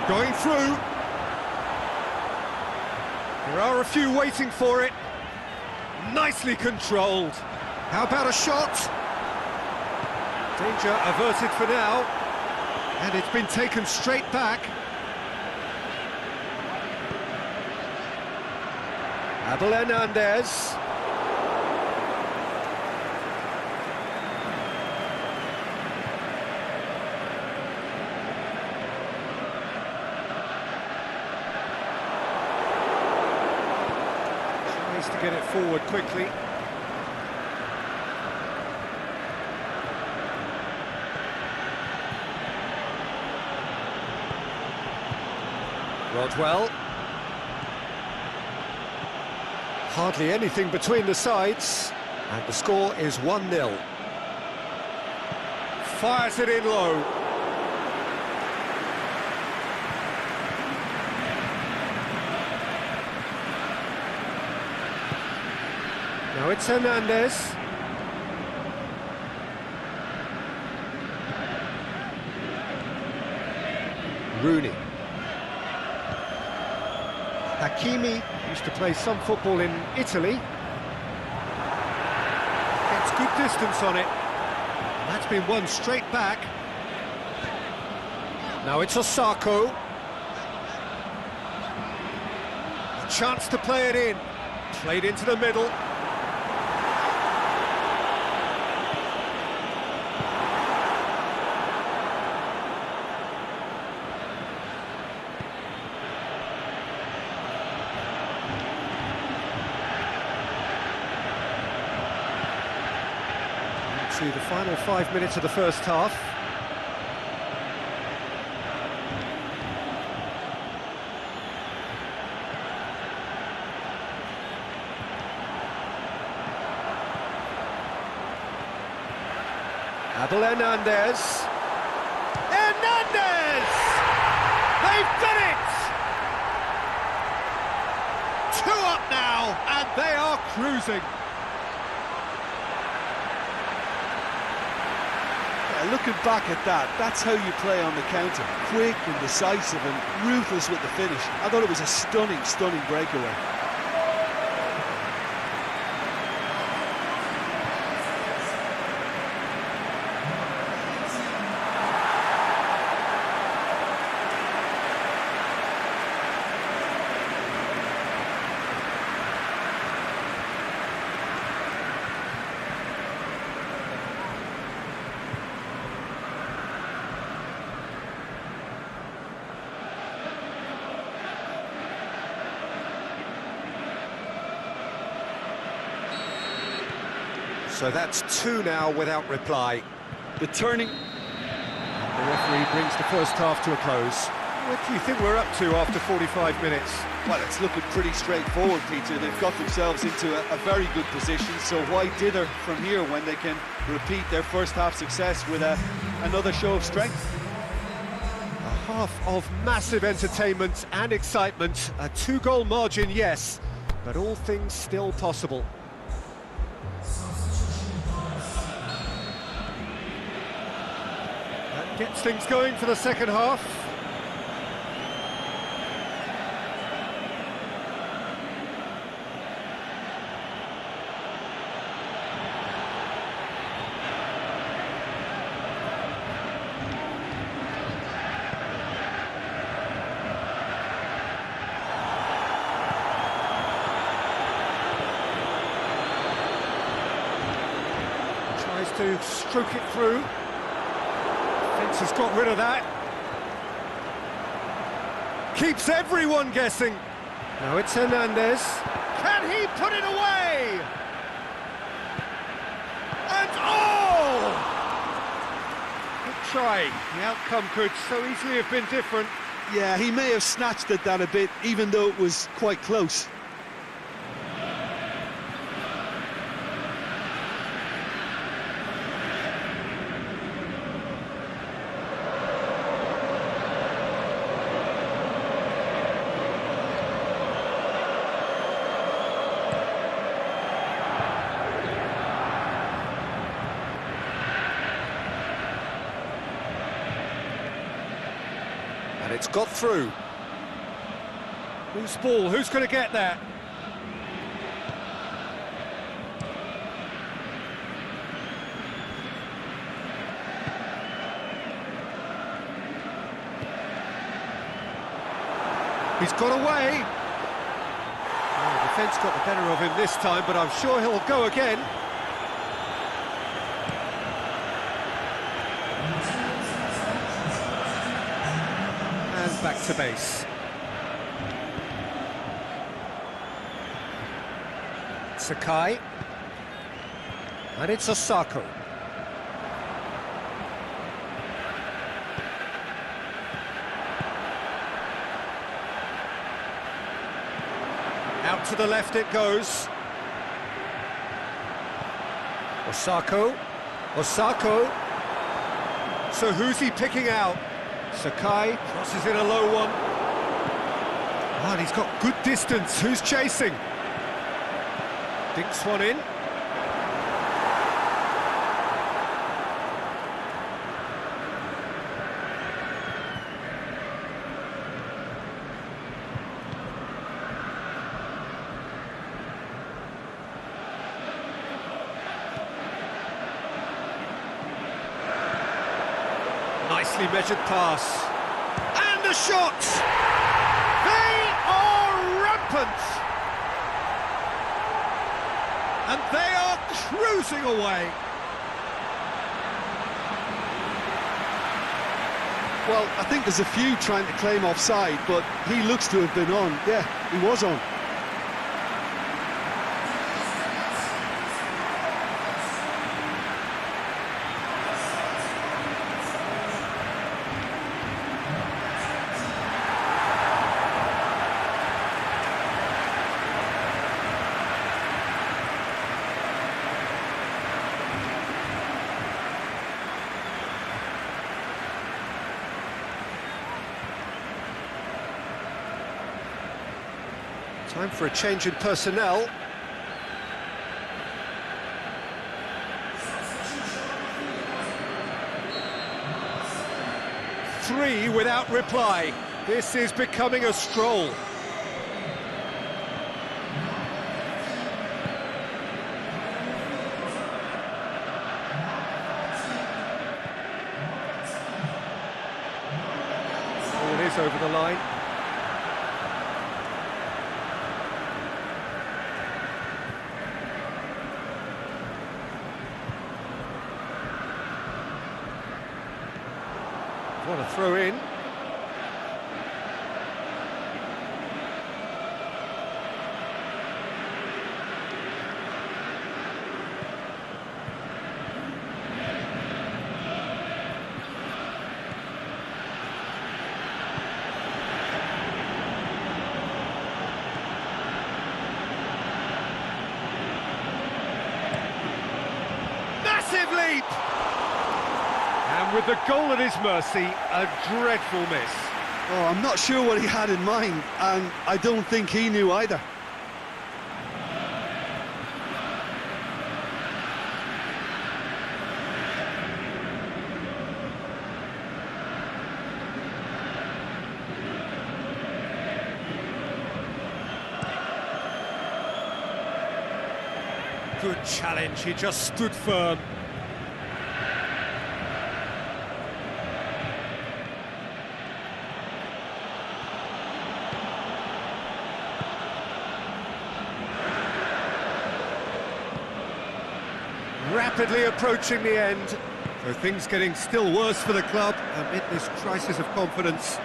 Going through. There are a few waiting for it. Nicely controlled. How about a shot? Danger averted for now. And it's been taken straight back. Abel Hernandez. Tries to get it forward quickly. Rodwell. Hardly anything between the sides, and the score is 1-0. Fires it in low. Now it's Hernandez. Rooney. Hakimi used to play some football in Italy. Gets good distance on it. And that's been won straight back. Now it's Osako. A chance to play it in. Played into the middle. To the final 5 minutes of the first half. Abel Hernandez. Hernandez! They've done it! 2 up now, and they are cruising. Looking back at that, that's how you play on the counter. Quick and decisive and ruthless with the finish. I thought it was a stunning, stunning breakaway. So that's 2 now without reply. The turning... The referee brings the first half to a close. What do you think we're up to after 45 minutes? Well, it's looking pretty straightforward, Peter. They've got themselves into a very good position, so why dither from here when they can repeat their first half success with another show of strength? A half of massive entertainment and excitement. A 2-goal margin, yes, but all things still possible. That gets things going for the second half. to stroke it through. Fence has got rid of that. Keeps everyone guessing. Now it's Hernandez. Can he put it away? And oh! Good try. The outcome could so easily have been different. Yeah, he may have snatched at that a bit, even though it was quite close. And it's got through. Whose ball? Who's going to get that? He's got away. Oh, the defence got the better of him this time, but I'm sure he'll go again. And back to base. Sakai. And it's Osako. Out to the left it goes. Osako. Osako. So who's he picking out? Sakai crosses in a low one. Oh, and he's got good distance. Who's chasing? Dinks one in. Nicely measured pass. And the shots! They are rampant! And they are cruising away. Well, I think there's a few trying to claim offside, but he looks to have been on. Yeah, he was on. Time for a change in personnel. Three without reply. This is becoming a stroll. Oh, it is over the line. What a throw in. Massive leap! And with the goal at his mercy, a dreadful miss. Oh, I'm not sure what he had in mind, and I don't think he knew either. Good challenge, he just stood firm. rapidly approaching the end. So things getting still worse for the club amid this crisis of confidence.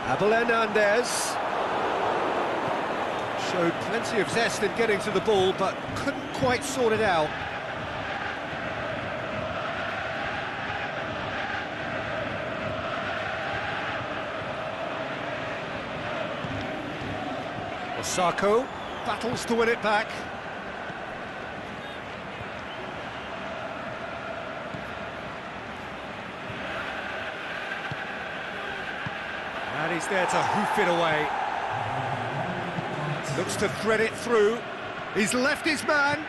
Abel Hernandez showed plenty of zest in getting to the ball, but couldn't quite sort it out. Osako battles to win it back. And he's there to hoof it away. Looks to thread it through. He's left his man.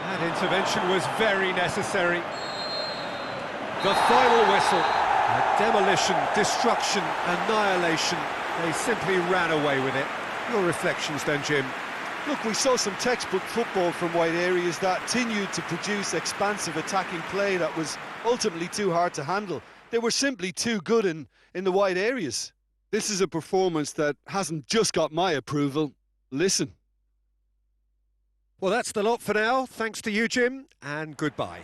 That intervention was very necessary. The final whistle. Demolition, destruction, annihilation. They simply ran away with it. Your reflections then, Jim? Look, we saw some textbook football from wide areas that continued to produce expansive attacking play that was ultimately too hard to handle. They were simply too good in the wide areas. This is a performance that hasn't just got my approval. Listen. Well, that's the lot for now. Thanks to you, Jim, and goodbye.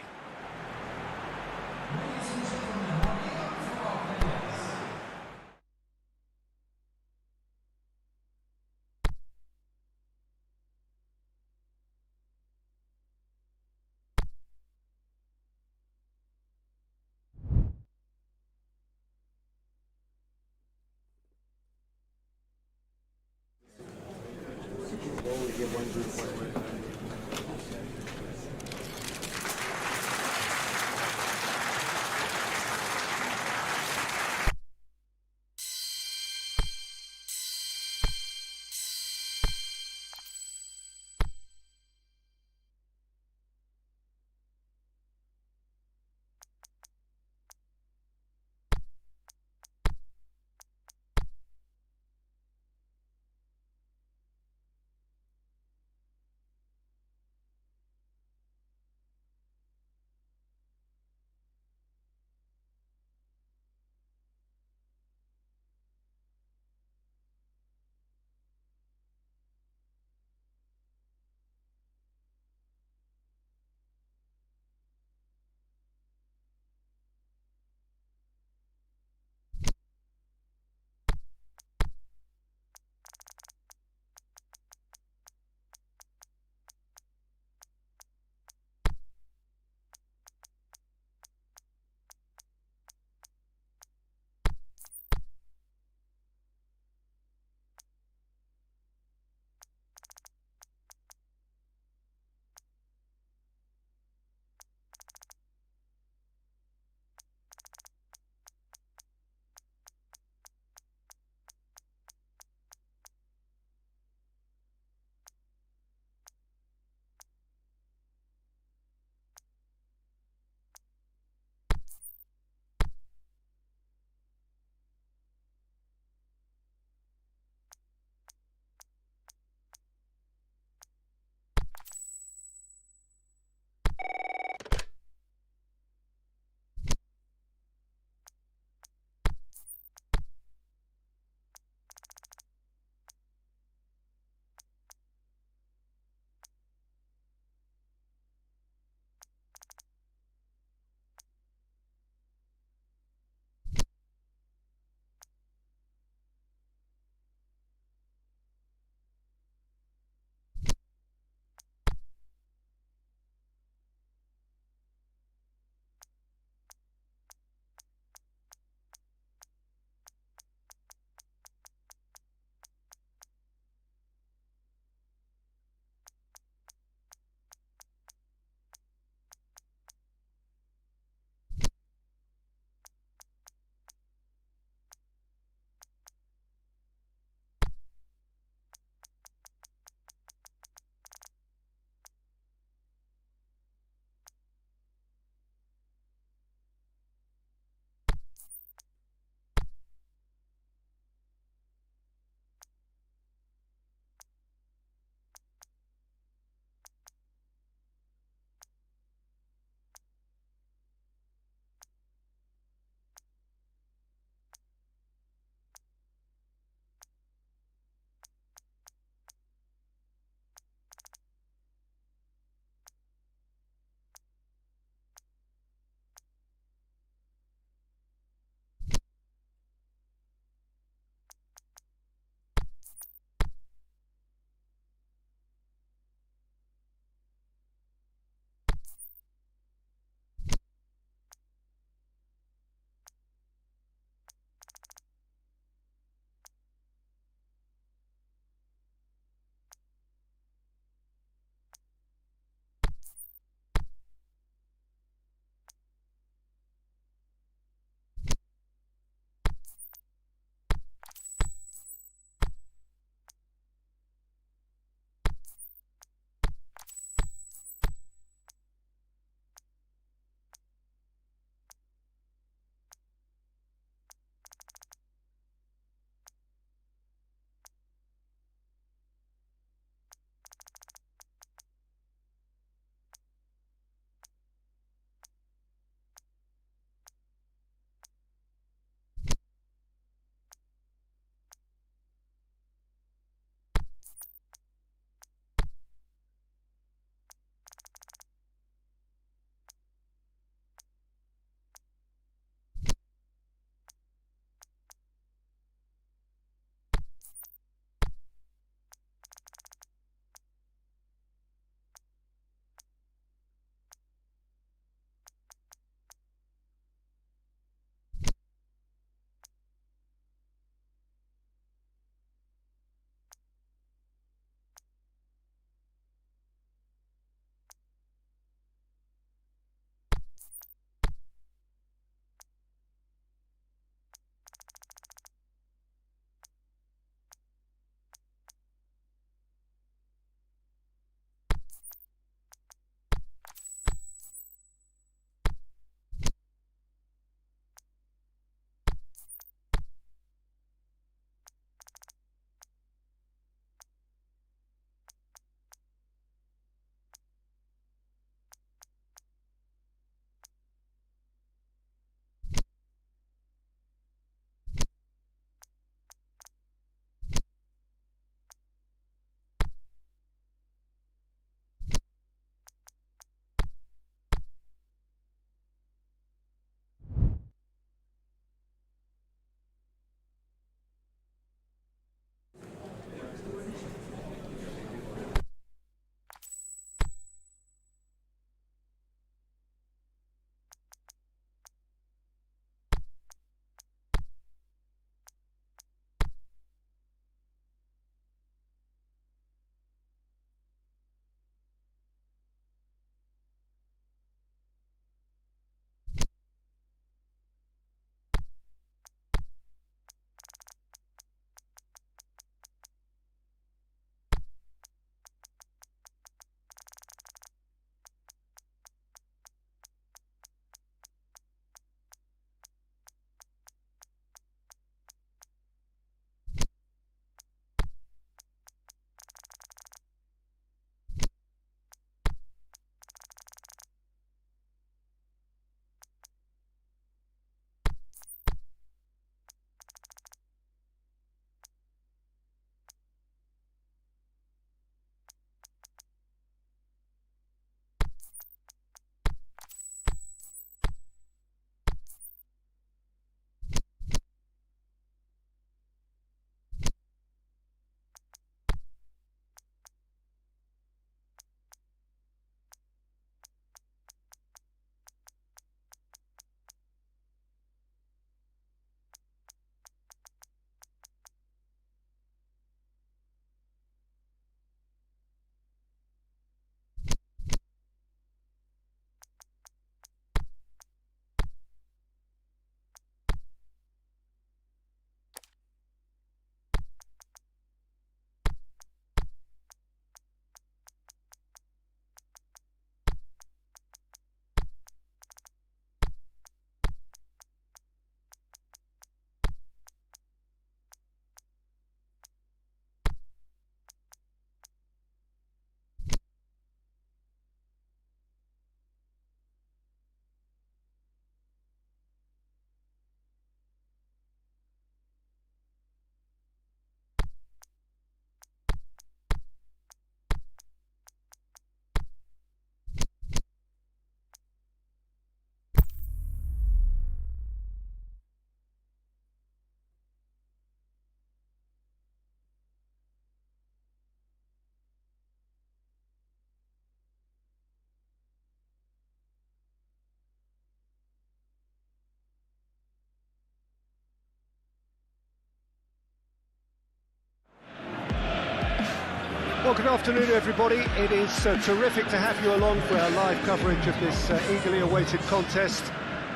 Well, good afternoon, everybody. It is terrific to have you along for our live coverage of this eagerly awaited contest.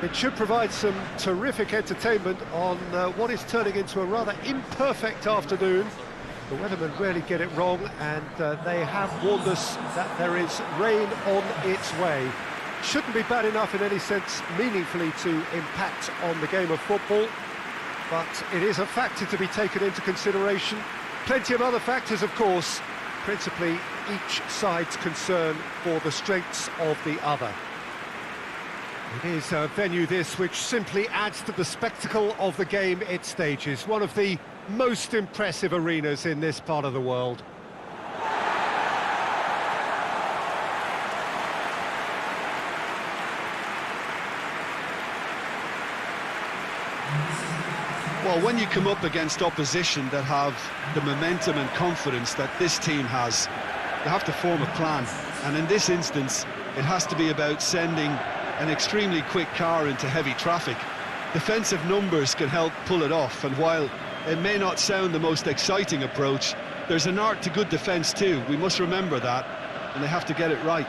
It should provide some terrific entertainment on what is turning into a rather imperfect afternoon. The weathermen rarely get it wrong, and they have warned us that there is rain on its way. Shouldn't be bad enough in any sense meaningfully to impact on the game of football, but it is a factor to be taken into consideration. Plenty of other factors, of course, principally each side's concern for the strengths of the other. It is a venue this which simply adds to the spectacle of the game it stages, one of the most impressive arenas in this part of the world. Well, when you come up against opposition that have the momentum and confidence that this team has, you have to form a plan. And in this instance, it has to be about sending an extremely quick car into heavy traffic. Defensive numbers can help pull it off, and while it may not sound the most exciting approach, there's an art to good defence too. We must remember that, and they have to get it right.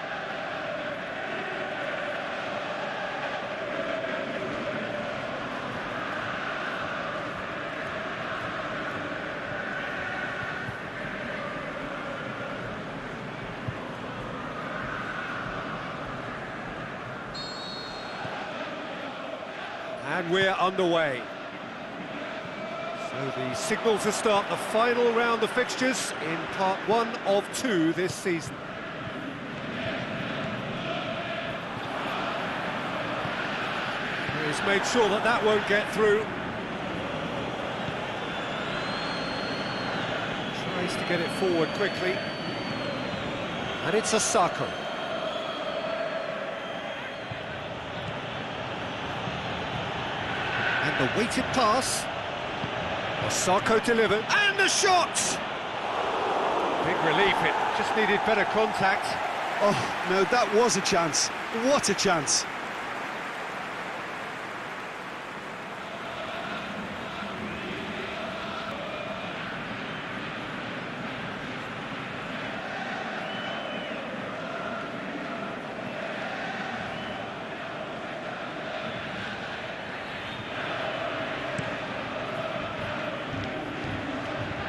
And we're underway. So the signal to start the final round of fixtures in part 1 of 2 this season. He's made sure that that won't get through. Tries to get it forward quickly. And it's Osako. And the weighted pass. Osako delivered, and the shot! Big relief, it just needed better contact. Oh, no, that was a chance. What a chance.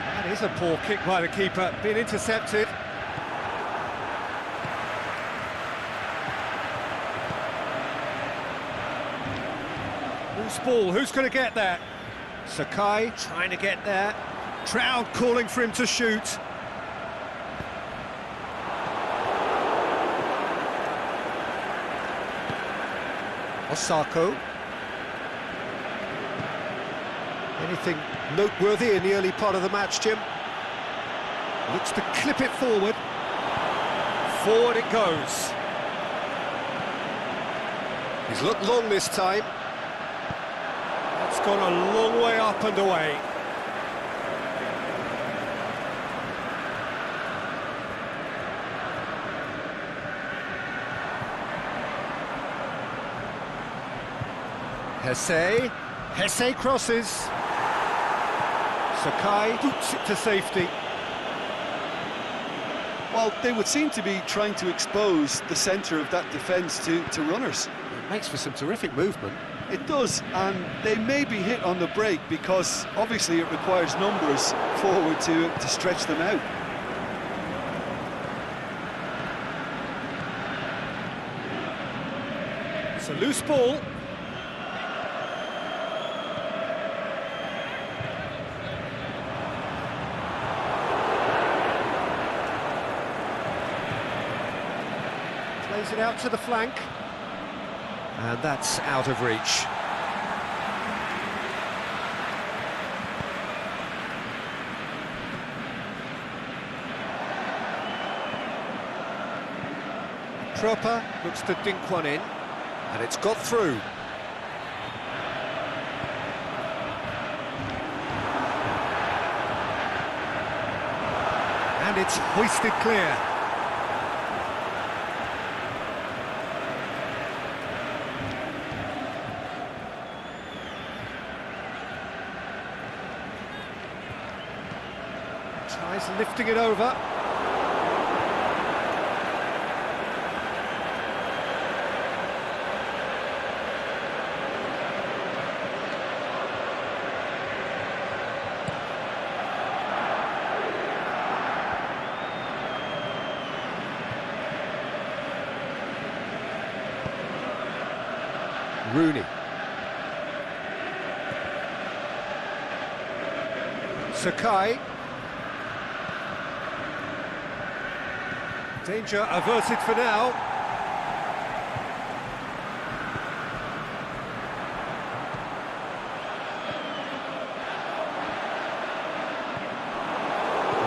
That is a poor kick by the keeper, being intercepted. Loose ball, who's going to get there? Sakai trying to get there. Trout calling for him to shoot. Osako. Anything noteworthy in the early part of the match, Jim? Looks to clip it forward. Forward it goes. He's looked long this time. That's gone a long way up and away. Hesse crosses. Sakai boots it to safety. Well, they would seem to be trying to expose the centre of that defence to runners. It makes for some terrific movement. It does, and they may be hit on the break because obviously it requires numbers forward to stretch them out. It's a loose ball. Plays it out to the flank. And that's out of reach. Tropper looks to dink one in, and it's got through. And it's hoisted clear. Tries lifting it over. Rooney. Sakai. Danger averted for now.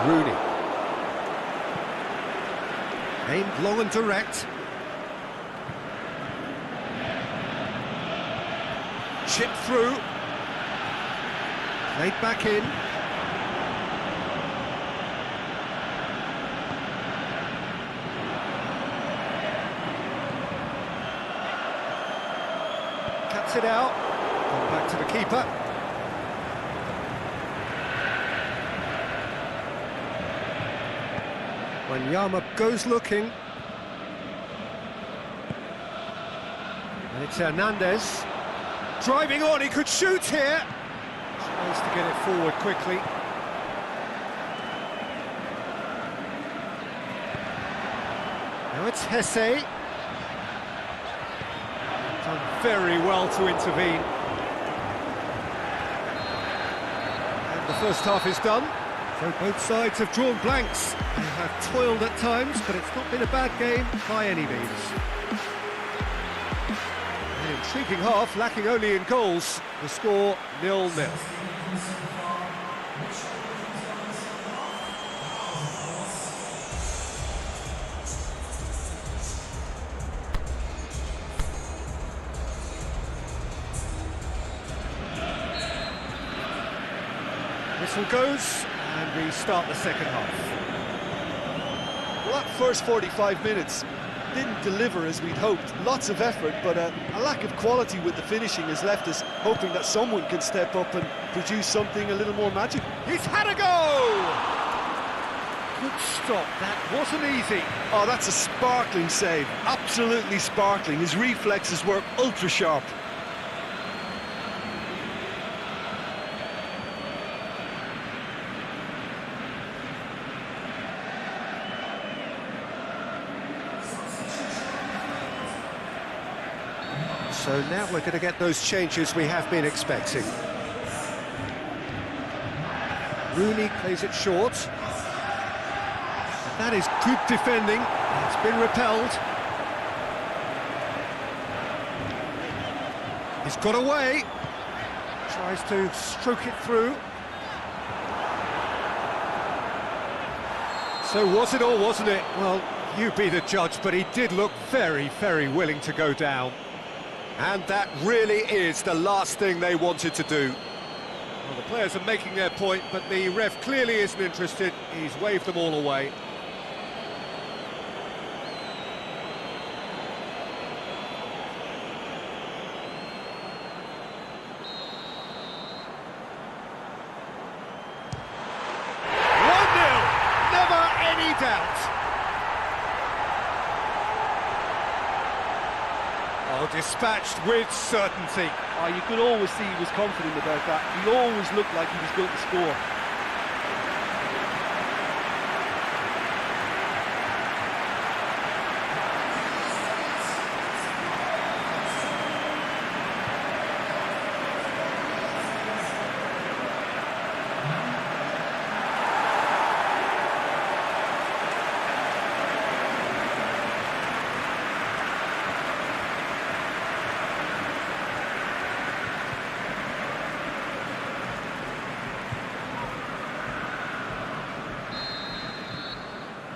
Rooney. Aimed long and direct. Chipped through. Played back in. Cuts it out. Gone back to the keeper. Wanyama goes looking. And it's Hernandez. Driving on, he could shoot here. Tries to get it forward quickly. Now it's Hesse. Done very well to intervene. And the first half is done. So both sides have drawn blanks. They have toiled at times, but it's not been a bad game by any means. An intriguing half, lacking only in goals. The score 0-0. Whistle goes, and we start the second half. Well, that first 45 minutes didn't deliver as we'd hoped. Lots of effort, but a lack of quality with the finishing has left us hoping that someone can step up and produce something a little more magical. He's had a go! Good stop, that wasn't easy. Oh, that's a sparkling save, absolutely sparkling. His reflexes were ultra sharp. So now we're going to get those changes we have been expecting. Rooney plays it short. That is good defending. It's been repelled. He's got away. Tries to stroke it through. So was it or wasn't it? Well, you be the judge, but he did look very, very willing to go down. And that really is the last thing they wanted to do. Well, the players are making their point, but the ref clearly isn't interested. He's waved them all away. Oh, dispatched with certainty. Oh, you could always see he was confident about that. He always looked like he was going to score.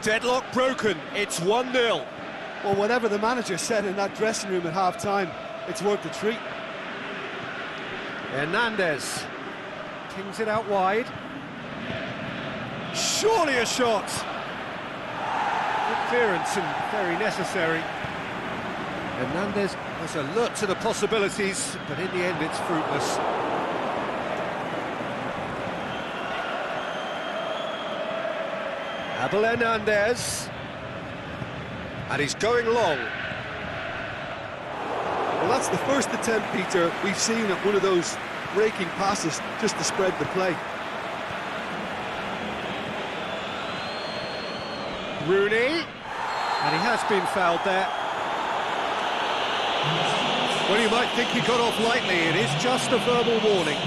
Deadlock broken, it's 1-0. Well, whatever the manager said in that dressing room at half-time, it's worth the treat. Hernandez kings it out wide. Surely a shot. Good clearance and very necessary. Hernandez was alert to the possibilities, but in the end it's fruitless. Abel Hernandez, and he's going long. Well, that's the first attempt, Peter, we've seen at one of those breaking passes just to spread the play. Rooney, and he has been fouled there. Well, you might think he got off lightly. It is just a verbal warning.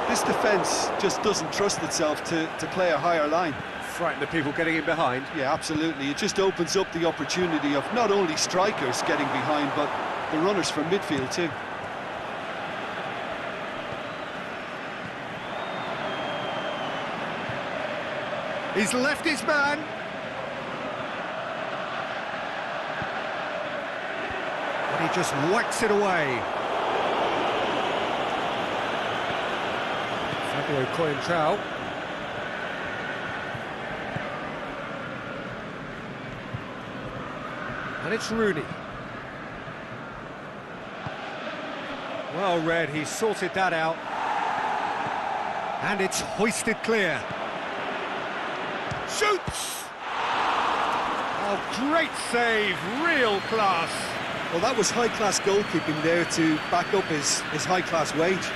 This defence just doesn't trust itself to play a higher line. Frighten the people getting in behind. Yeah, absolutely. It just opens up the opportunity of not only strikers getting behind, but the runners from midfield too. He's left his man. And he just whacks it away. Fabio Coentrao. And it's Rooney. Well read, he sorted that out. And it's hoisted clear. Shoots! Oh, great save, real class. Well, that was high-class goalkeeping there to back up his high-class wage.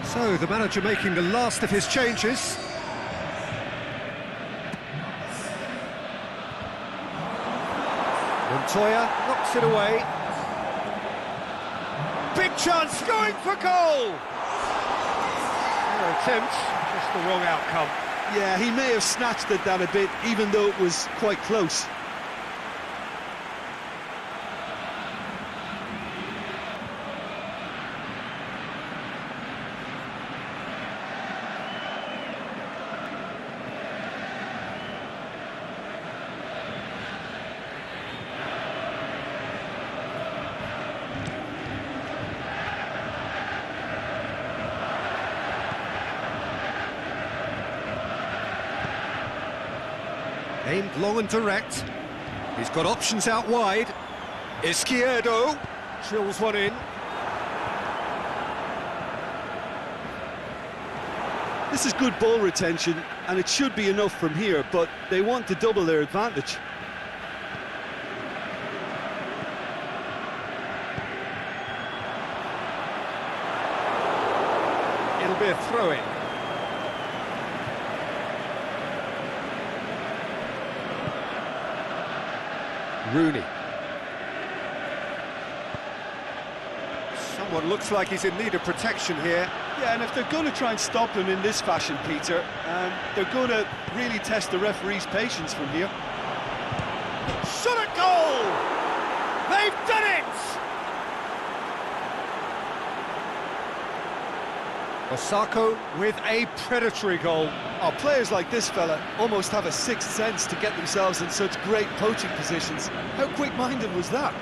So, the manager making the last of his changes. Montoya knocks it away. Big chance, going for goal! Fair attempt, just the wrong outcome. Yeah, he may have snatched at that a bit, even though it was quite close. Aimed long and direct. He's got options out wide. Izquierdo drills one in. This is good ball retention, and it should be enough from here, but they want to double their advantage. It'll be a throw-in. Rooney. Someone looks like he's in need of protection here. Yeah, and if they're going to try and stop him in this fashion, Peter, they're going to really test the referee's patience from here. Shot at goal! They've done it! Osako with a predatory goal. Oh, players like this fella almost have a sixth sense to get themselves in such great poaching positions. How quick-minded was that?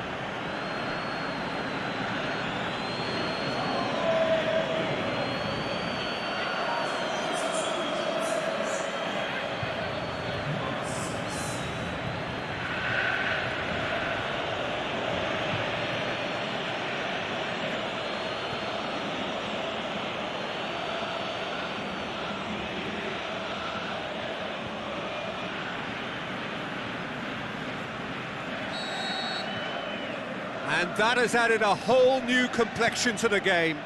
And that has added a whole new complexion to the game.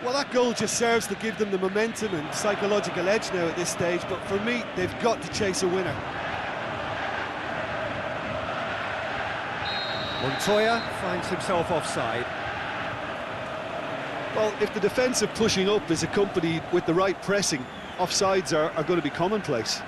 Well, that goal just serves to give them the momentum and psychological edge now at this stage, but for me, they've got to chase a winner. Montoya finds himself offside. Well, if the defensive pushing up is accompanied with the right pressing, offsides are going to be commonplace.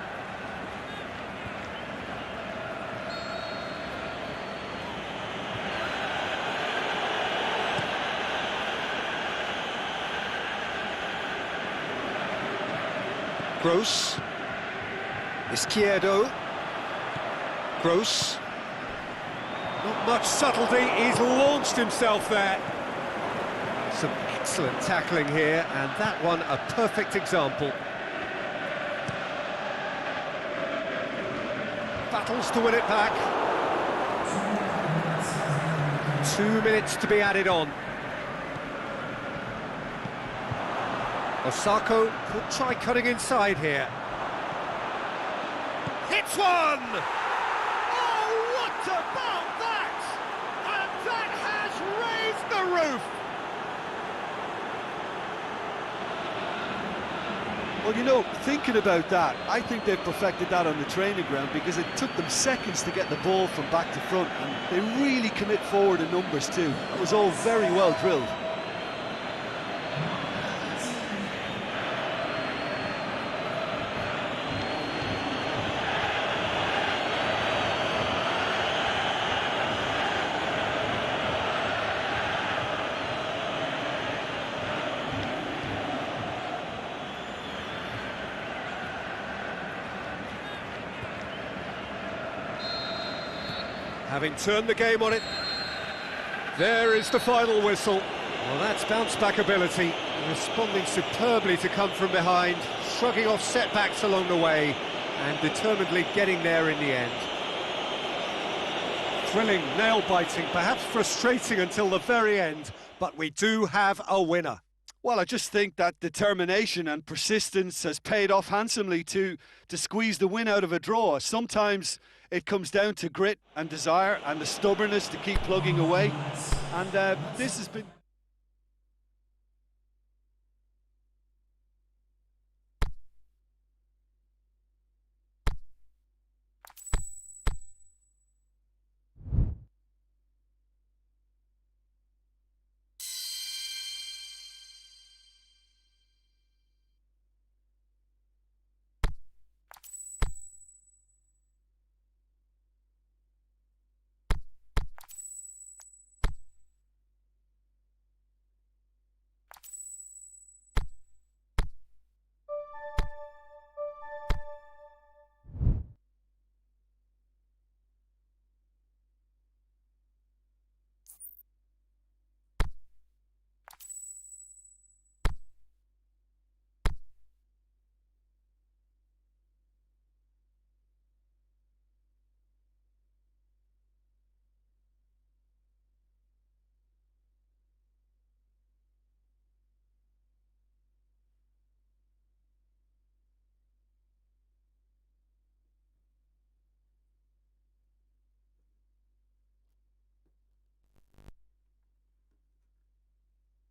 Gross. Izquierdo. Gross. Not much subtlety, he's launched himself there. Some excellent tackling here, and that one a perfect example. battles to win it back. 2 minutes to be added on. Osako could try cutting inside here. Hits one! Oh, what about that? And that has raised the roof! Well, you know, thinking about that, I think they've perfected that on the training ground because it took them seconds to get the ball from back to front, and they really commit forward in numbers too. That was all very well drilled. Having turned the game on it, there is the final whistle. Well, that's bounce-back ability, responding superbly to come from behind, shrugging off setbacks along the way, and determinedly getting there in the end. Thrilling, nail-biting, perhaps frustrating until the very end, but we do have a winner. Well, I just think that determination and persistence has paid off handsomely to squeeze the win out of a draw. Sometimes it comes down to grit and desire and the stubbornness to keep plugging away. And this has been...